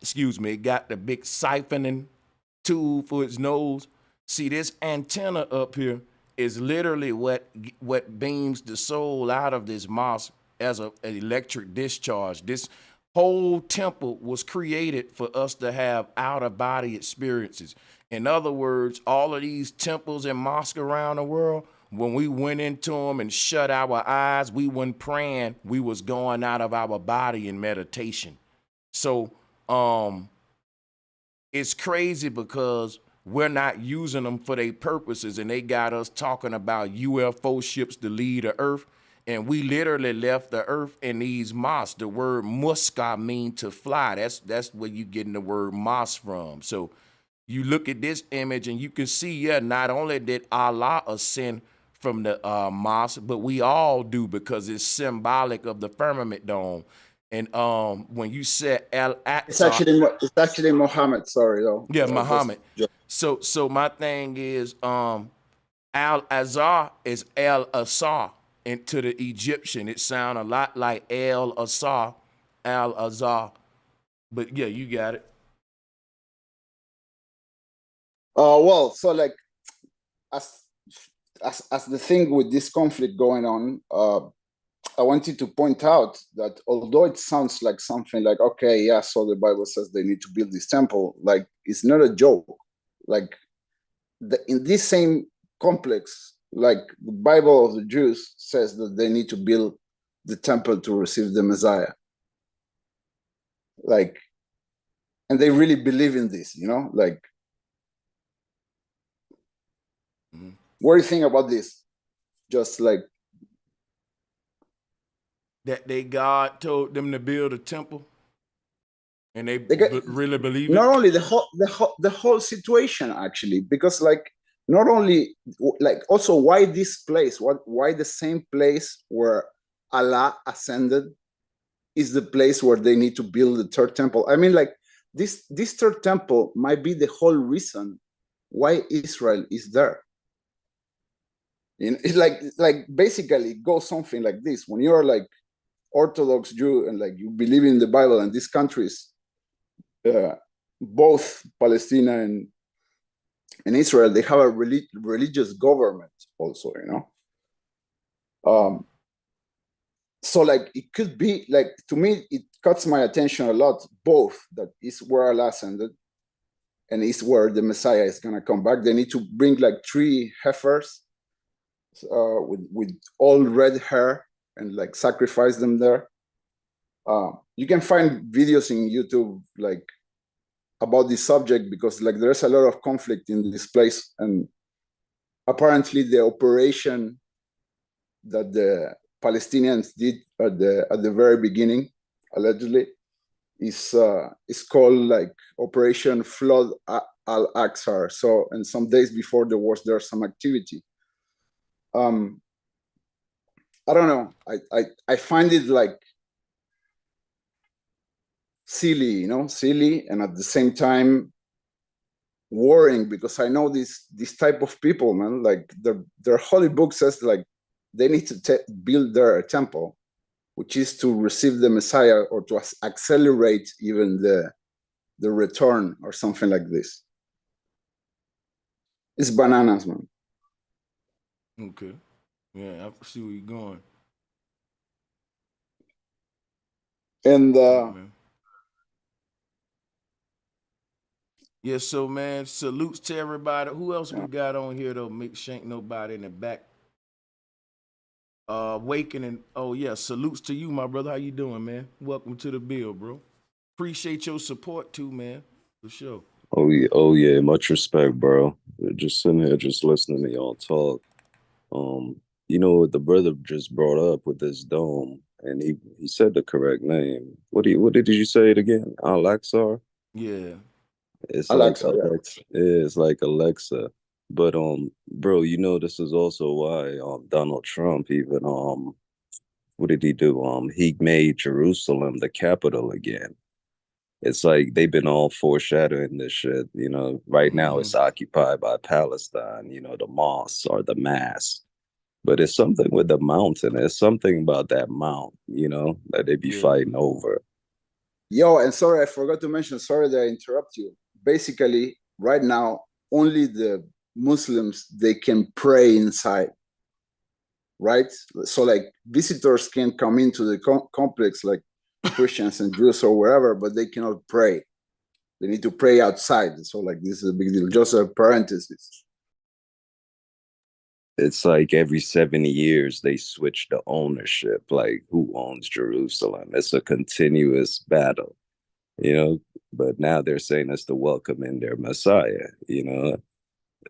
B: excuse me, it got the big siphoning tool for its nose. See, this antenna up here is literally what beams the soul out of this mosque as an electric discharge. This whole temple was created for us to have out-of-body experiences. In other words, all of these temples and mosques around the world, when we went into them and shut our eyes, we weren't praying, we was going out of our body in meditation. So it's crazy because we're not using them for their purposes, and they got us talking about UFO ships to leave the earth, and we literally left the earth in these mosques. The word muska mean to fly. That's where you getting the word mosque from. So you look at this image and you can see, yeah, not only did Allah ascend from the mosque, but we all do, because it's symbolic of the firmament dome. And when you said
D: It's actually Muhammad. Sorry, though.
B: Yeah, Muhammad. So my thing is, Al-Azhar is El-Asar, and to the Egyptian, it sounds a lot like El-Asar, Al-Azhar. But yeah, you got it.
D: Well, so like, as the thing with this conflict going on, I wanted to point out that although it sounds like something like, okay, yeah, so the Bible says they need to build this temple, like it's not a joke. Like in this same complex, like the Bible of the Jews says that they need to build the temple to receive the Messiah. Like, and they really believe in this, you know, like, what do you think about this? Just like
B: that God told them to build a temple, and they really believe it.
D: Not only the whole situation, actually, because like not only like also why this place, why the same place where Allah ascended is the place where they need to build the third temple. I mean, like this third temple might be the whole reason why Israel is there. You know, it's like basically it goes something like this: when you're like Orthodox Jew and like you believe in the Bible, and these countries, both Palestine and Israel, they have a religious government also, you know. So like it could be like, to me, it cuts my attention a lot, both that is where Allah ascended and is where the Messiah is gonna come back. They need to bring like 3 heifers with all red hair and like sacrifice them there. You can find videos in YouTube like about this subject, because like there's a lot of conflict in this place, and apparently the operation that the Palestinians did at the very beginning, allegedly, is called like Operation Flood Al-Aqsa. So, and some days before there was some activity. I don't know. I find it like silly, you know, silly, and at the same time worrying, because I know this type of people, man. Like their holy book says like they need to build their temple, which is to receive the Messiah, or to accelerate even the return or something like this. It's bananas, man.
B: Okay. Yeah, I see where you're going.
D: And
B: yeah, so man, salutes to everybody. Who else we got on here though? Make shank nobody in the back. Wakening. Oh yeah, salutes to you, my brother. How you doing, man? Welcome to the bill, bro. Appreciate your support too, man. For sure.
E: Oh yeah, much respect, bro. Just sitting here, just listening to y'all talk. You know what the brother just brought up with this dome, and he said the correct name. What did you say it again? Al-Aqsa?
B: Yeah.
E: It's
D: Alexa,
E: like Alexa. Yeah, it's like Alexa. But bro, you know this is also why Donald Trump even what did he do? He made Jerusalem the capital again. It's like they've been all foreshadowing this shit. You know, right now it's occupied by Palestine, you know, the mosques or the mass. But it's something with the mountain. It's something about that mount, you know, that they be fighting over.
D: Yo, and sorry, I forgot to mention, sorry that I interrupt you. Basically, right now, only the Muslims, they can pray inside, right? So like visitors can come into the complex like Christians and Jews or wherever, but they cannot pray. They need to pray outside. So like this is a big deal. Just a parenthesis.
E: It's like every 70 years they switch the ownership, like who owns Jerusalem. It's a continuous battle, you know. But now they're saying it's to welcome in their Messiah, you know.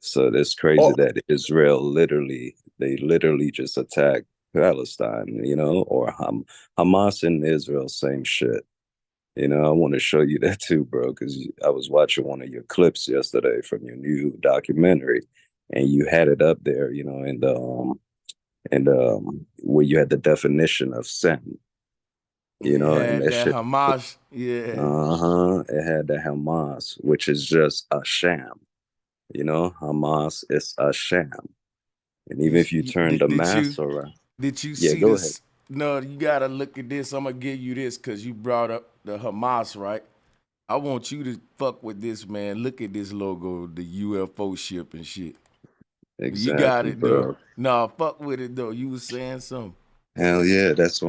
E: So it's crazy
D: Oh,
E: that Israel they literally just attacked Palestine, you know, or Hamas and Israel, same shit. You know, I want to show you that too, bro, because I was watching one of your clips yesterday from your new documentary, and you had it up there, you know, and where you had the definition of sin, you
A: It
E: know, and
A: had
E: that
A: that
E: shit,
A: Hamas, yeah.
E: it had the Hamas, which is just a sham, you know, Hamas is a sham, and even if you turn the
A: Did you
E: mass around, yeah,
A: see
E: go ahead.
A: this? No, you gotta look at this. I'm gonna give you this because you brought up the Hamas, right? I want you to fuck with this, man. Look at this logo, the UFO ship and shit. You got
E: Exactly,
A: it though.
E: bro.
A: Nah, fuck with it though. You was saying something.
E: Hell yeah, that's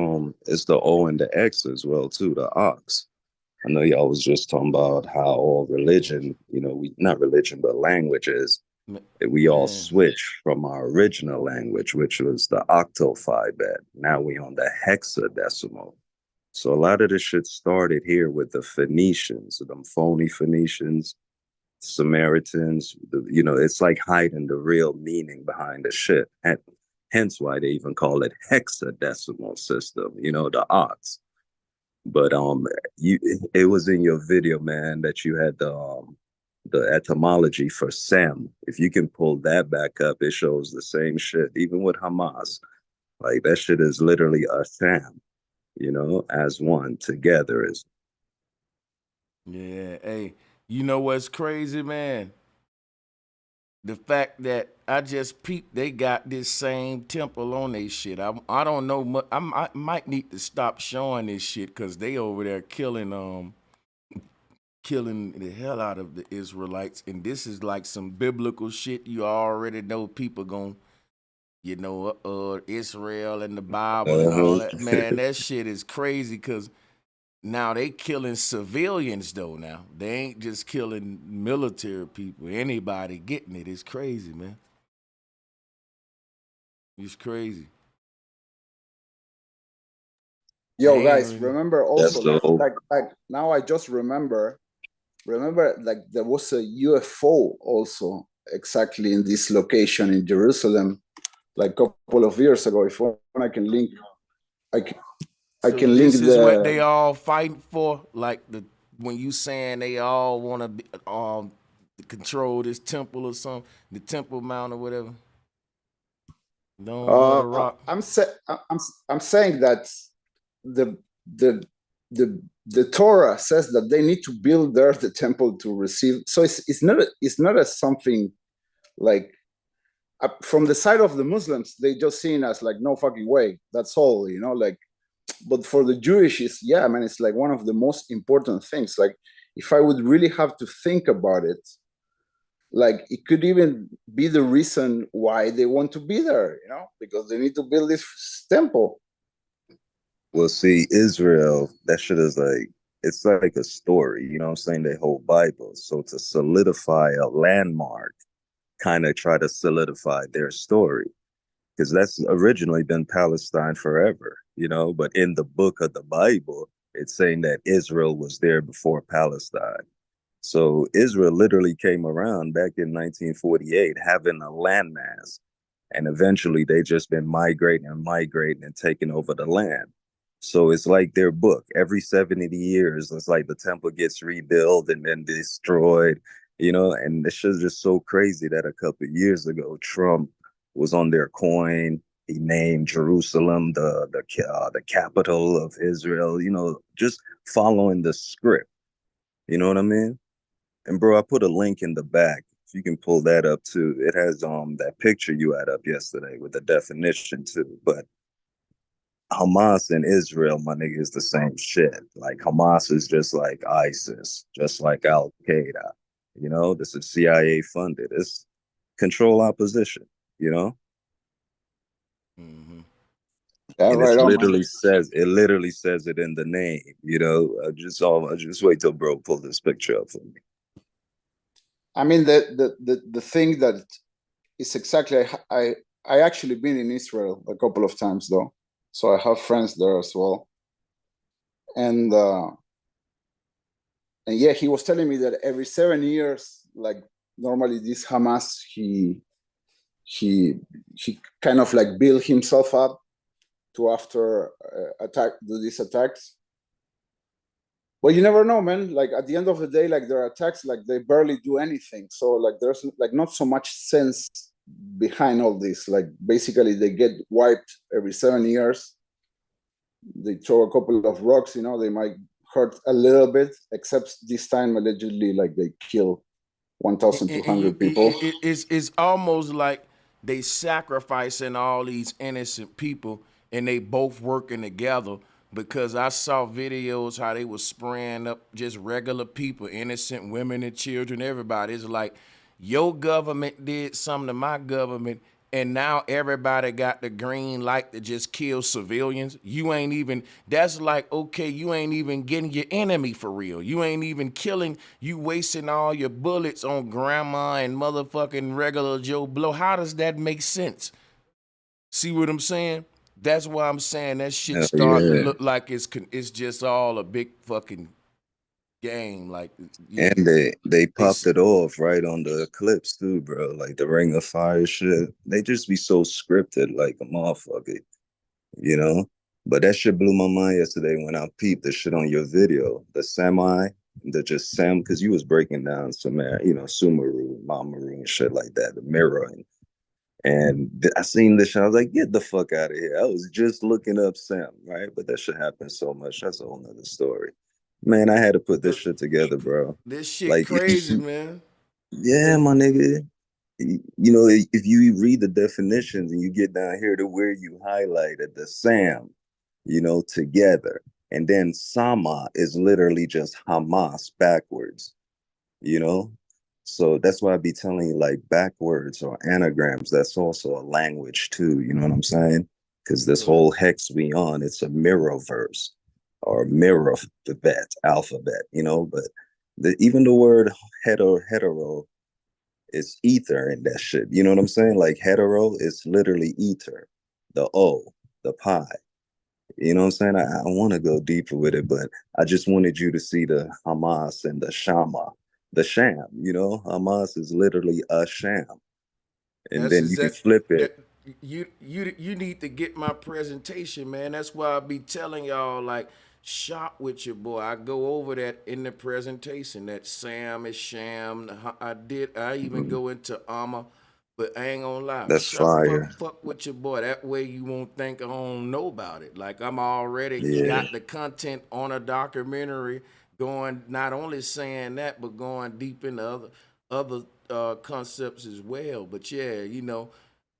E: it's the O and the X as well too, the ox. I know y'all was just talking about how all religion, you know, we not religion but languages, that we all
A: Man,
E: switch from our original language, which was the octophyet. Now we on the hexadecimal. So a lot of this shit started here with the Phoenicians, them phony Phoenicians, Samaritans. You know, it's like hiding the real meaning behind the shit. And hence why they even call it hexadecimal system. You know, the ox. But you it was in your video, man, that you had the etymology for Sam. If you can pull that back up, it shows the same shit. Even with Hamas, like that shit is literally a Sam. You know, as one together is.
A: yeah. Hey, you know what's crazy, man? The fact that I just peeped, they got this same temple on they shit. I don't know much. I might need to stop showing this shit because they over there killing the hell out of the Israelites, and this is like some biblical shit. You already know people gon' Israel and the Bible and all that.
E: Uh-huh.
A: Man, that shit is crazy because now they killing civilians though. Now they ain't just killing military people. Anybody getting it. It's crazy, man. It's crazy. I
D: yo,
A: ain't
D: guys,
A: really.
D: remember
E: That's
D: also
E: the whole.
D: like now I just remember like there was a UFO also exactly in this location in Jerusalem like a couple of years ago. If you want, I can link. I can, I
A: So
D: can link
A: this is what
D: the.
A: they all fighting for. Like when you saying they all want to be control this temple or something, the Temple Mount or whatever. Dome of the Rock.
D: I'm saying that the the the Torah says that they need to build there the temple to receive. So it's not a something like from the side of the Muslims they just seen as like no fucking way. That's all, you know. Like, but for the Jewish, it's yeah, man. It's like one of the most important things. Like, if I would really have to think about it, like it could even be the reason why they want to be there, you know, because they need to build this temple.
E: Well, see, Israel, that shit is like, it's like a story, you know what I'm saying? They whole Bible. So to solidify a landmark, kind of try to solidify their story, because that's originally been Palestine forever, you know? But in the book of the Bible, it's saying that Israel was there before Palestine. So Israel literally came around back in 1948 having a landmass. And eventually they just been migrating and taking over the land. So it's like their book. Every 70 years, it's like the temple gets rebuilt and then destroyed, you know, and it's just so crazy that a couple of years ago, Trump was on their coin. He named Jerusalem the capital of Israel, you know, just following the script. You know what I mean? And bro, I put a link in the back. If you can pull that up too. It has that picture you had up yesterday with the definition too. But Hamas and Israel, my nigga, is the same shit. Like Hamas is just like ISIS, just like Al Qaeda. You know, this is CIA funded. It's control opposition. You know,
A: Mm-hmm.
D: Yeah,
E: and
D: right on, man.
E: it literally says it in the name. You know, I just wait till bro pull this picture up for me.
D: I mean, the thing that is exactly, I actually been in Israel a couple of times though, so I have friends there as well, and yeah, he was telling me that every 7 years, like normally this Hamas, he kind of like build himself up to after do these attacks. Well, you never know, man. Like at the end of the day, like their attacks, like they barely do anything. So like there's like not so much sense behind all this. Like basically they get wiped every 7 years. They throw a couple of rocks, you know, they might hurt a little bit, except this time allegedly like they kill
A: And
D: 1,200 people.
A: it's almost like they sacrificing all these innocent people, and they both working together. Because I saw videos how they was spraying up just regular people, innocent women and children, everybody. It's like your government did something to my government, and now everybody got the green light to just kill civilians. You ain't even, that's like, okay, you ain't even getting your enemy for real. You ain't even killing, you wasting all your bullets on grandma and motherfucking regular Joe Blow. How does that make sense? See what I'm saying? That's why I'm saying that shit
E: Hell
A: starting to
E: yeah.
A: look like it's just all a big fucking game. Like, yeah,
E: And they
A: they
E: popped it off right on the clips too, bro. Like the Ring of Fire shit. They just be so scripted like a motherfucker, you know? But that shit blew my mind yesterday when I peeped the shit on your video. The semi, the just Sam, because you was breaking down some, you know, Sumeru, Mamaru and shit like that, the mirroring. And I seen this shit. I was like, get the fuck out of here. I was just looking up Sam, right? But that shit happened so much. That's a whole nother story. Man, I had to put this shit together, bro.
A: this shit
E: Like, if you
A: crazy,
E: see,
A: man.
E: yeah,
A: And
E: my nigga. You know, if you read the definitions and you get down here to where you highlighted the Sam, you know, together. And then Sama is literally just Hamas backwards, you know? So that's why I be telling you, like, backwards or anagrams, that's also a language too, you know what I'm saying? Because this
A: right.
E: whole hex we on, it's a mirror verse or mirror alphabet, you know? But even the word hetero is ether in that shit. You know what I'm saying? Like hetero is literally ether. The O, the pi. You know what I'm saying? I want to go deeper with it, but I just wanted you to see the Hamas and the Shama, the sham. You know, Hamas is literally a sham, and
A: That's
E: then you can
A: exact.
E: flip it.
A: That you need to get my presentation, man. That's why I be telling y'all like shop with your boy. I go over that in the presentation. That Sam is sham. I even go into armor, but I ain't gonna lie.
E: That's
A: Shop
E: fire.
A: fuck with your boy. That way you won't think I don't know about it. Like I'm already
E: Yeah,
A: got the content on a documentary going. Not only saying that, but going deep into other concepts as well. But yeah, you know,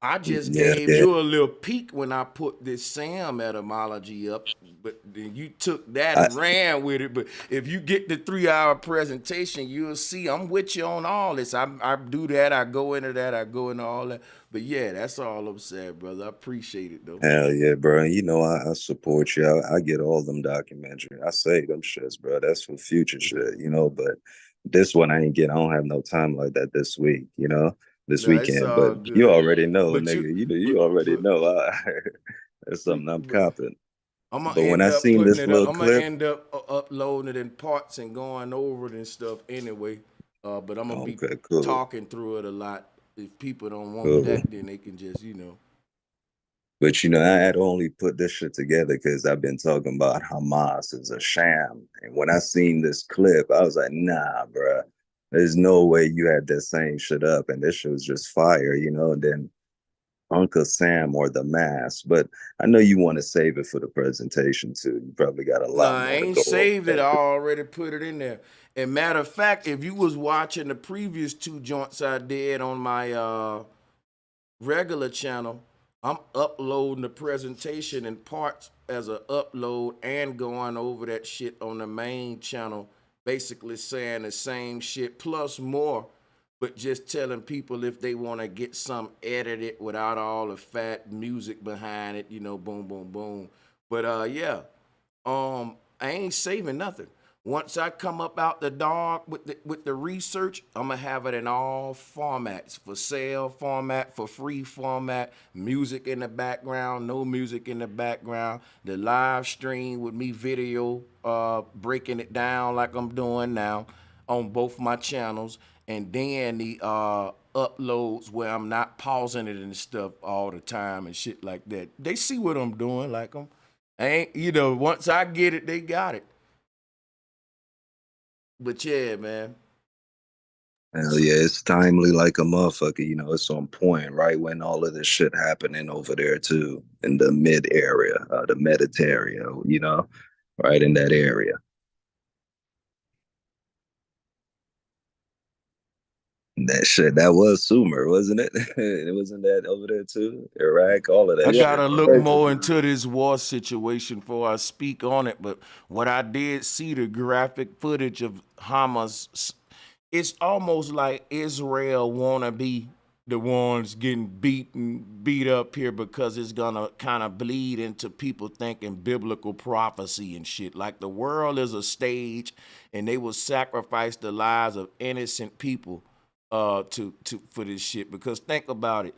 A: I just
E: yeah,
A: gave
E: yeah.
A: you a little peek when I put this Sam etymology up, but then you took that
E: I,
A: and ran with it. But if you get the 3 hour presentation, you'll see I'm with you on all this. I do that. I go into that. I go into all that. But yeah, that's all I'm saying, brother. I appreciate it though.
E: Hell yeah, bro. You know, I support you. I get all them documentaries. I say them shits, bro. That's for future shit, you know. But this one I ain't getting. I don't have no time like that this week, you know, this
A: No, it's
E: weekend. But
A: all
E: you
A: good.
E: already know,
A: But
E: nigga. You know,
A: but
E: you already
A: but
E: know. That's something I'm
A: but
E: copping.
A: I'm gonna
E: But when
A: end
E: I
A: up
E: seen
A: putting
E: this
A: it up.
E: little
A: I'm gonna
E: clip,
A: end up uploading it in parts and going over it and stuff anyway. But I'm gonna be
E: okay, cool,
A: talking through it a lot. If people don't want
E: cool.
A: that, then they can just, you know.
E: But you know, I
A: Yeah.
E: had only put this shit together because I've been talking about Hamas as a sham. And when I seen this clip, I was like, nah, bro. There's no way you had that same shit up. And this shit was just fire, you know. And then Uncle Sam or the mask. But I know you want to save it for the presentation too. You probably got a
A: No,
E: lot
A: I
E: more to
A: ain't
E: go
A: saved it. I
E: over.
A: already put it in there. And matter of fact, if you was watching the previous two joints I did on my regular channel,
B: I'm uploading the presentation in parts as a upload and going over that shit on the main channel, basically saying the same shit plus more, but just telling people if they want to get some edited without all the fat music behind it, you know, boom, boom, boom. But yeah, I ain't saving nothing. Once I come up out the dark with the research, I'm gonna have it in all formats, for sale format, for free format, music in the background, no music in the background, the live stream with me video breaking it down like I'm doing now on both my channels, and then the uploads where I'm not pausing it and stuff all the time and shit like that. They see what I'm doing, like ain't, you know, once I get it, they got it. But yeah, man.
E: Hell yeah, it's timely like a motherfucker. You know, it's on point, right when all of this shit happening over there too, in the mid area, the Mediterranean. You know, right in that area. That shit, that was Sumer, wasn't it? It wasn't that over there too, Iraq, all of
B: I
E: that
D: Yeah,
E: shit,
B: gotta look
E: bro.
D: right.
B: more into this war situation before I speak on it. But what I did see, the graphic footage of Hamas, it's almost like Israel wanna be the ones getting beat up here, because it's gonna kind of bleed into people thinking biblical prophecy and shit. Like the world is a stage, and they will sacrifice the lives of innocent people to for this shit. Because think about it,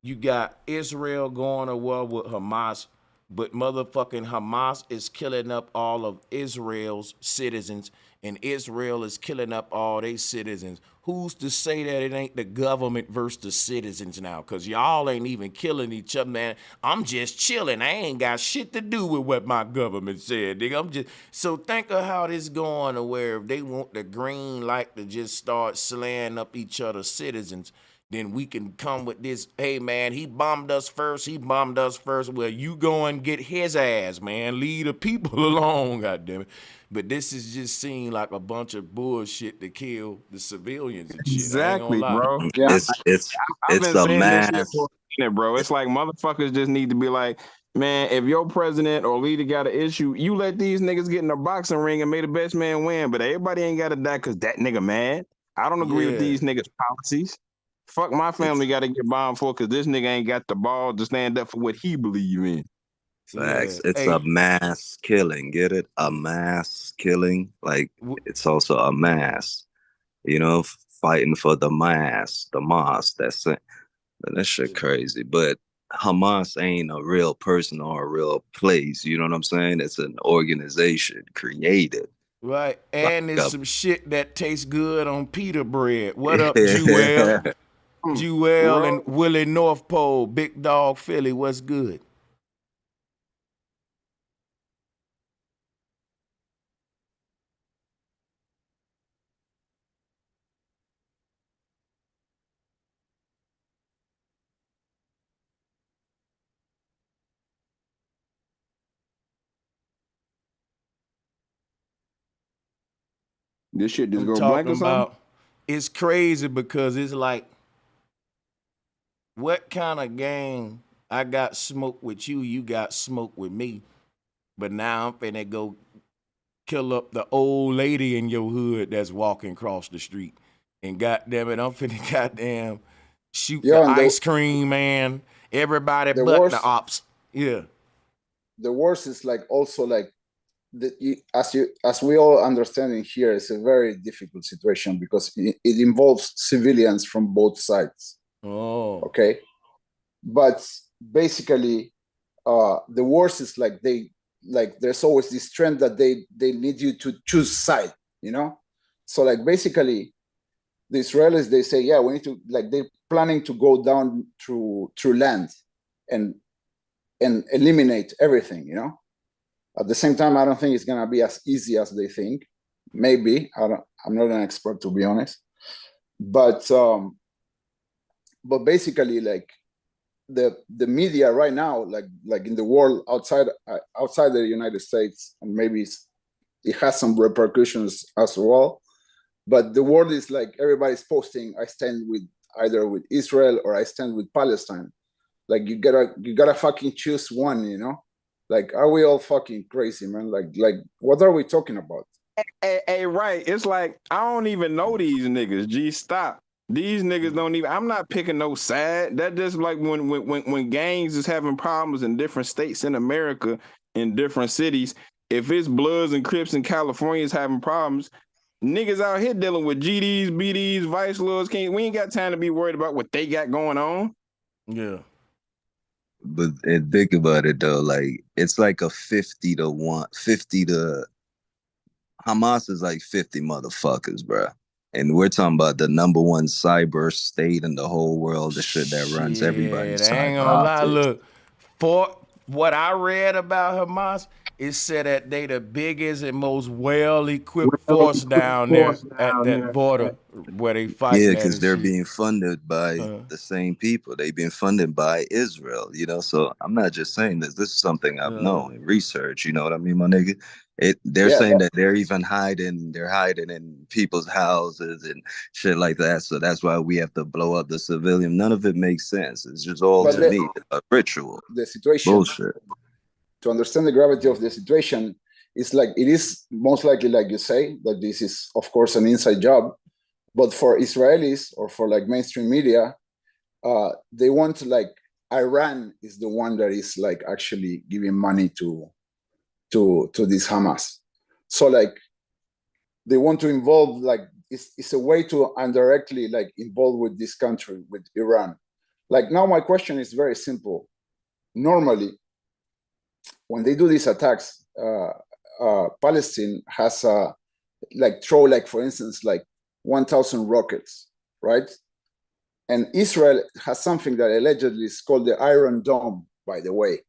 B: you got Israel going to war with Hamas, but motherfucking Hamas is killing up all of Israel's citizens, and Israel is killing up all their citizens. Who's to say that it ain't the government versus the citizens now? Because y'all ain't even killing each other, man. I'm just chilling. I ain't got shit to do with what my government said, nigga. I'm just, so think of how this going to where if they want the green light to just start slaying up each other's citizens, then we can come with this, hey man, he bombed us first, he bombed us first. Well, you go and get his ass, man. Leave the people alone, goddammit. But this is just seemed like a bunch of bullshit to kill the civilians and shit. I ain't gonna
C: Exactly,
B: lie.
C: bro.
D: Yeah.
C: I've
E: It's
C: been
E: a
C: saying this shit
E: mass.
C: for a minute, bro. It's like motherfuckers just need to be like, man, if your president or leader got an issue, you let these niggas get in a boxing ring and may the best man win. But everybody ain't got to die because that nigga mad. I don't agree with
B: Yeah.
C: these niggas' policies. Fuck my family
E: It's
C: got to get bombed for because this nigga ain't got the ball to stand up for what he believe in.
B: Yeah.
E: facts. It's a
B: Hey,
E: mass killing. Get it? A mass killing. Like
B: w-
E: it's also a mass. You know, fighting for the mass, the mass. That's it. That shit crazy. But Hamas ain't a real person or a real place. You know what I'm saying? It's an organization created
B: right.
E: by
B: And there's
E: a
B: some shit that tastes good on pita bread. What up, Jewel? Jewel
C: Bro,
B: and Willie North Pole, Big Dog Philly, what's good?
C: this shit just
B: I'm
C: go blank
B: talking
C: or something?
B: about, it's crazy because it's like, what kind of game I got smoke with you, you got smoke with me, but now I'm finna go kill up the old lady in your hood that's walking across the street. And goddamn it, I'm finna goddamn shoot
D: Yeah,
B: the
D: and
B: ice cream man, everybody
D: the
B: but the
D: worst
B: ops. Yeah.
D: the worst is like also like as we all understand in here, it's a very difficult situation because it involves civilians from both sides.
B: Oh.
D: Okay, but basically, the worst is like there's always this trend that they need you to choose side, you know. So like basically, the Israelis, they say, yeah, we need to, like, they're planning to go down through land and eliminate everything, you know. At the same time, I don't think it's gonna be as easy as they think. Maybe I'm not an expert, to be honest, but basically, like, the media right now, like in the world outside the United States, and maybe it has some repercussions as well. But the world is like everybody's posting, I stand with either with Israel or I stand with Palestine. Like you gotta fucking choose one, you know? Like, are we all fucking crazy, man? Like what are we talking about?
C: Hey, right. It's like I don't even know these niggas. G, stop. These niggas don't even. I'm not picking no side. That just like when gangs is having problems in different states in America, in different cities. If it's Bloods and Crips in California is having problems, niggas out here dealing with GDs, BDs, Vice Lords. We ain't got time to be worried about what they got going on.
A: Yeah.
E: But and think about it though, like it's like a 50 to 1, 50 to Hamas is like 50 motherfuckers, bro. And we're talking about the #1 cyber state in the whole world, the shit that runs everybody's
A: Shit, I ain't
E: cyber
A: gonna lie.
E: optics.
A: Look, for what I read about Hamas, it said that they the biggest and most well-equipped force down there at that border where they
E: Yeah,
A: fighting at
E: because
A: and
E: they're
A: shit.
E: being funded by the same people. They've been funded by Israel, you know. So I'm not just saying this. This is something I've known in research. You know what I mean, my nigga? They're
D: Yeah,
E: saying that they're even hiding. They're hiding in people's houses and shit like that. So that's why we have to blow up the civilian. None of it makes sense. It's just all
D: but
E: to me a ritual
D: the situation,
E: bullshit.
D: to understand the gravity of the situation, is like it is most likely, like you say, that this is of course an inside job. But for Israelis or for like mainstream media, they want to like Iran is the one that is like actually giving money to this Hamas. So like they want to involve like it's a way to indirectly like involve with this country, with Iran. Like now my question is very simple. Normally, when they do these attacks, Palestine has like throw like for instance like 1,000 rockets, right? And Israel has something that allegedly is called the Iron Dome, by the way,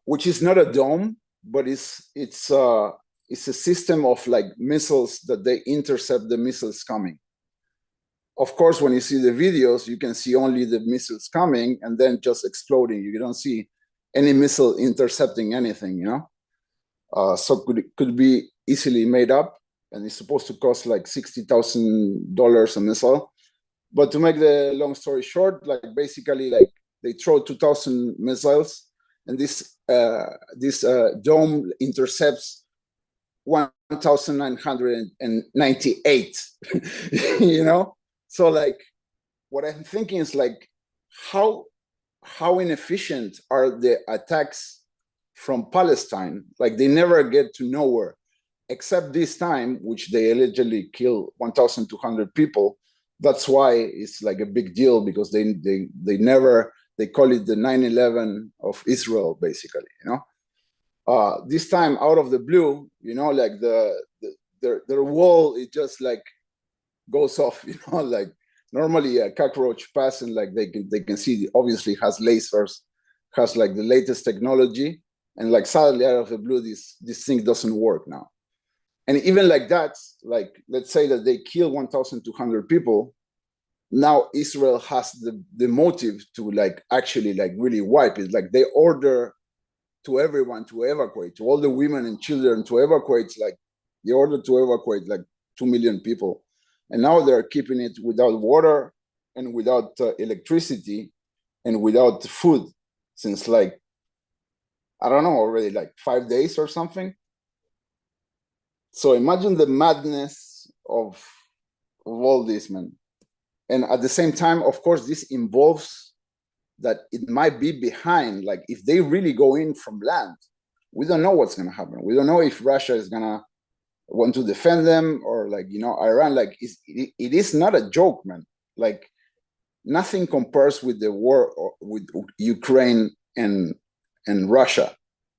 D: which is not a dome, but it's a system of like missiles that they intercept the missiles coming. Of course, when you see the videos, you can see only the missiles coming and then just exploding. You don't see any missile intercepting anything, you know? So could be easily made up, and it's supposed to cost like $60,000 a missile. But to make the long story short, like basically, like they throw 2,000 missiles, and this dome intercepts 1,998. You know, so like what I'm thinking is like how inefficient are the attacks from Palestine? Like they never get to nowhere, except this time, which they allegedly kill 1,200 people. That's why it's like a big deal, because they never, they call it the 9/11 of Israel, basically, you know. This time, out of the blue, you know, like their wall, it just like goes off, you know, like normally a cockroach passing, like they can see, obviously has lasers, has like the latest technology, and like suddenly out of the blue, this thing doesn't work now. And even like that, like let's say that they kill 1,200 people, now Israel has the motive to like actually like really wipe it. Like they order to everyone to evacuate, to all the women and children to evacuate, like they order to evacuate like 2 million people. And now they're keeping it without water and without electricity and without food since like, I don't know, already like 5 days or something. So imagine the madness of all this, man. And at the same time, of course, this involves that it might be behind, like if they really go in from land, we don't know what's going to happen. We don't know if Russia is going to want to defend them, or like, you know, Iran, like it is not a joke, man. Like nothing compares with the war with Ukraine and Russia.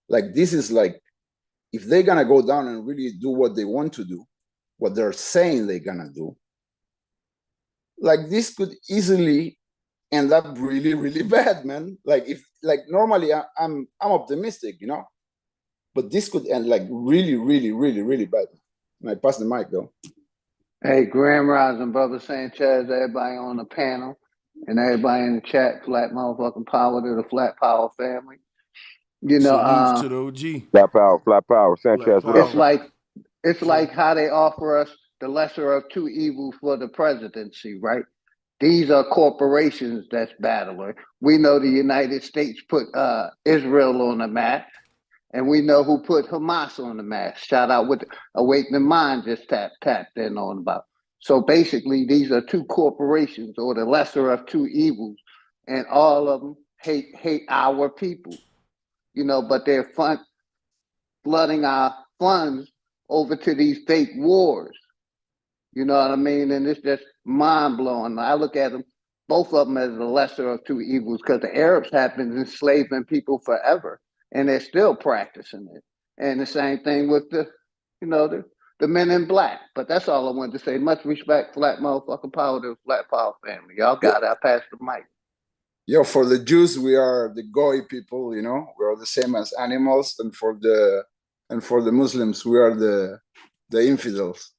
D: Like this is like, if they're going to go down and really do what they want to do, what they're saying they're going to do, like this could easily end up really, really bad, man. Like if, like normally I'm optimistic, you know, but this could end like really, really, really, really bad. And I pass the mic though.
F: Hey, Grand Rising, brother Sanchez, everybody on the panel, and everybody in the chat. Flat motherfucking power to the Flat Power family. You know,
A: Salutes to the OG.
G: Flat power. Sanchez, what up?
F: it's like how they offer us the lesser of two evils for the presidency, right? These are corporations that's battling. We know the United States put Israel on the map, and we know who put Hamas on the map. Shout out with Awakening Mind just tapped in on about. So basically, these are two corporations, or the lesser of two evils, and all of them hate our people. But they're flooding our funds over to these fake wars. You know what I mean? And it's just mind blowing. I look at them, both of them, as the lesser of two evils, because the Arabs have been enslaving people forever, and they're still practicing it. And the same thing with the men in black. But that's all I wanted to say. Much respect, flat motherfucking power to the Flat Power family. Y'all got it. I pass the mic.
D: Yo, for the Jews, we are the goy people. We are the same as animals, and for the Muslims, we are the infidels.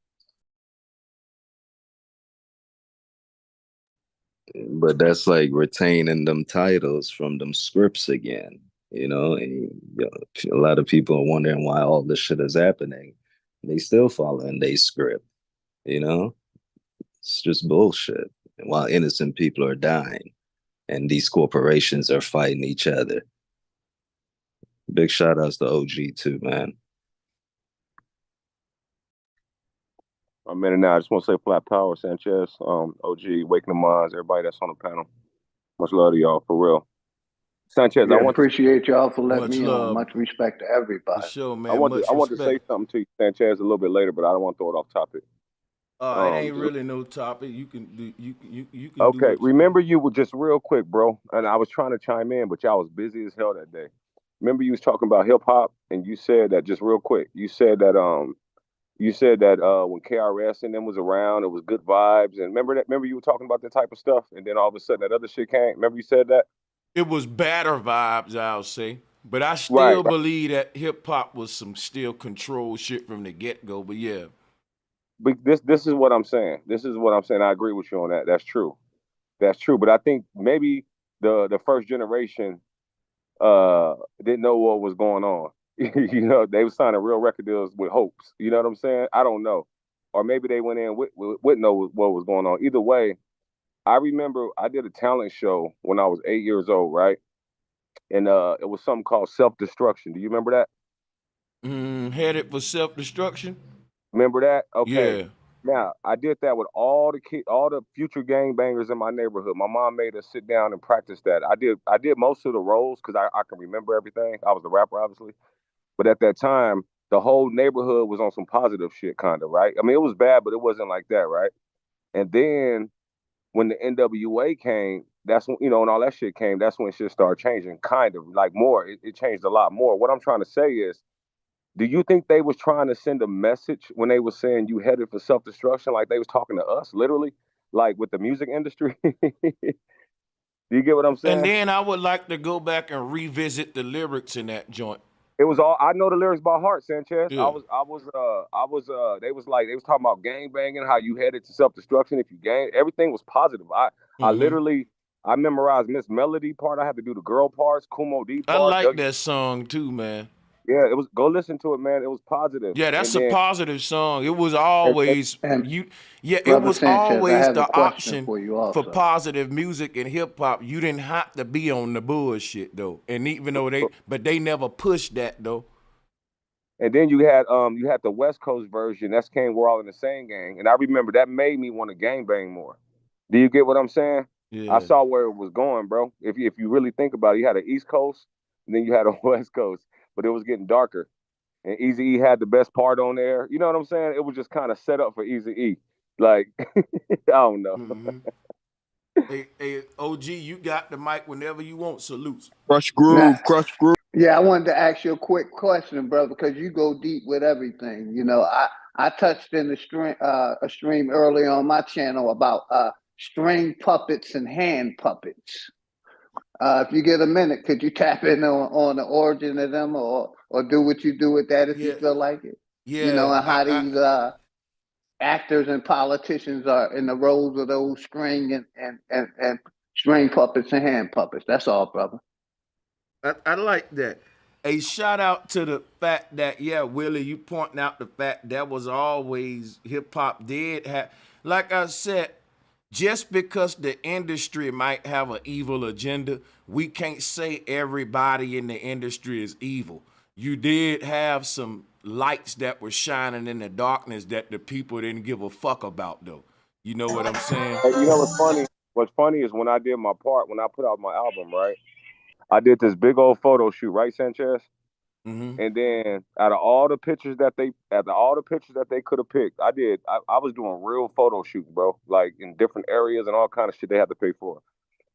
E: But that's like retaining them titles from them scripts again, and a lot of people are wondering why all this shit is happening. They still following their script, it's just bullshit. While innocent people are dying and these corporations are fighting each other. Big shout outs to OG too, man.
G: I'm in and out. I just want to say flat power, Sanchez, OG, Waking the Minds, everybody that's on the panel. Much love to y'all, for real. Sanchez,
F: I appreciate y'all for letting me on. Much respect to everybody.
A: For sure, man.
G: I want to say something to you, Sanchez, a little bit later, but I don't want to throw it off topic.
A: It ain't really no topic. You can do. You can.
G: Okay, remember you were just real quick, bro, and I was trying to chime in, but y'all was busy as hell that day. Remember you was talking about hip hop, and you said that just real quick. You said that when KRS and them was around, it was good vibes. And remember you were talking about that type of stuff, and then all of a sudden that other shit came. Remember you said that?
A: It was better vibes, I'll say. But I still believe that hip hop was some still controlled shit from the get go. But yeah.
G: But this is what I'm saying. I agree with you on that. That's true. But I think maybe the first generation didn't know what was going on. They was signing real record deals with hopes. You know what I'm saying? I don't know. Or maybe they went in with know what was going on. Either way, I remember I did a talent show when I was 8 years old, right? And it was something called Self-Destruction. Do you remember that?
A: Headed for Self-Destruction?
G: Remember that? Okay.
A: Yeah.
G: Now, I did that with all the future gangbangers in my neighborhood. My mom made us sit down and practice that. I did most of the roles because I can remember everything. I was the rapper, obviously. But at that time, the whole neighborhood was on some positive shit, kind of, right? I mean, it was bad, but it wasn't like that, right? And then when the NWA came, that's when, and all that shit came, that's when shit started changing, kind of, like more. It changed a lot more. What I'm trying to say is, do you think they was trying to send a message when they was saying you headed for self-destruction, like they was talking to us, literally, like with the music industry? Do you get what I'm saying?
A: And then I would like to go back and revisit the lyrics in that joint.
G: It was all, I know the lyrics by heart, Sanchez.
A: Yeah.
G: They was talking about gang banging, how you headed to self-destruction if you gang. Everything was positive. I literally, I memorized Miss Melody part. I had to do the girl parts, Kumo D part.
A: I like that song too, man.
G: Yeah, it was. Go listen to it, man. It was positive.
A: Yeah, that's a positive song. It was always it was
F: Sanchez,
A: always the option for positive music and hip hop. You didn't have to be on the bullshit though. And even though they never pushed that though.
G: And then you had the West Coast version. That's came We're All in the Same Gang. And I remember that made me want to gang bang more. Do you get what I'm saying?
A: Yeah.
G: I saw where it was going, bro. If you really think about it, you had an East Coast, and then you had a West Coast, but it was getting darker. And Eazy-E had the best part on there. You know what I'm saying? It was just kind of set up for Eazy-E. Like, I don't know.
A: Hey, OG, you got the mic whenever you want. Salutes.
G: Crush groove.
F: Yeah, I wanted to ask you a quick question, brother, because you go deep with everything. I touched in a stream early on my channel about string puppets and hand puppets. If you get a minute, could you tap in on the origin of them, or do what you do with that if you feel like it?
A: Yeah.
F: And how these actors and politicians are in the roles of those string and string puppets and hand puppets. That's all, brother.
A: I like that. A shout out to the fact that, Willie, you pointing out the fact that was always hip hop did have, like I said,
B: just because the industry might have an evil agenda, we can't say everybody in the industry is evil. You did have some lights that were shining in the darkness that the people didn't give a fuck about, though. You know what I'm saying?
G: Hey, you know what's funny? What's funny is when I did my part, when I put out my album, right? I did this big old photo shoot, right, Sanchez?
B: Mm-hmm.
G: And then out of all the pictures that they could have picked, I was doing real photo shoots, bro. Like in different areas and all kind of shit they had to pay for.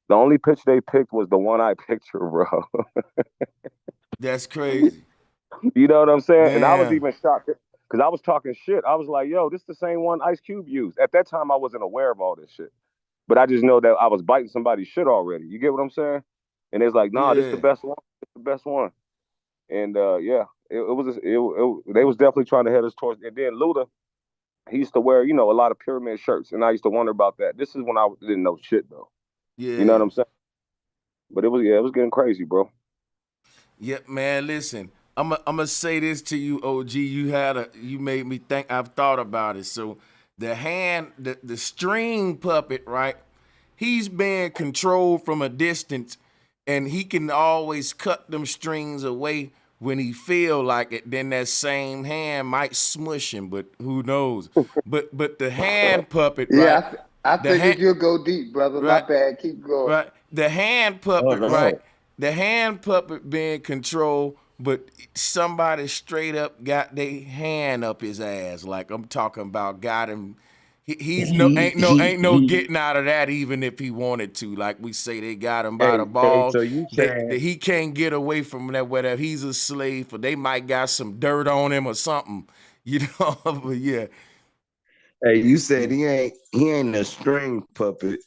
G: The only picture they picked was the one eye picture, bro.
B: That's crazy.
G: You know what I'm saying? And I was
B: Damn.
G: even shocked because I was talking shit. I was like, yo, this is the same one Ice Cube used. At that time, I wasn't aware of all this shit. But I just know that I was biting somebody's shit already. You get what I'm saying? And it's like, nah, this is the
B: Yeah.
G: best one. This the best one. And yeah, they was definitely trying to head us towards. And then Luda, he used to wear, a lot of pyramid shirts, and I used to wonder about that. This is when I didn't know shit though. You know
B: Yeah.
G: what I'm saying? But it was getting crazy, bro.
B: Yep, man. Listen, I'm gonna say this to you, OG. You made me think. I've thought about it. So the string puppet, right? He's being controlled from a distance, and he can always cut them strings away when he feel like it. Then that same hand might smush him, but who knows? But the hand puppet, right?
F: Yeah, I
B: The
F: figured
B: hand,
F: you'll go deep, brother. My
B: right?
F: bad. Keep going.
B: Right. The hand
E: Oh
B: puppet, right?
E: no.
B: The hand puppet being controlled, but somebody straight up got their hand up his ass. Like I'm talking about got him. He's no ain't no getting out of that even if he wanted to. Like we say, they got him by the
E: Hey,
B: balls.
E: so you
B: That
E: saying,
B: he can't get away from that. Whether he's a slave or they might got some dirt on him or something. You know, but yeah,
E: hey, you said he ain't a string puppet.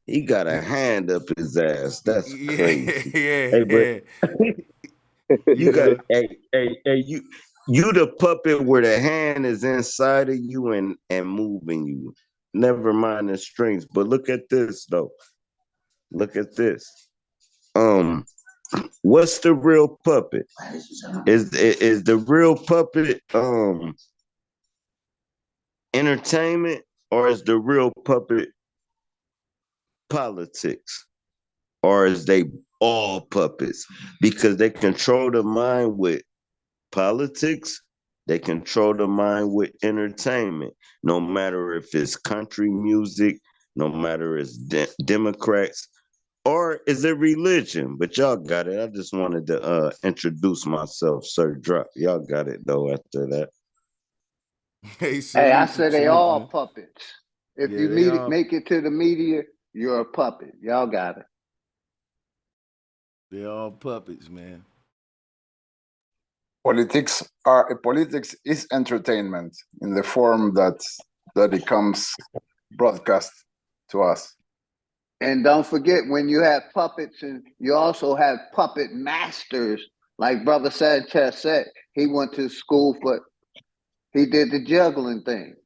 E: He got a hand up his ass. That's
B: yeah,
E: crazy.
B: yeah,
E: Hey, but
B: yeah.
E: you
B: You
E: got
B: know.
E: hey, you the puppet where the hand is inside of you and moving you. Never mind the strings. But look at this though. Look at this. Um, what's the real puppet? Is the real puppet entertainment or is the real puppet politics? Or is they all puppets? Because they control the mind with politics, they control the mind with entertainment. No matter if it's country music, no matter if it's Democrats, or is it religion? But y'all got it. I just wanted to introduce myself, Sir Drop. Y'all got it though after that.
B: Hey,
F: Hey, I
B: salute,
F: said they
B: salute,
F: all
B: man.
F: puppets. If
B: Yeah,
F: you
B: they are.
F: make it to the media, you're a puppet. Y'all got it.
B: They're all puppets, man.
D: Politics is entertainment in the form that it comes broadcast to us.
F: And don't forget, when you have puppets, and you also have puppet masters, like Brother Sanchez said, he went to school he did the juggling thing.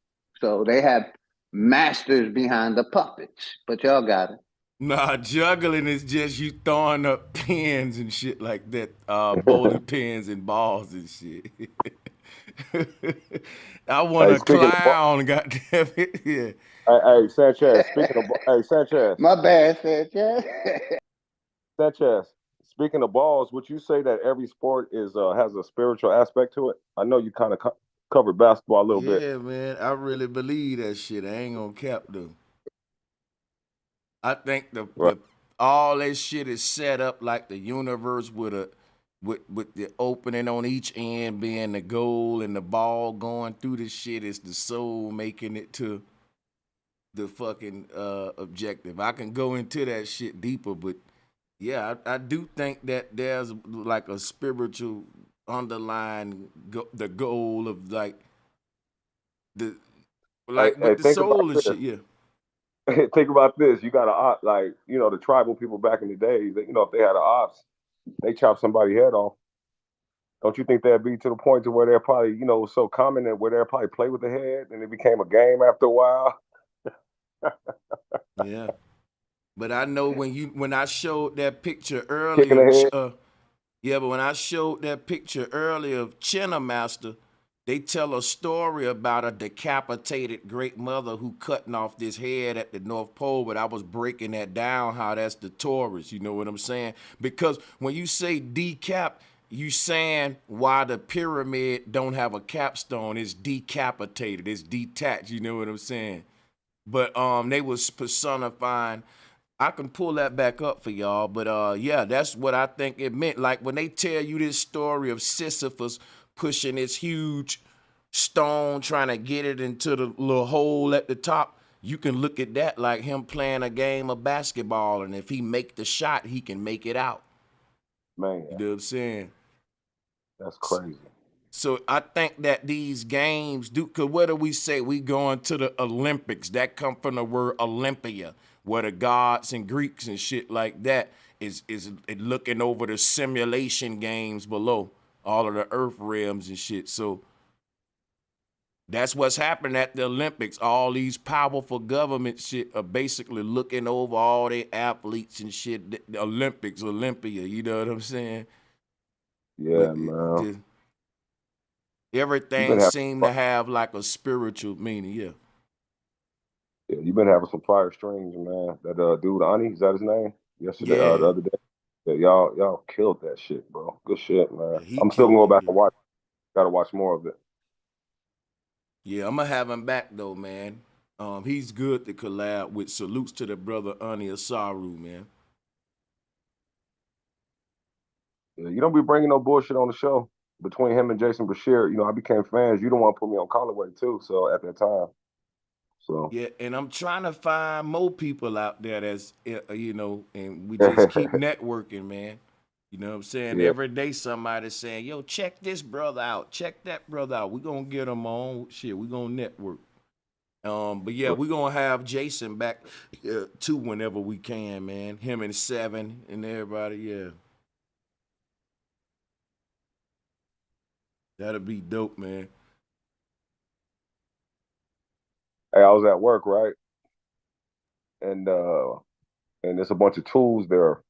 F: So they have masters behind the puppets. But y'all got it.
B: Nah, juggling is just you throwing up pins and shit like that, bowling pins and balls and shit. I want
G: Hey,
B: a clown, goddamn it. Yeah.
G: hey, Sanchez. Hey, Sanchez.
F: My bad, Sanchez.
G: Sanchez. Speaking of balls, would you say that every sport is has a spiritual aspect to it? I know you kind of covered basketball a little bit.
B: Yeah, man. I really believe that shit. I ain't gonna cap though. I think
G: Right.
B: the all that shit is set up like the universe with the opening on each end being the goal and the ball going through the shit is the soul making it to the fucking objective. I can go into that shit deeper, but yeah, I do think that there's like a spiritual underlying the goal of like the
G: Hey,
B: like
G: hey,
B: with the
G: think about
B: soul and
G: this.
B: shit. Yeah.
G: Think about this. You got a like the tribal people back in the day. If they had an ops, they chop somebody's head off. Don't you think that'd be to the point to where they're probably so common and where they'll probably play with the head and it became a game after a while?
B: Yeah. But I know when I showed that picture
G: Kicking
B: earlier,
G: the head.
B: yeah, but when I showed that picture earlier of China Master, they tell a story about a decapitated great mother who cutting off this head at the North Pole, but I was breaking that down how that's the Taurus, you know what I'm saying? Because when you say decap, you saying why the pyramid don't have a capstone, it's decapitated, it's detached, you know what I'm saying? But they was personifying. I can pull that back up for y'all, but yeah, that's what I think it meant. Like when they tell you this story of Sisyphus pushing this huge stone, trying to get it into the little hole at the top, you can look at that like him playing a game of basketball, and if he make the shot, he can make it out.
G: Man,
B: You know what I'm saying?
G: that's crazy.
B: So I think that these games do, cause what do we say? We going to the Olympics. That come from the word Olympia, where the gods and Greeks and shit like that is looking over the simulation games below, all of the earth realms and shit. So that's what's happening at the Olympics. All these powerful government shit are basically looking over all their athletes and shit. The Olympics, Olympia, you know what I'm saying?
G: Yeah,
B: But
G: man. You've been
B: everything
G: having
B: seemed to have like a spiritual meaning, yeah.
G: you've been having some fire streams, man. That dude Ani, is that his name? Yesterday, the
B: Yeah,
G: other day. Yeah, y'all killed that shit, bro. Good shit, man.
B: yeah, he
G: I'm still gonna go
B: killed it.
G: back
B: Yeah,
G: and watch. Gotta watch more of it.
B: yeah, I'm gonna have him back though, man. He's good to collab with. Salutes to the brother Ani Asaru, man.
G: Yeah, you don't be bringing no bullshit on the show between him and Jason Bashir. You know, I became fans. You don't want to put me on Callaway too. So at that time, so
B: Yeah, and I'm trying to find more people out there that's, you know, and we just keep networking, man. You know what I'm saying?
G: yeah,
B: Every day somebody's saying, yo, check this brother out. Check that brother out. We're going to get him on. Shit, we're going to network. But yeah, we're going to have Jason back too whenever we can, man. Him and Seven and everybody, yeah. That'll be dope, man.
G: hey, I was at work, right, and there's a bunch of tools there.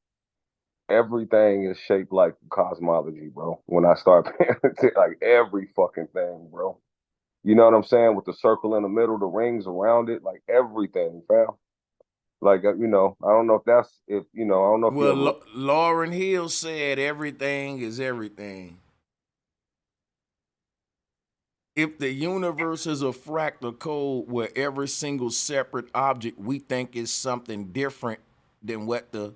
G: Everything is shaped like cosmology, bro. When I start paying attention, like every fucking thing, bro. You know what I'm saying? With the circle in the middle, the rings around it, like everything, fam. Like you know, I don't know if that's if you know, I don't know if you
B: Well,
G: ever.
B: Lauren Hill said everything is everything. If the universe is a fractal code where every single separate object we think is something different than what the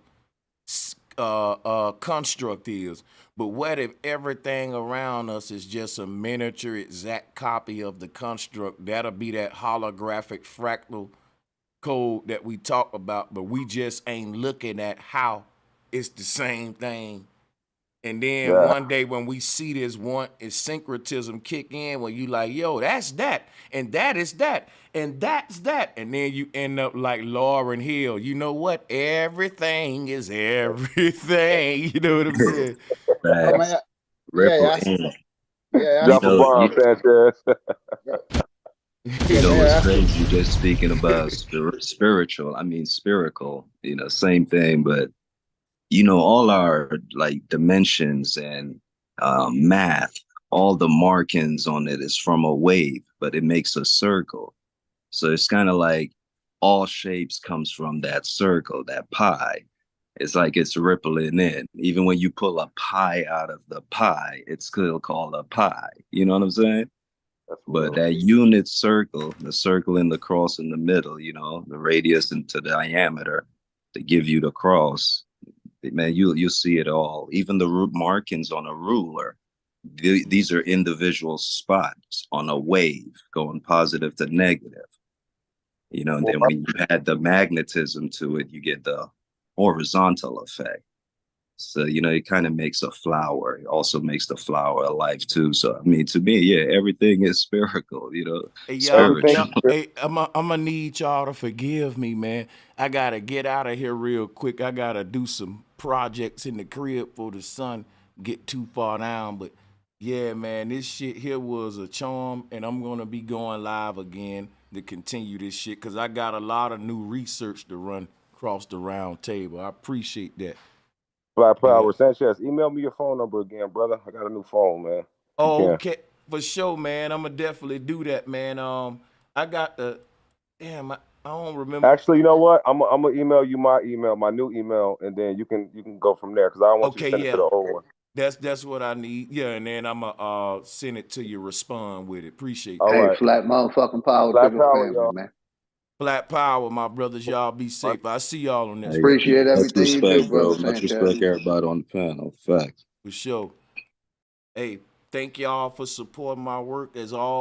B: construct is, but what if everything around us is just a miniature exact copy of the construct? That'll be that holographic fractal code that we talk about, but we just ain't looking at how it's the same thing. And then
G: Yeah,
B: one day when we see this one, is syncretism kick in where you like, yo, that's that, and that is that, and that's that. And then you end up like Lauryn Hill. You know what? Everything is everything. You know what I'm saying?
D: May
E: Facts.
D: I, may I
E: Ripple
D: ask?
E: in.
D: May I
E: You
D: ask?
G: Jump
E: know,
G: above, Sanchez.
D: Yeah,
E: you
D: yeah.
E: know
D: May I
E: what's
D: ask you?
E: crazy? Just speaking about spiritual, I mean spherical, same thing, but all our like dimensions and math, all the markings on it is from a wave, but it makes a circle. So it's kind of like all shapes comes from that circle, that pie. It's like it's rippling in. Even when you pull a pie out of the pie, it's still called a pie. You know what I'm saying?
G: That's
E: But
G: real.
E: that unit circle, the circle in the cross in the middle, the radius into the diameter to give you the cross, man, you'll see it all. Even the root markings on a ruler, these are individual spots on a wave going positive to negative. And
G: Well,
E: then when you add the magnetism to it, you get the horizontal effect. So, it kind of makes a flower. It also makes the flower alive too. So, I mean, to me, yeah, everything is spherical,
B: Hey,
G: everything.
E: spiritual.
B: hey, I'm gonna need y'all to forgive me, man. I gotta get out of here real quick. I gotta do some projects in the crib for the sun get too far down. But yeah, man, this shit here was a charm, and I'm gonna be going live again to continue this shit because I got a lot of new research to run across the round table. I appreciate that.
G: Fly
B: Yeah.
G: Power. Sanchez, email me your phone number again, brother. I got a new phone, man. If you
B: Oh,
G: can.
B: okay. For sure, man. I'm gonna definitely do that, man. I got the damn. I don't remember.
G: Actually, you know what? I'm gonna email you my new email, and then you can go from there because I don't want you to
B: Okay,
G: send it
B: yeah.
G: to the old one.
B: That's what I need. Yeah, and then I'm gonna send it to you. Respond with it. Appreciate
G: All
B: that.
F: Hey,
G: right.
F: flat motherfucking power to
G: Black
F: the
G: power,
F: family,
G: y'all.
F: man.
B: Black power, my brothers. Y'all be safe. I see y'all on this
E: Hey,
B: one.
F: Appreciate
E: much
F: everything you do,
E: respect,
F: brother
E: bro. Much
F: Sanchez.
E: respect, everybody on the panel. Facts.
B: For sure. Hey, thank y'all for supporting my work as always.